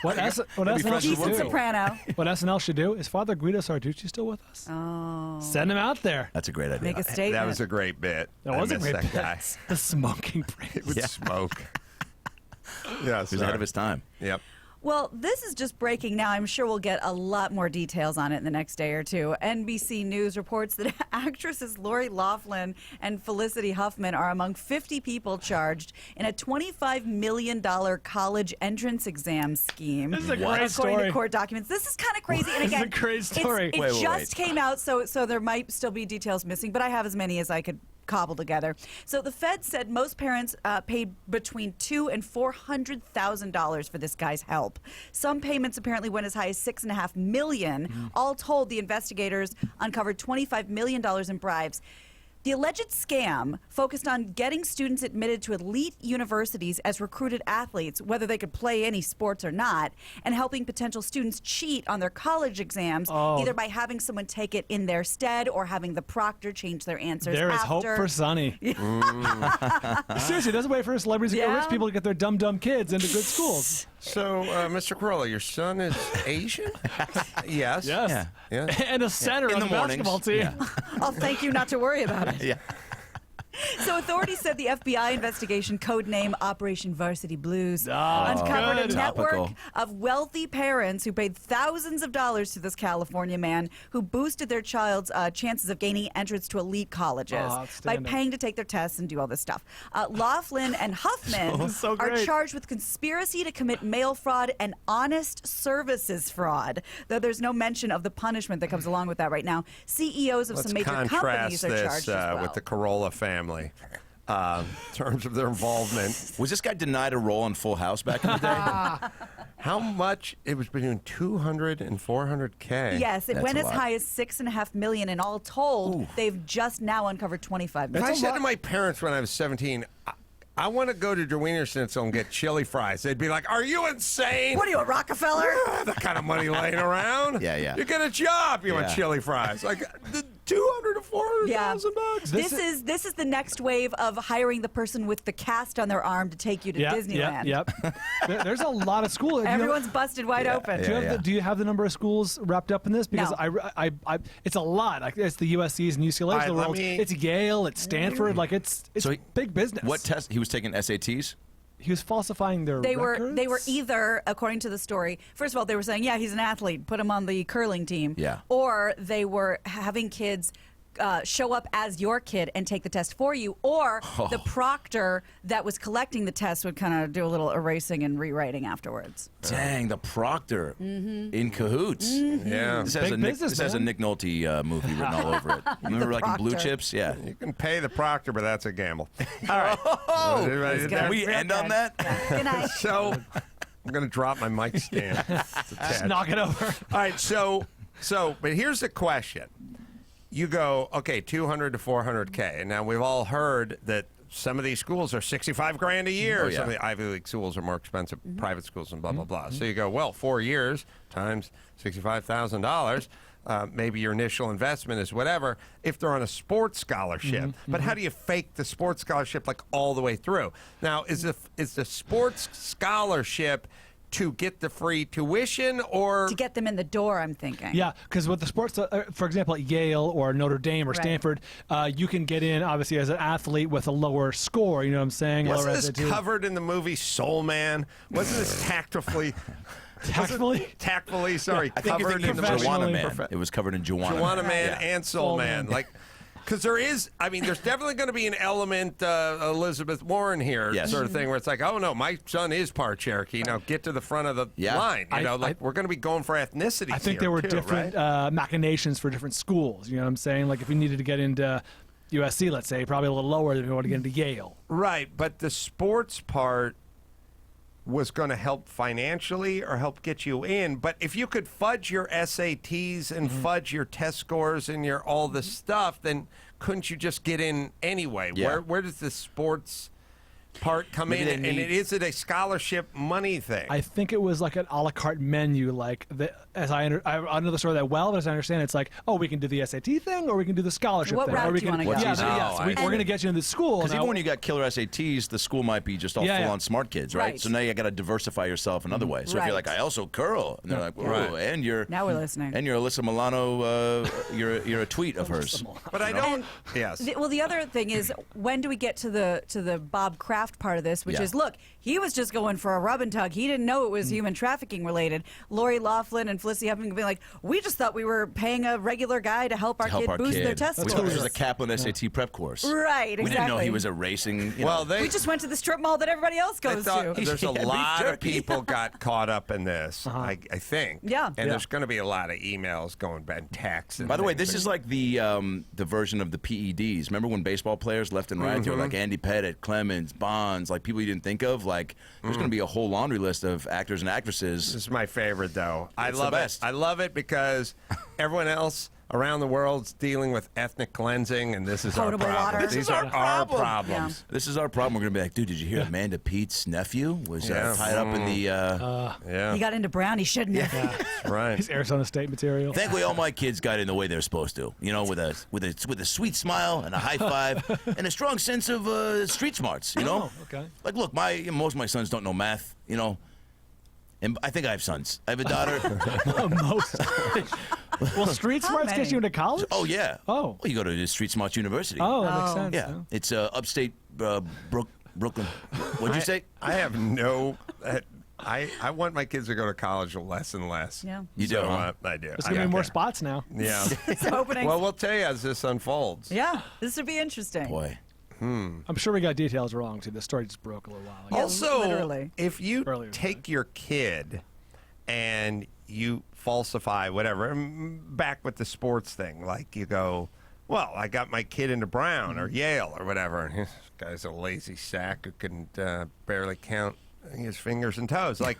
What SNL should Decent do? soprano. What SNL should do is Father Guido Sarducci still with us? Oh. Send him out there. That's a great idea. Make a statement. That was a great bit. That was a I great miss bit. that guy. The smoking break. It would smoke. Yeah, He was ahead of his time. Yep. Well, this is just breaking now. I'm sure we'll get a lot more details on it in the next day or two. NBC News reports that actresses Lori Loughlin and Felicity Huffman are among 50 people charged in a $25 million college entrance exam scheme. This is a great according story. to court documents. This is kind of crazy. And This is again, a great story. It Wait. just came out, so there might still be details missing, but I have as many as I could cobble together. So the Fed said most parents paid between $200,000 and $400,000 for this guy's help. Some payments apparently went as high as $6.5 million. All told, the investigators uncovered $25 million in bribes. The alleged scam focused on getting students admitted to elite universities as recruited athletes, whether they could play any sports or not, and helping potential students cheat on their college exams, either by having someone take it in their stead or having the proctor change their answers There is after. hope for Sonny. Seriously, there's a way for celebrities to get rich people to get their dumb kids into good schools. So, Mr. Carolla, your son is Asian? Yes. Yes. Yeah. And a center In on the the basketball mornings. team. I'll thank you not to worry about it. Yeah. So authorities said the FBI investigation, codename Operation Varsity Blues, uncovered good. a network Topical. of wealthy parents who paid thousands of dollars to this California man who boosted their child's chances of gaining entrance to elite colleges by outstanding. paying to take their tests and do all this stuff. Laughlin and Huffman So are great. charged with conspiracy to commit mail fraud and honest services fraud, though there's no mention of the punishment that comes along with that right now. CEOs of Let's some major companies contrast are this charged as well. with the Carolla family in terms of their involvement. Was this guy denied a role in Full House back in the day? How much? It was between 200 and 400K. Yes, it That's went a as lot. high as $6.5 million, and all told, they've just now uncovered $25 If million. I said to my parents when I was 17, I want to go to Der Wiener Schnitzel and get chili fries, they'd be like, "Are you insane? What are you, a Rockefeller?" That kind of money laying around. Yeah. You get a job, you want Yeah. chili fries. Like the 200 to 400,000 bucks. This is the next wave of hiring the person with the cast on their arm to take you to Disneyland. Yep. There's a lot of schools. Everyone's busted wide open. Do you have the number of schools wrapped up in this? Because No. I it's a lot. Like it's the USC's and UCLA's of the world. It's Yale. It's Stanford. Like it's big business. What test? He was taking SATs? He was falsifying their They records? were either, according to the story, first of all, they were saying, yeah, he's an athlete, put him on the curling team. Yeah. Or they were having kids show up as your kid and take the test for you, or the proctor that was collecting the test would kind of do a little erasing and rewriting afterwards. Dang, the proctor in cahoots. Yeah. This has, this has a Nick Nolte movie written all over it. Remember, like in Blue Proctor. Chips? Yeah. You can pay the proctor, but that's a gamble. All right. Can we end on that? Good night. So I'm going to drop my mic stand. Just knock it over. All right. So, but here's the question. You go, okay, 200 to 400K. And now we've all heard that some of these schools are 65 grand a year. Oh, yeah. Some of the Ivy League schools are more expensive, private schools and blah, blah, blah. So you go, well, 4 years times $65,000. Maybe your initial investment is whatever, if they're on a sports scholarship. But how do you fake the sports scholarship like all the way through? Now, is the sports scholarship to get the free tuition or To get them in the door, I'm thinking. Yeah, because with the sports, for example, at Yale or Notre Dame or Right. Stanford, you can get in, obviously, as an athlete with a lower score. You know what I'm saying? Wasn't Lower this SAT. covered in the movie Soul Man? Wasn't this tactfully, sorry, I think covered in the movie? Joanna Man. It was covered in Joanna Joanna Man. Man Yeah. and Soul Man. Like, because there is, I mean, there's definitely going to be an element Elizabeth Warren here Yes. sort of thing where it's like, oh, no, my son is part Cherokee. Now get to the front of the line. You know, we're going to be going for ethnicity. I think there were different machinations for different schools. You know what I'm saying? Like if you needed to get into USC, let's say, probably a little lower than if you want to get into Yale. Right, but the sports part was going to help financially or help get you in. But if you could fudge your SATs and fudge your test scores and your all this stuff, then couldn't you just get in anyway? Yeah. Where does the sports part come Maybe in, and is it a scholarship money thing? I think it was like an a la carte menu. Like I know the story that well, but as I understand, it's like, oh, we can do the SAT thing, or we can do the scholarship What thing. route or we do you can, wanna go? we're going to get you into the school. Because Now- even when you got killer SATs, the school might be just all full-on smart kids, right? Right. So now you got to diversify yourself another way. So if Right. you're like, I also curl, and they're like, whoa, and you're Now we're listening. and you're Alyssa Milano, you're a tweet of hers. But I don't. Yes. The other thing is, when do we get to the Bob Kraft part of this, which Yeah. is, look, he was just going for a rub and tug. He didn't know it was human trafficking related. Lori Loughlin and Felicity Huffman being like, we just thought we were paying a regular guy to help our kid boost their test We scores. thought this was a Kaplan SAT prep course. Right, We didn't know he exactly. was erasing. We just went to the strip mall that everybody else I goes thought to. there's a Yeah, beef lot of jerky. people got caught up in this. I think. Yeah. And there's going to be a lot of emails going back, texts. And By the way, things. this is like the version of the PEDs. Remember when baseball players left and right? They were like Andy Pettitte, Clemens, Bonds, like people you didn't think of. Like there's going to be a whole laundry list of actors and actresses. This is my favorite, though. I It's the love it. best. I love it because everyone else around the world's dealing with ethnic cleansing, and this is Potable our problem. water. These are our problems. This is our problem. We're going to be like, dude, did you hear Amanda Pete's nephew was Yeah. tied up in the... Yeah, He got into Brown. He shouldn't have. that's right. His Arizona State material. Thankfully, all my kids got in the way they're supposed to. You know, with a sweet smile and a high five and a strong sense of street smarts. You know, okay. Like, look, most of my sons don't know math. You know, and I think I have sons. I have a daughter. Most. Well, street smarts many? get you into college? Oh yeah. Oh. Well, you go to the Street Smarts University. Oh, that makes sense. Yeah, it's upstate Brooklyn. What'd you say? I have no. I want my kids to go to college less and less. Yeah. You do, So, huh? I do. There's I going to don't be more care. spots now. Yeah. Some openings. Well, we'll tell you as this unfolds. Yeah, this would be interesting. Boy. I'm sure we got details wrong, too. The story just broke a little while ago. Yeah, Also, literally. if you Earlier take your kid and you falsify whatever, back with the sports thing, like you go, well, I got my kid into Brown or Yale or whatever, and this guy's a lazy sack who can barely count his fingers and toes. Like,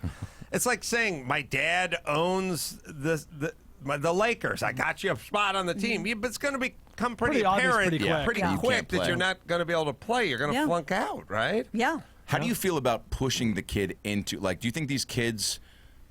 it's like saying my dad owns the Lakers. I got you a spot on the team, but it's going to become pretty obvious apparent pretty quick. pretty Yeah. You quick can't that play. you're not going to be able to play. You're going to Yeah. flunk out, right? Yeah. How do you feel about pushing the kid into, like, do you think these kids,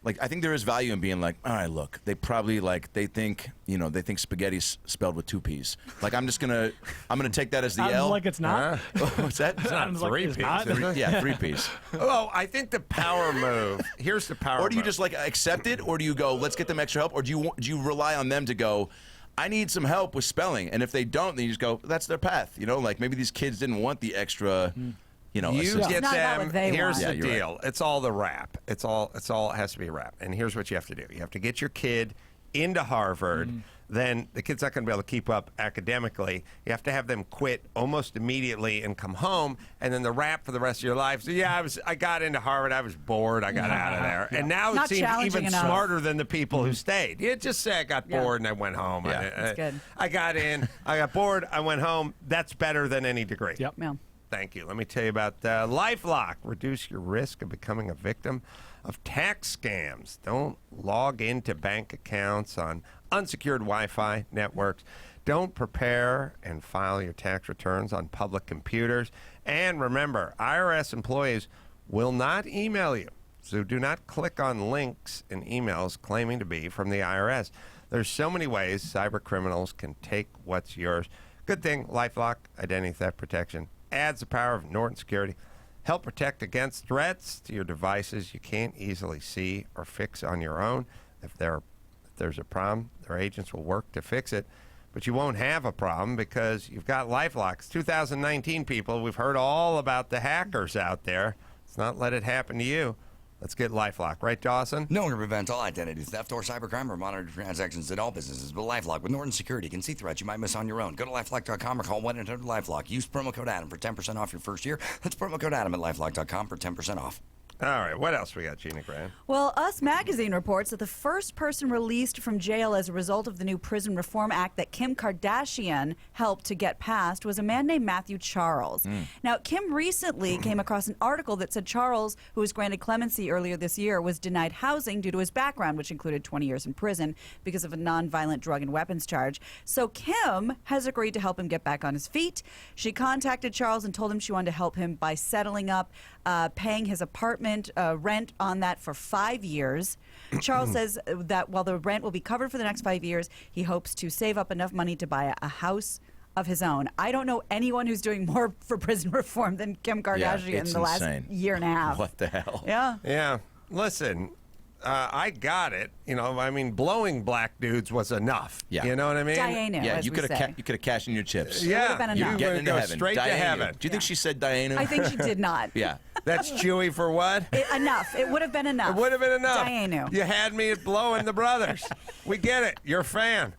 like, I think there is value in being like, all right, look, they probably, like, they think spaghetti's spelled with 2 P's. Like, I'm going to take that as the Sounds L. like it's not. What's that? Sounds like it's not. Yeah, 3 P's. Oh, I think the power move. Here's the power. Or do you move. just, like, accept it, or do you go, let's get them extra help, or do you rely on them to go, I need some help with spelling, and if they don't, then you just go, that's their path. You know, like maybe these kids didn't want the extra, You assistance. get It's not about them. what they Here's want. Yeah, the you're deal. It's all the rap. It's all. It has to be rap. And here's what you have to do. You have to get your kid into Harvard. Then the kid's not going to be able to keep up academically. You have to have them quit almost immediately and come home. And then the rap for the rest of your life. So yeah, I got into Harvard. I was bored. I got out of there. And now Not it seems challenging even enough. smarter than the people who stayed. You just say I got Yeah. bored and I went home. Yeah. That's good. I got in. I got bored. I went home. That's better than any degree. Yep. Yeah. Thank you. Let me tell you about LifeLock. Reduce your risk of becoming a victim of tax scams. Don't log into bank accounts on unsecured Wi-Fi networks. Don't prepare and file your tax returns on public computers. And remember, IRS employees will not email you. So do not click on links in emails claiming to be from the IRS. There's so many ways cyber criminals can take what's yours. Good thing LifeLock Identity Theft Protection adds the power of Norton Security. Help protect against threats to your devices you can't easily see or fix on your own. If there's a problem, their agents will work to fix it. But you won't have a problem because you've got LifeLock. It's 2019, people. We've heard all about the hackers out there. Let's not let it happen to you. Let's get LifeLock. Right, Dawson? No one can prevent all identity theft or cybercrime or monitor transactions at all businesses, but LifeLock with Norton Security can see threats you might miss on your own. Go to LifeLock.com or call 1-800-LifeLock. Use promo code Adam for 10% off your first year. That's promo code Adam at LifeLock.com for 10% off. All right, what else we got, Gina Grant? Well, Us Magazine reports that the first person released from jail as a result of the new Prison Reform Act that Kim Kardashian helped to get passed was a man named Matthew Charles. Now, Kim recently came across an article that said Charles, who was granted clemency earlier this year, was denied housing due to his background, which included 20 years in prison because of a nonviolent drug and weapons charge. So Kim has agreed to help him get back on his feet. She contacted Charles and told him she wanted to help him by settling up, paying his apartment rent on that for 5 years. Charles says that while the rent will be covered for the next 5 years, he hopes to save up enough money to buy a house of his own. I don't know anyone who's doing more for prison reform than Kim Kardashian in the last year and a half. What the hell? Yeah. Yeah. Listen, I got it. You know, I mean, blowing black dudes was enough. Yeah. You know what I mean? Diana, Yeah, as you we could say. have you could have cashed in your chips. It would've been You're enough. getting You into would go heaven. straight to Diana. heaven. Do you think she said Diana? I think she did not. Yeah. That's Jewy for what? Enough. It would have been enough. It would have been enough. Diana. You had me at blowing the brothers. We get it. You're a fan.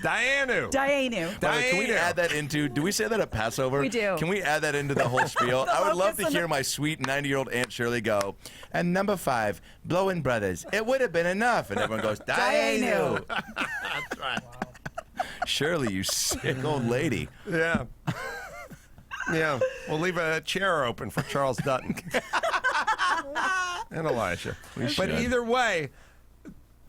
Diana. Diana. By the way, can we Diana. add that into? Do we say that at Passover? We do. Can we add that into the whole spiel? The I would love to locust and hear the- my sweet 90-year-old Aunt Shirley go. And number 5, blowing brothers. It would have been enough, and everyone goes, Diana. That's right. Shirley, you sick old lady. Yeah. Yeah. We'll leave a chair open for Charles Dutton and Elijah. We But should. either way,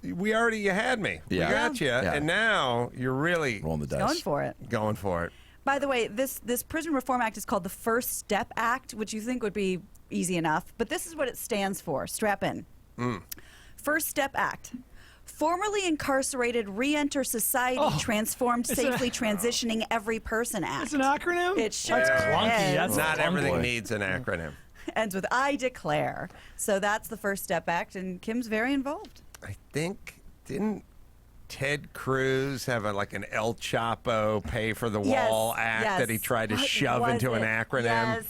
you had me. Yeah. We got you, Yeah. and now you're really rolling the dice. Going for it. Going for it. By the way, this Prison Reform Act is called the First Step Act, which you think would be easy enough, but this is what it stands for. Strap in. First Step Act. Formerly incarcerated re-enter society, transformed, it's safely transitioning every person Act. It's an acronym? It sure That's clunky. is. That's Not a fun everything boy. needs an acronym. Ends with I declare. So that's the First Step Act, and Kim's very involved. I think, didn't Ted Cruz have like an El Chapo pay for the wall act yes. that he tried to What shove was into an it? acronym? Yes.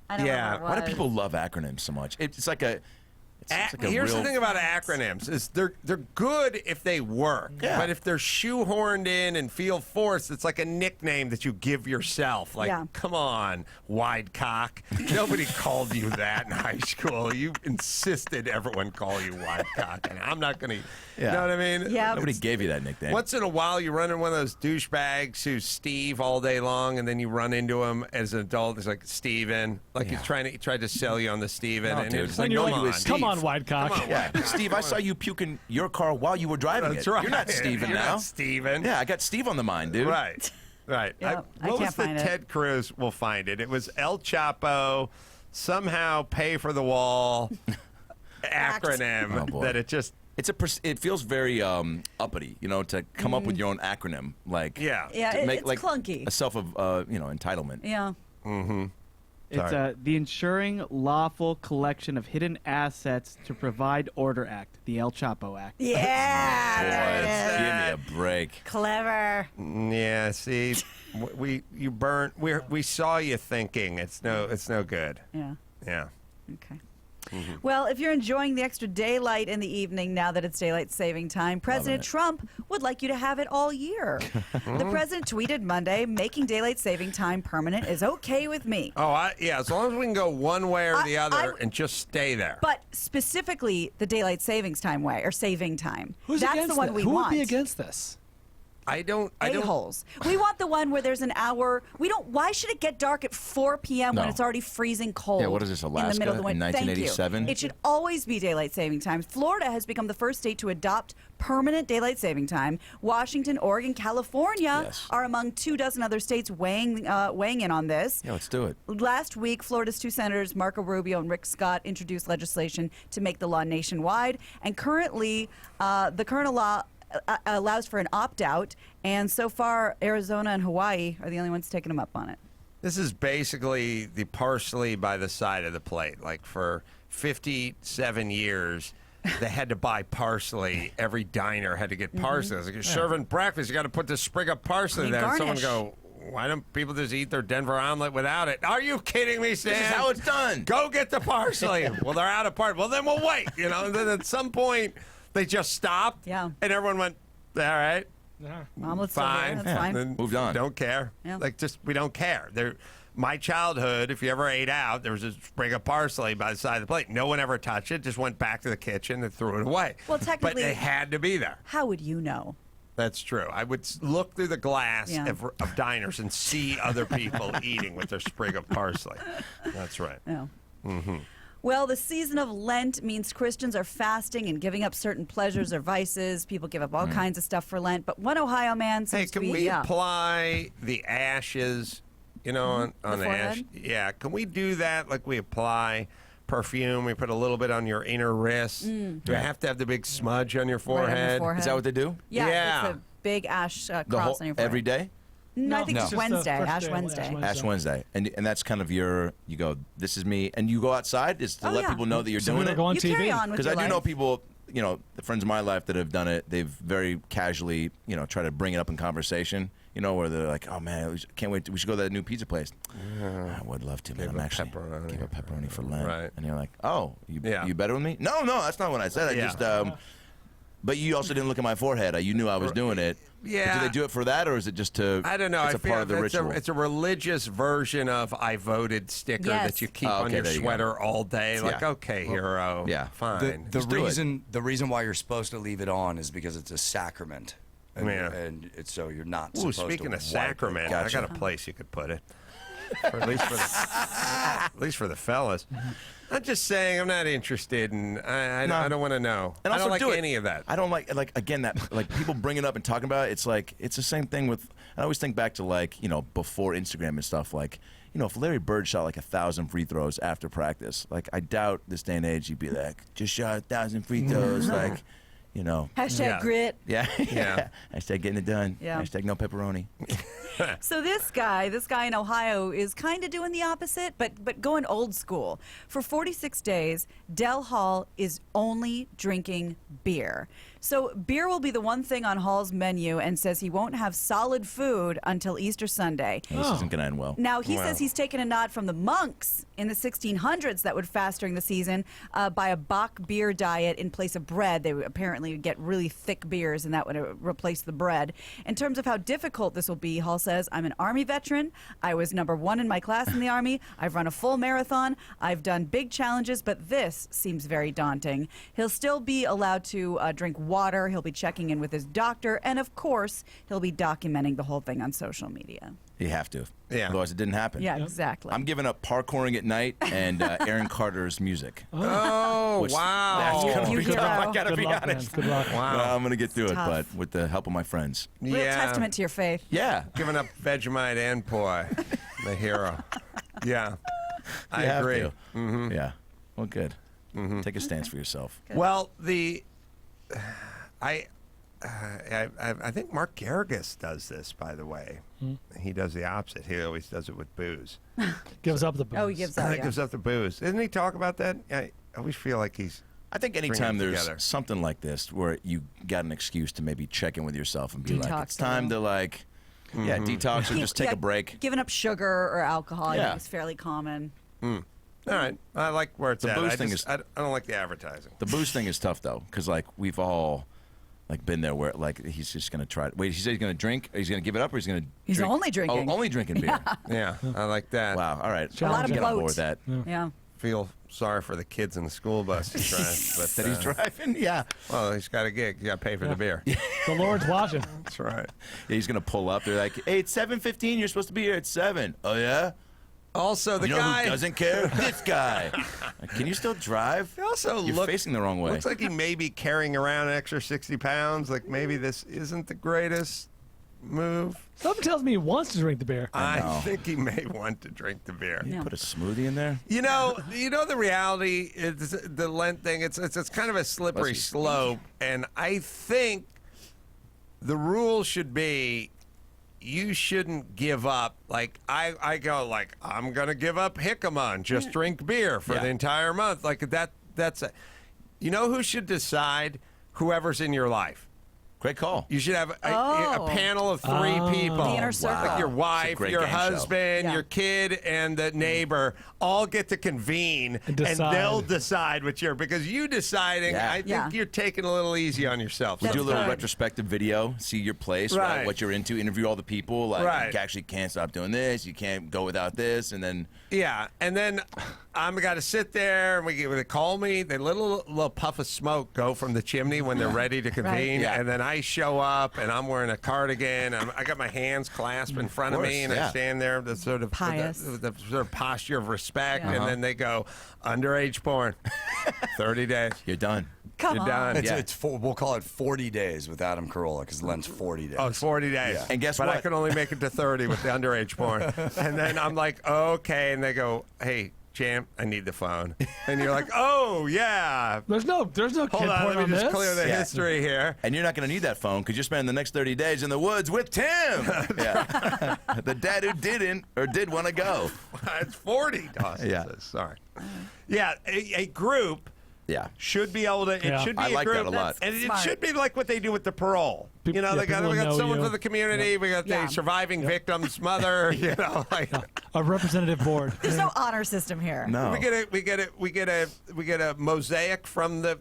I don't Yeah. know what Why it do was. people love acronyms so much? It's like a. It's like a Here's real, the thing about acronyms is they're good if they work, Yeah. but if they're shoehorned in and feel forced, it's like a nickname that you give yourself. Like, Yeah. come on, wide cock. Nobody called you that in high school. You insisted everyone call you wide cock, and I'm not gonna. Yeah. You know what I mean? Yeah. Nobody gave you that nickname. Once in a while, you run into one of those douchebags who's Steve all day long, and then you run into him as an adult. It's like Steven. Like he tried to sell you on the Steven. No, and dude. it's When like, you're come like, on. Steve. Come on, wide cock. Come on, Yeah, Steve, I saw you puking your car while you were driving That's it. right. You're not Steven You're now. not Steven. Yeah, I got Steve on the mind, dude. Right. Right. Yeah, I what can't was the find it. Ted Cruz? We'll find it. It was El Chapo, somehow pay for the wall acronym Oh, boy. that it just. It feels very uppity, you know, to come up with your own acronym, like Yeah. Yeah, to make it's like clunky. a self of entitlement. Yeah. It's the Ensuring Lawful Collection of Hidden Assets to Provide Order Act, the El Chapo Act. Yeah. there it is. Give me a break. Clever. Yeah. See, we saw you thinking. It's no good. Yeah. Yeah. Okay. Well, if you're enjoying the extra daylight in the evening now that it's daylight saving time, President Trump would like you to have it all year. The president tweeted Monday, making daylight saving time permanent is okay with me. Oh, yeah. As long as we can go one way or the other I- and just stay there. But specifically the daylight savings time way, or saving time. Who's That's against the one that? we Who want. would be against this? I don't. A-holes. We want the one where there's an hour. Why should it get dark at 4 p.m. when No. it's already freezing cold? Yeah, what is this, In the Alaska middle of the in winter. Thank you. 1987? It should always be daylight saving time. Florida has become the first state to adopt permanent daylight saving time. Washington, Oregon, California Yes. are among 24 other states weighing in on this. Yeah, let's do it. Last week, Florida's two senators, Marco Rubio and Rick Scott, introduced legislation to make the law nationwide. And currently, the current law allows for an opt-out, and so far Arizona and Hawaii are the only ones taking them up on it. This is basically the parsley by the side of the plate. Like for 57 years, they had to buy parsley. Every diner had to get parsley. It's like, you're serving breakfast, you got to put this sprig of parsley And there. And someone garnish. go, why don't people just eat their Denver omelet without it? Are you kidding me, Sam? This is how it's done. Go get the parsley. Well, they're out of parsley. Well, then we'll wait. You know, and then at some point, they just stopped. Yeah. And everyone went, all right. Omelet's still fine. here. That's fine. Then Moved on. Don't care. Yeah. Like, just, we don't care. My childhood, if you ever ate out, there was a sprig of parsley by the side of the plate. No one ever touched it. Just went back to the kitchen and threw it away. Well, technically, but it had to be there. How would you know? That's true. I would look through the glass of diners and see other people eating with their sprig of parsley. That's right. No. Mm-hmm. Well, the season of Lent means Christians are fasting and giving up certain pleasures or vices. People give up all kinds of stuff for Lent. But one Ohio man seems Hey, can we apply the ashes, on the ash? forehead? Yeah, can we do that like we apply perfume? We put a little bit on your inner wrist. Do you have to have the big smudge on your forehead? forehead. Is that what they do? Yeah. It's a big ash cross on your forehead. Every day? No, I think it's No. Wednesday, Ash Wednesday. Ash Wednesday, and that's kind of you go, this is me, and you go outside just to let people know that you're doing it. You carry on with Because your I do know life. people, the friends of my life that have done it. They've very casually, try to bring it up in conversation. Where they're like, oh man, can't wait. We should go to that new pizza place. I would love to, man. I'm actually give a pepperoni for Lent. Right. And you're like, oh, you better with me? No, that's not what I said. I just. But you also didn't look at my forehead. You knew I was doing it. Yeah. But do they do it for that, or is it just to? I don't know. It's I a feel part of the it's ritual. it's a religious version of "I voted" sticker Yes. that you keep Oh, on okay, your there you go. sweater all day. Like, Yeah. okay, hero. Yeah. Fine. The reason why you're supposed to leave it on is because it's a sacrament. And, Yeah. and so you're not Ooh, supposed to speaking of wipe it. sacrament, Gotcha. I got a place you could put it. At least for the fellas. I'm just saying, I'm not interested in. I don't want to know. And I also don't like do it. any of that. I don't like again that like people bring it up and talking about it. It's like it's the same thing with. I always think back to before Instagram and stuff. Like if Larry Bird shot like 1,000 free throws after practice, like I doubt this day and age he'd be like just shot 1,000 free throws, like Hashtag grit. Yeah. Yeah. Hashtag getting it done. Yeah. Hashtag no pepperoni. So this guy in Ohio is kind of doing the opposite, but going old school. For 46 days, Del Hall is only drinking beer. So beer will be the one thing on Hall's menu, and says he won't have solid food until Easter Sunday. This isn't going to end well. Now, he says he's taken a nod from the monks in the 1600s that would fast during the season by a Bach beer diet in place of bread. They would apparently get really thick beers, and that would replace the bread. In terms of how difficult this will be, Hall says, I'm an Army veteran. I was #1 in my class in the Army. I've run a full marathon. I've done big challenges, but this seems very daunting. He'll still be allowed to drink water. He'll be checking in with his doctor. And, of course, he'll be documenting the whole thing on social media. You have to. Yeah. Otherwise, it didn't happen. Yeah, exactly. I'm giving up parkouring at night and Aaron Carter's music. Oh, Which- wow. That's gonna You be hero. tough. I gotta Good be luck, man. honest. Good luck. Wow. Well, I'm gonna get through it, tough. but with the help of my friends. Real testament to your faith. Yeah. Giving up Vegemite and poi. The hero. Yeah. I You have agree. to. Mm-hmm. Yeah. Well, good. Take a stance for yourself. Well, I think Mark Garrigus does this, by the way. He does the opposite. He always does it with booze. Gives up the booze. Oh, he gives up. He gives up the booze. Didn't he talk about that? I always feel like he's. I think bringing anytime it there's together. something like this where you got an excuse to maybe check in with yourself and be like, Detox it's time to detox or just take a break. Giving up sugar or alcohol I Yeah. think is fairly common. All right. I like where it's The at. booze I thing just- I don't like the advertising. The booze thing is tough though, because we've all been there where he's just gonna try. Wait, he said he's gonna drink. He's gonna give it up, or he's gonna. He's drink? only drinking. Oh, only drinking beer. Yeah, I like that. Wow. All right. A lot of Get on board bloat. with that. Yeah. Feel sorry for the kids in the school bus he drives, but That he's driving. Yeah. well, he's got a gig. You got to pay for the beer. The Lord's watching. That's right. Yeah, he's gonna pull up. They're like, "Hey, it's 7:15. You're supposed to be here at 7." Oh yeah. Also, the You know guy who doesn't care? This guy. Can you still drive? He also You're facing the wrong way. Looks like he may be carrying around an extra 60 pounds. Like maybe this isn't the greatest move. Something tells me he wants to drink the beer. I know. think he may want to drink the beer. You put a smoothie in there. You know the reality is the Lent thing. It's kind of a slippery Bless you. slope, and I think the rule should be you shouldn't give up. Like I go like I'm gonna give up jicama and just drink beer for the entire month. Like that's you know who should decide? Whoever's in your life. Great call. You should have a panel of 3 people. The inner circle. Like your wife, great your game show. husband, Yeah. your kid, and the neighbor all get to convene, and they'll decide what you're, because you deciding, I think you're taking a little easy on yourself. We'll do a little good. retrospective video, see your place, right? What you're into, interview all the people. Like, you actually can't stop doing this. You can't go without this, and then... Yeah, and then I'm got to sit there, and they call me. They little puff of smoke go from the chimney when they're ready to convene, and then I show up, and I'm wearing a cardigan. I got my hands clasped in front of me, and I stand there, the sort of the sort of posture of respect, and then they go, underage porn, 30 days. You're done. Come You're done. We'll call it 40 days with Adam Carolla because Lent's 40 days. Oh, it's 40 days. Yeah. And guess but what? I can only make it to 30 with the underage porn. And then I'm like, okay. And they go, hey, champ, I need the phone. And you're like, oh, yeah. There's no kid Hold porn on, let me on just this. clear the history here. And you're not going to need that phone because you're spending the next 30 days in the woods with Tim. Yeah. The dad who didn't or did want to go. It's 40, Dawson says. Sorry. Yeah, a group should be able to, it should be I a like group. that a lot. And it should be like what they do with the parole. People- we people got know someone you. for the community. We got the surviving victim's mother. You know, like A representative board. There's no honor system here. No. we get a mosaic from the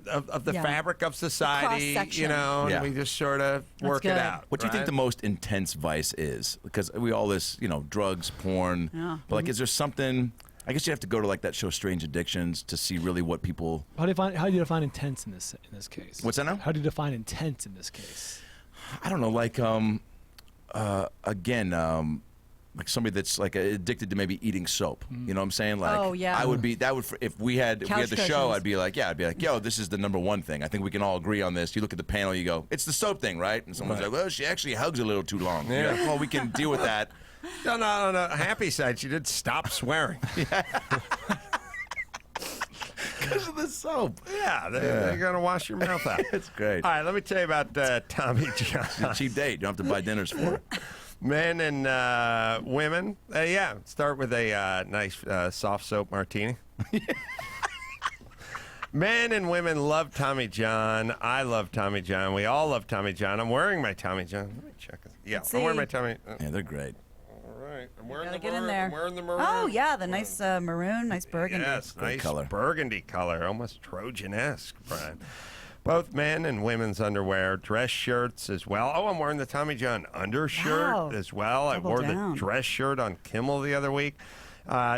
fabric of society. Cross-section. You know, Yeah. and we just sort of work it good. out. What do you think right? the most intense vice is? Because we all this, drugs, porn. Yeah. But like, is there something? I guess you have to go to like that show, Strange Addictions, to see really what people. How do you define intense in this case? What's that now? How do you define intense in this case? I don't know, like like somebody that's like addicted to maybe eating soap. You know what I'm saying? Like, Oh, yeah. I would be if we had the Couch show, cushions. I'd be like, yo, this is the number 1 thing. I think we can all agree on this. You look at the panel, you go, it's the soap thing, right? And someone's like, well, she actually hugs a little too long. Yeah. You're like, well, we can deal with that. No, on a happy side, she did stop swearing. Because of the soap. Yeah, they're going to wash your mouth out. It's great. All right, let me tell you about Tommy John. It's a cheap date. You don't have to buy dinners for it. Men and women. Start with a nice soft soap martini. Men and women love Tommy John. I love Tommy John. We all love Tommy John. I'm wearing my Tommy John. Let me check it. Yeah, Let's I'm wearing see. my Tommy. Yeah, they're great. All right. I'm wearing Gotta the get in maroon. there. I'm wearing the maroon. Oh, yeah, the nice maroon, nice burgundy. Yes, Great nice color. burgundy color, almost Trojan-esque, Brian. Both men and women's underwear, dress shirts as well. Oh, I'm wearing the Tommy John undershirt Wow. as well. Double I wore down. the dress shirt on Kimmel the other week.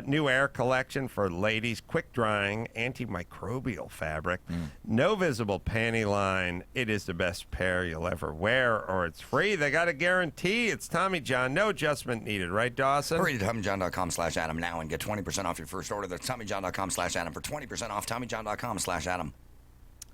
New Air collection for ladies, quick-drying, antimicrobial fabric. No visible panty line. It is the best pair you'll ever wear, or it's free. They got a guarantee. It's Tommy John. No adjustment needed, right, Dawson? Hurry to TommyJohn.com/Adam now and get 20% off your first order. That's TommyJohn.com/Adam for 20% off. TommyJohn.com/Adam.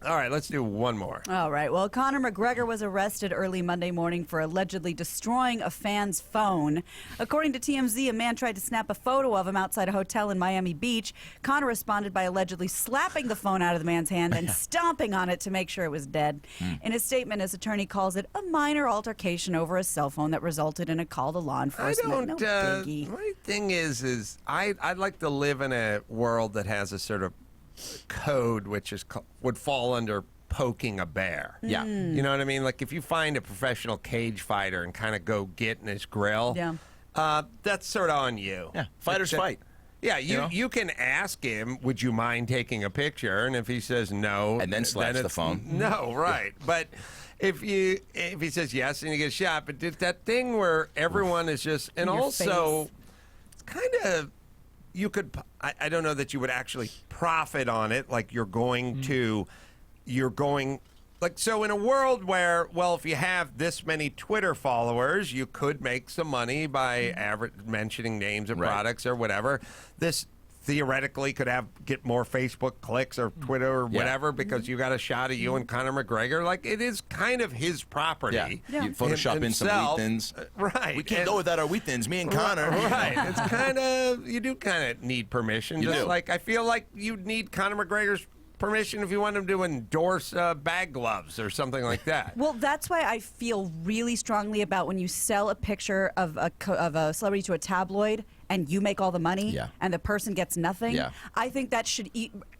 All right, let's do one more. All right. Well, Conor McGregor was arrested early Monday morning for allegedly destroying a fan's phone. According to TMZ, a man tried to snap a photo of him outside a hotel in Miami Beach. Conor responded by allegedly slapping the phone out of the man's hand and stomping on it to make sure it was dead. In his statement, his attorney calls it a minor altercation over a cell phone that resulted in a call to law enforcement. No biggie. My thing is I'd like to live in a world that has a sort of code which is would fall under poking a bear. Yeah. You know what I mean? Like if you find a professional cage fighter and kind of go get in his grill, that's sort of on you. Yeah. Fighters fight. Yeah, you can ask him, would you mind taking a picture? And if he says no, And then slaps the it's- phone. No, right. But if he says yes and you get shot, but it's that thing where everyone is just, and In your also face. it's kind of, you could, I don't know that you would actually profit on it, like you're going like, so in a world where, well, if you have this many Twitter followers, you could make some money by mentioning names of products or whatever. This theoretically could get more Facebook clicks or Twitter or whatever because you got a shot of you and Conor McGregor. Like, it is kind of his property. Yeah. You Photoshop in some himself. wheat thins. Right. We can't go without our wheat thins, me and Conor. Right. It's kind of, you do kind of need permission. You Just do. like, I feel like you'd need Conor McGregor's permission if you want him to endorse bag gloves or something like that. Well, that's why I feel really strongly about when you sell a picture of a celebrity to a tabloid and you make all the money Yeah. and the person gets nothing, Yeah. I think that should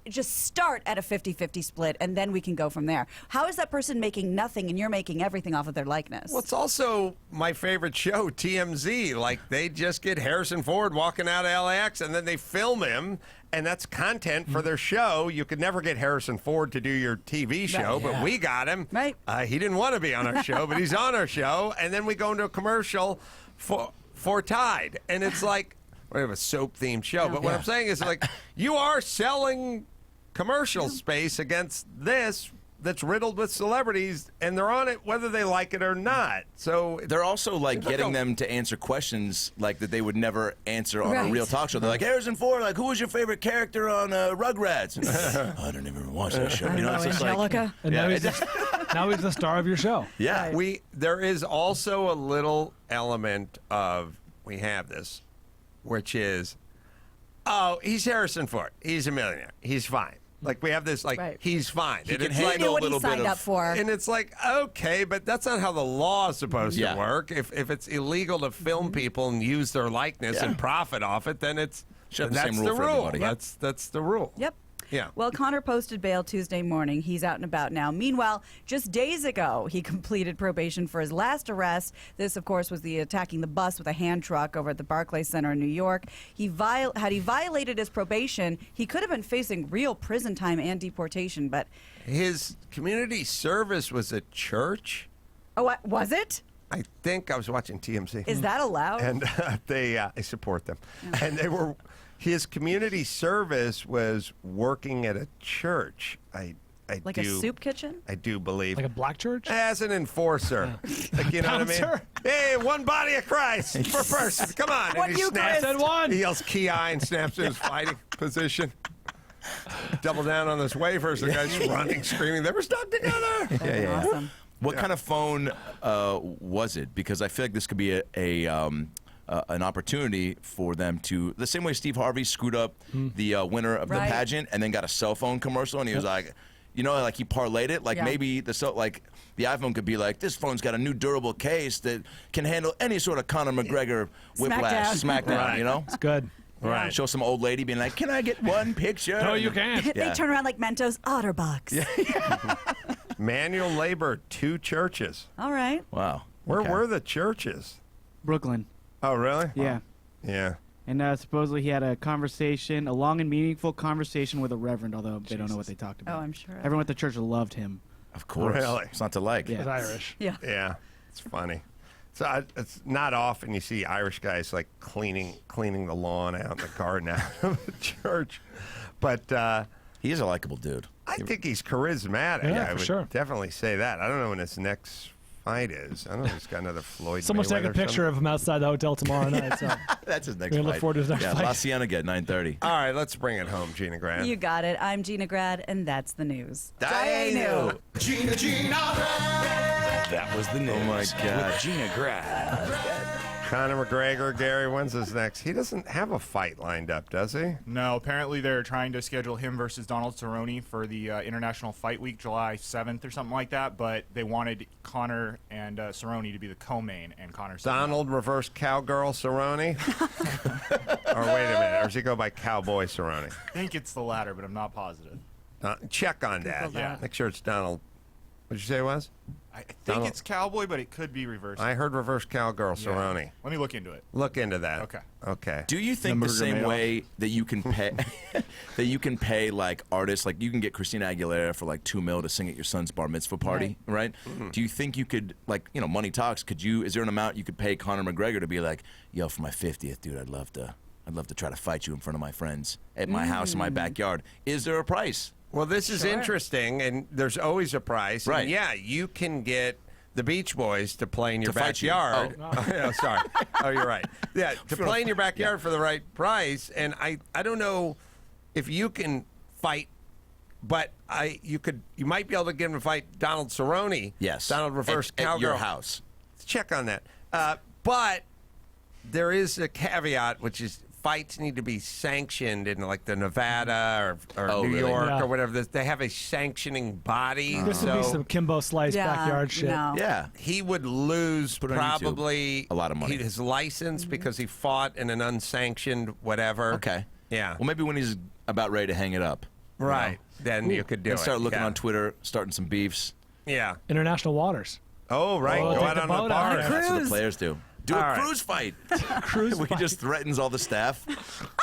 just start at a 50-50 split, and then we can go from there. How is that person making nothing and you're making everything off of their likeness? Well, it's also my favorite show, TMZ. Like, they just get Harrison Ford walking out of LAX, and then they film him, and that's content for their show. You could never get Harrison Ford to do your TV show, Right. but we got him. Right. He didn't want to be on our show, but he's on our show, and then we go into a commercial for Tide, and it's like, we have a soap-themed show, but what I'm saying is, like, you are selling commercial space against this that's riddled with celebrities, and they're on it whether they like it or not. So they're also like getting them to answer questions like that they would never answer on a real talk show. They're like, Harrison Ford, like, who was your favorite character on Rugrats? I don't even watch that show. You know, it's just Angelica. And now, now he's the star of your show. Yeah. There is also a little element of, we have this, which is, oh, he's Harrison Ford. He's a millionaire. He's fine. Like, we have this, like, he's fine. He And can it's handle like, He knew what a little he signed bit up of. for. and it's like, okay, but that's not how the law is supposed Yeah. to work. If it's illegal to film people and use their likeness and profit off it, then it's Should have the that's same rule the for rule. everybody. That's the rule. Yep. Yeah. Well, Conor posted bail Tuesday morning. He's out and about now. Meanwhile, just days ago, he completed probation for his last arrest. This, of course, was the attacking the bus with a hand truck over at the Barclays Center in New York. Had he violated his probation, he could have been facing real prison time and deportation. But His community service was at church. oh, what, was it? I think I was watching TMZ. Is that allowed? And I support them. And his community service was working at a church. I Like do, a soup kitchen? I do believe. Like a black church? As an enforcer. Like, you know what I mean? Bouncer. Hey, one body of Christ per person. Come on. What And he Eucharist? snaps. Said one. He yells ki and snaps to his fighting position. Double down on this wafers. The guy's running, screaming, they were stuck together. Awesome. What kind of phone was it? Because I feel like this could be an opportunity for them to, the same way Steve Harvey screwed up the winner of the Right. pageant and then got a cell phone commercial, and he was like, you know, like he parlayed it. Like maybe the iPhone could be like, this phone's got a new durable case that can handle any sort of Conor McGregor whiplash, smackdown. Right. You know, It's good. Right. Show some old lady being like, "Can I get one picture?" No, you can't. They turn around like Mentos Otterbox. Manual labor, 2 churches. All right. Wow. Where Okay. were the churches? Brooklyn. Oh, really? Yeah. Yeah. And supposedly he had a long and meaningful conversation with a reverend, although they don't know what they talked about. Oh, I'm sure. Everyone at the church loved him. Of course. Really? It's not to like. Yeah. He's Irish. Yeah. Yeah. It's funny. So it's not often you see Irish guys like cleaning the lawn out in the garden out of the church. But He is a likable dude. I think he's charismatic. Yeah, I for would sure. definitely say that. I don't know when his next fight is. I don't know if he's got another Floyd Someone's taking a Mayweather or picture of him outside the hotel tomorrow night. So. That's his next We're gonna fight. look forward to his next yeah, fight. La Cienega at 9:30. All right, let's bring it home, Gina Grant. You got it. I'm Gina Grad, and that's the news. Dino. Gina. That was the news. Oh, my God. With Gina Grad. Conor McGregor, Gary, when's his next? He doesn't have a fight lined up, does he? No, apparently they're trying to schedule him versus Donald Cerrone for the International Fight Week, July 7th or something like that, but they wanted Conor and Cerrone to be the co-main, and Conor said no. Donald reverse cowgirl Cerrone? Or wait a minute, or does he go by Cowboy Cerrone? I think it's the latter, but I'm not positive. Check on that. Yeah. Make sure it's Donald. What'd you say it was? I think Donald- it's Cowboy, but it could be reversed. I heard reverse cowgirl Yeah. Cerrone. Let me look into it. Look into that. Okay. Okay. Do you think the same way that you can pay like artists, like you can get Christina Aguilera for like $2 million to sing at your son's bar mitzvah party, right? Do you think you could, like, you know, money talks? Is there an amount you could pay Conor McGregor to be like, yo, for my 50th, dude, I'd love to try to fight you in front of my friends at my house in my backyard. Is there a price? Well, this is interesting, and there's always a price. Right. And yeah, you can get the Beach Boys to play in your To fight you. backyard. Oh. Oh, sorry. Oh, you're right. Yeah, to play in your backyard for the right price. And I don't know if you can fight, but you might be able to get him to fight Donald Cerrone. Yes. Donald reverse cowgirl. At your house. Let's check on that. But there is a caveat, which is fights need to be sanctioned in like the Nevada or Oh, New really? York Yeah. or whatever. They have a sanctioning body. This would be some Kimbo Slice backyard shit. No. Yeah. He would lose Put it on YouTube. probably A lot of money. his license because he fought in an unsanctioned whatever. Okay. Yeah. Well, maybe when he's about ready to hang it up. you Right. know? Then you could do And it. start looking yeah. on Twitter, starting some beefs. Yeah. International waters. Oh, right. Oh, Go take out the on the boat out bar. there. That's what the Cruise. players do. Do All a right. cruise fight. Cruise He fight. just threatens all the staff.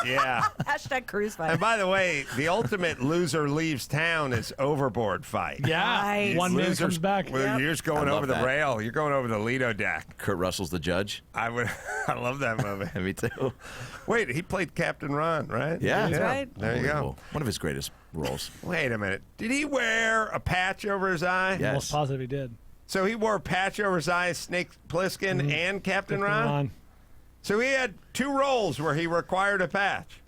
Yeah. Hashtag cruise fight. And by the way, the ultimate loser leaves town is overboard fight. Yeah. Nice. One man Losers- comes back. Well, you're just going I love over the that. rail. You're going over the Lido deck. Kurt Russell's the judge. I would. I love that movie. Me too. Wait, he played Captain Ron, right? Yeah. That's right. There you go. Unbelievable. One of his greatest roles. Wait a minute. Did he wear a patch over his eye? Yeah. Most positive he did. So he wore a patch over his eye, Snake Plissken, and Captain Ron? So he had two roles where he required a patch.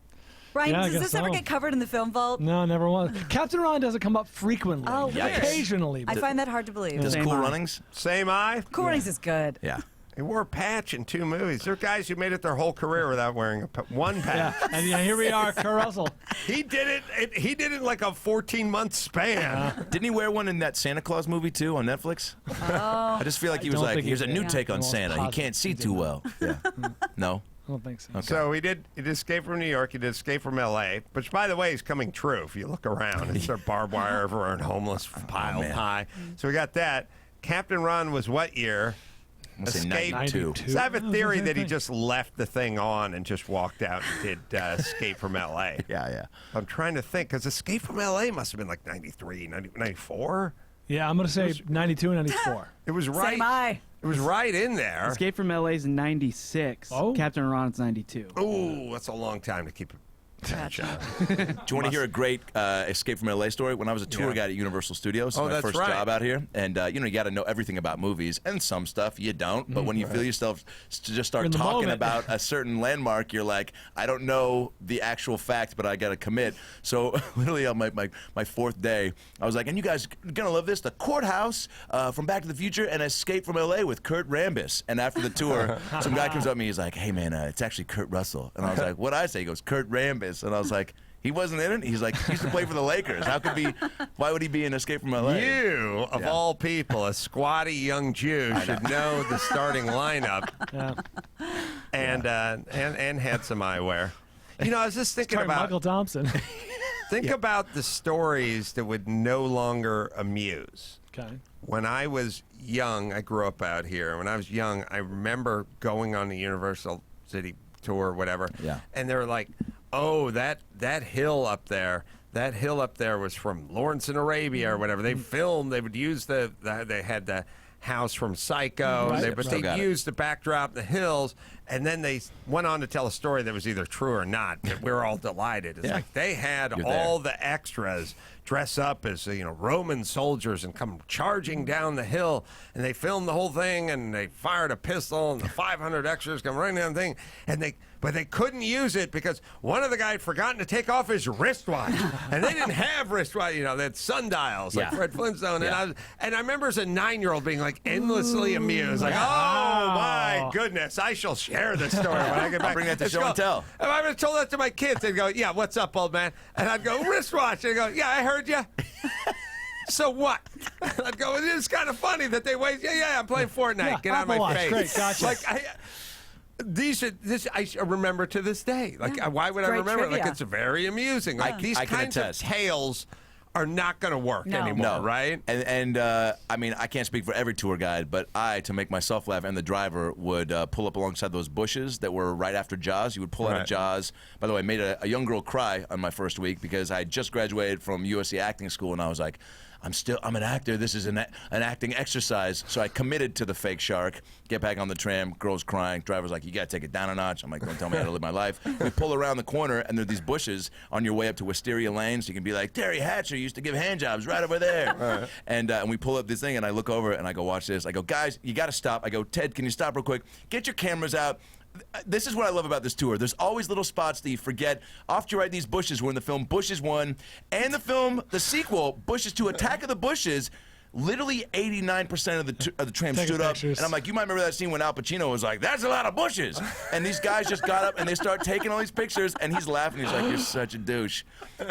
Brian, Yeah, I does guess this ever so. get covered in the film vault? No, never was. Captain Ron doesn't come up frequently. Oh, weird. Occasionally. I but- find that hard to believe. Does Same Cool eye. Runnings? Same eye? Cool Runnings is good. Yeah. He wore a patch in 2 movies. There are guys who made it their whole career without wearing one patch. Yeah, and here we are, Kurt Russell. He did it. He did it in like a 14-month span. Didn't he wear one in that Santa Claus movie too on Netflix? Oh. I just feel like he was don't like, think he here's a did. new Yeah. take on I'm almost Santa. He positive can't see he did too not. well. Yeah. No? I don't think so. Okay. So he did Escape from New York. He did Escape from L.A., which, by the way, is coming true if you look around. It's a barbed wire everywhere and homeless piled man. high. So we got that. Captain Ron was what year? I'm gonna say Escape. 92. So I have a theory that he just left the thing on and just walked out and did Escape from L.A. Yeah. I'm trying to think, because Escape from L.A. must have been like 93, 94. Yeah, I'm going to say 92 and 94. It was right. Same eye. It was right in there. Escape from LA's 96. Oh. Captain Ron's 92. Ooh, that's a long time to keep it. Gotcha. Do you want to hear a great Escape from LA story? When I was a tour Yeah. guide at Universal Studios, Oh, my that's first right. job out here, and you got to know everything about movies, and some stuff you don't. But when you feel yourself to just start In the talking moment. about a certain landmark, you're like, I don't know the actual fact, but I got to commit. So literally on my fourth day, I was like, and you guys are gonna love this: the courthouse from Back to the Future and Escape from LA with Kurt Rambis. And after the tour, some guy comes up to me, he's like, hey man, it's actually Kurt Russell. And I was like, what'd I say? He goes, Kurt Rambis. And I was like, he wasn't in it. He's like, he used to play for the Lakers. How could be? Why would he be in Escape from LA? You, of Yeah. all people, a squatty young Jew, should know the starting lineup Yeah. and had some eyewear. You know, I was just thinking Sorry, about Michael Thompson. think about the stories that would no longer amuse. Okay. When I was young, I grew up out here. When I was young, I remember going on the Universal City tour or whatever. Yeah. And they were like, oh, that hill up there. That hill up there was from Lawrence in Arabia or whatever. They filmed. They would use they had the house from Psycho. Right. But Still they got it. used the backdrop, the hills, and then they went on to tell a story that was either true or not. But we were all delighted. It's Yeah. like they had You're all the extras dress up as Roman soldiers and come charging down the hill, and they filmed the whole thing, and they fired a pistol, and the 500 extras come running down the thing, but they couldn't use it because one of the guys had forgotten to take off his wristwatch, and they didn't have wristwatch. They had sundials like Yeah. Fred Flintstone, Yeah. and I remember as a 9-year-old being like endlessly amused, like, oh my goodness, I shall share this story when I get back. I'll bring that to Let's show go. and tell. If I would have told that to my kids, they'd go, yeah, what's up, old man? And I'd go, wristwatch. And they'd go, yeah, I heard you. So what? I'd go, it's kind of funny that they wait. Yeah, I'm playing Fortnite. Yeah, Get out of my Apple Watch. face. Great, gotcha. Like, this I remember to this day. Like, why would I Great remember it? Like, trivia. it's very amusing. Like, these I can kinds of attest. tales are not going to work No. anymore, No. right? And I mean, I can't speak for every tour guide, but I, to make myself laugh, and the driver would pull up alongside those bushes that were right after Jaws. You would pull out Right. of Jaws. By the way, I made a young girl cry on my first week because I had just graduated from USC acting school, and I was like, I'm an actor. This is an acting exercise. So I committed to the fake shark. Get back on the tram. Girl's crying. Driver's like, you got to take it down a notch. I'm like, don't tell me how to live my life. We pull around the corner, and there are these bushes on your way up to Wisteria Lane. So you can be like, Terry Hatcher used to give hand jobs right over there. And we pull up this thing, and I look over, and I go, watch this. I go, guys, you got to stop. I go, Ted, can you stop real quick? Get your cameras out. This is what I love about this tour. There's always little spots that you forget. Off to your right, these bushes were in the film Bushes 1 and the film, the sequel, Bushes 2, Attack of the Bushes. literally 89% of the tram Taking stood up. pictures. And I'm like, you might remember that scene when Al Pacino was like, that's a lot of bushes. And these guys just got up and they start taking all these pictures, and he's laughing. He's like, you're such a douche.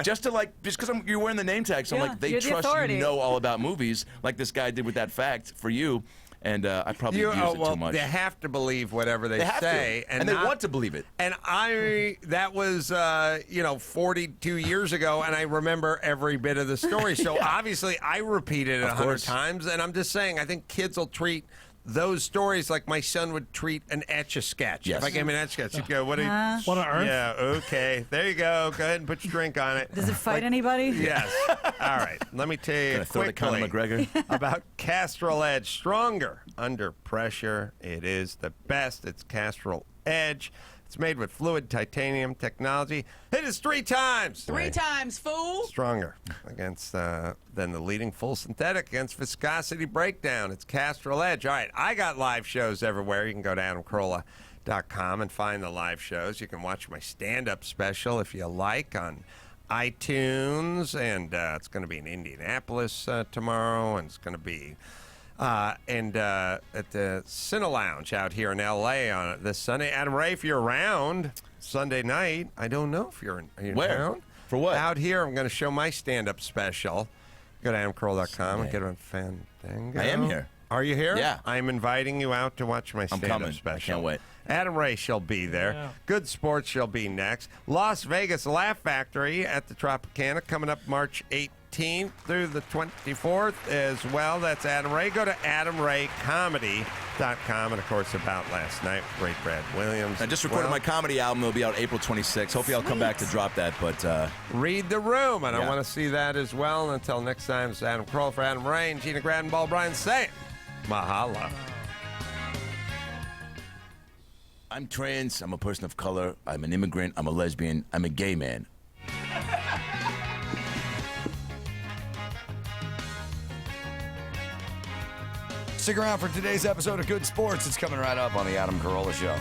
Just because you're wearing the name tag. So I'm Yeah, like, they you're the trust authority. you know all about movies, like this guy did with that fact for you. And I probably used it too much. They have to believe whatever they have say, to. And they want to believe it. And that was 42 years ago, and I remember every bit of the story. So obviously, I repeated it 100 times, and I'm just saying, I think kids will treat those stories like my son would treat an Etch-a-Sketch. Yes. If I gave him an Etch-a-Sketch, he'd go, "What do you?" Want to earn? Yeah, okay, there you go. Go ahead and put your drink on it. Does it fight anybody? Yes. All right. Let me tell you Gonna throw to Conor quickly McGregor. about Castrol Edge. Stronger under pressure. It is the best. It's Castrol Edge. It's made with fluid titanium technology. It is 3 times. 3 times, fool. Stronger against than the leading full synthetic against viscosity breakdown. It's Castrol Edge. All right, I got live shows everywhere. You can go to AdamCarolla.com and find the live shows. You can watch my stand-up special if you like on iTunes, and it's going to be in Indianapolis tomorrow, and it's going to be at the Cine Lounge out here in L.A. on this Sunday. Adam Ray, if you're around Sunday night, I don't know if you're in Where? town. For what? Out here, I'm going to show my stand-up special. Go to AdamCarolla.com and get it on Fandango. I am here. Are you here? Yeah. I'm inviting you out to watch my stand-up coming. I special. can't wait. Adam Ray shall be there. Yeah. Good Sports shall be next. Las Vegas Laugh Factory at the Tropicana coming up March 18th through the 24th as well. That's Adam Ray. Go to AdamRayComedy.com. And, of course, About Last Night, great Brad Williams. I just recorded my comedy album. It'll be out April 26th. Hopefully I'll come back to drop that. But Read the Room, and I Yeah. want to see that as well. And until next time, it's Adam Carolla for Adam Ray and Gina Grad and Ball Bryan saying, mahalo. I'm trans. I'm a person of color. I'm an immigrant. I'm a lesbian. I'm a gay man. Stick around for today's episode of Good Sports. It's coming right up on the Adam Carolla Show.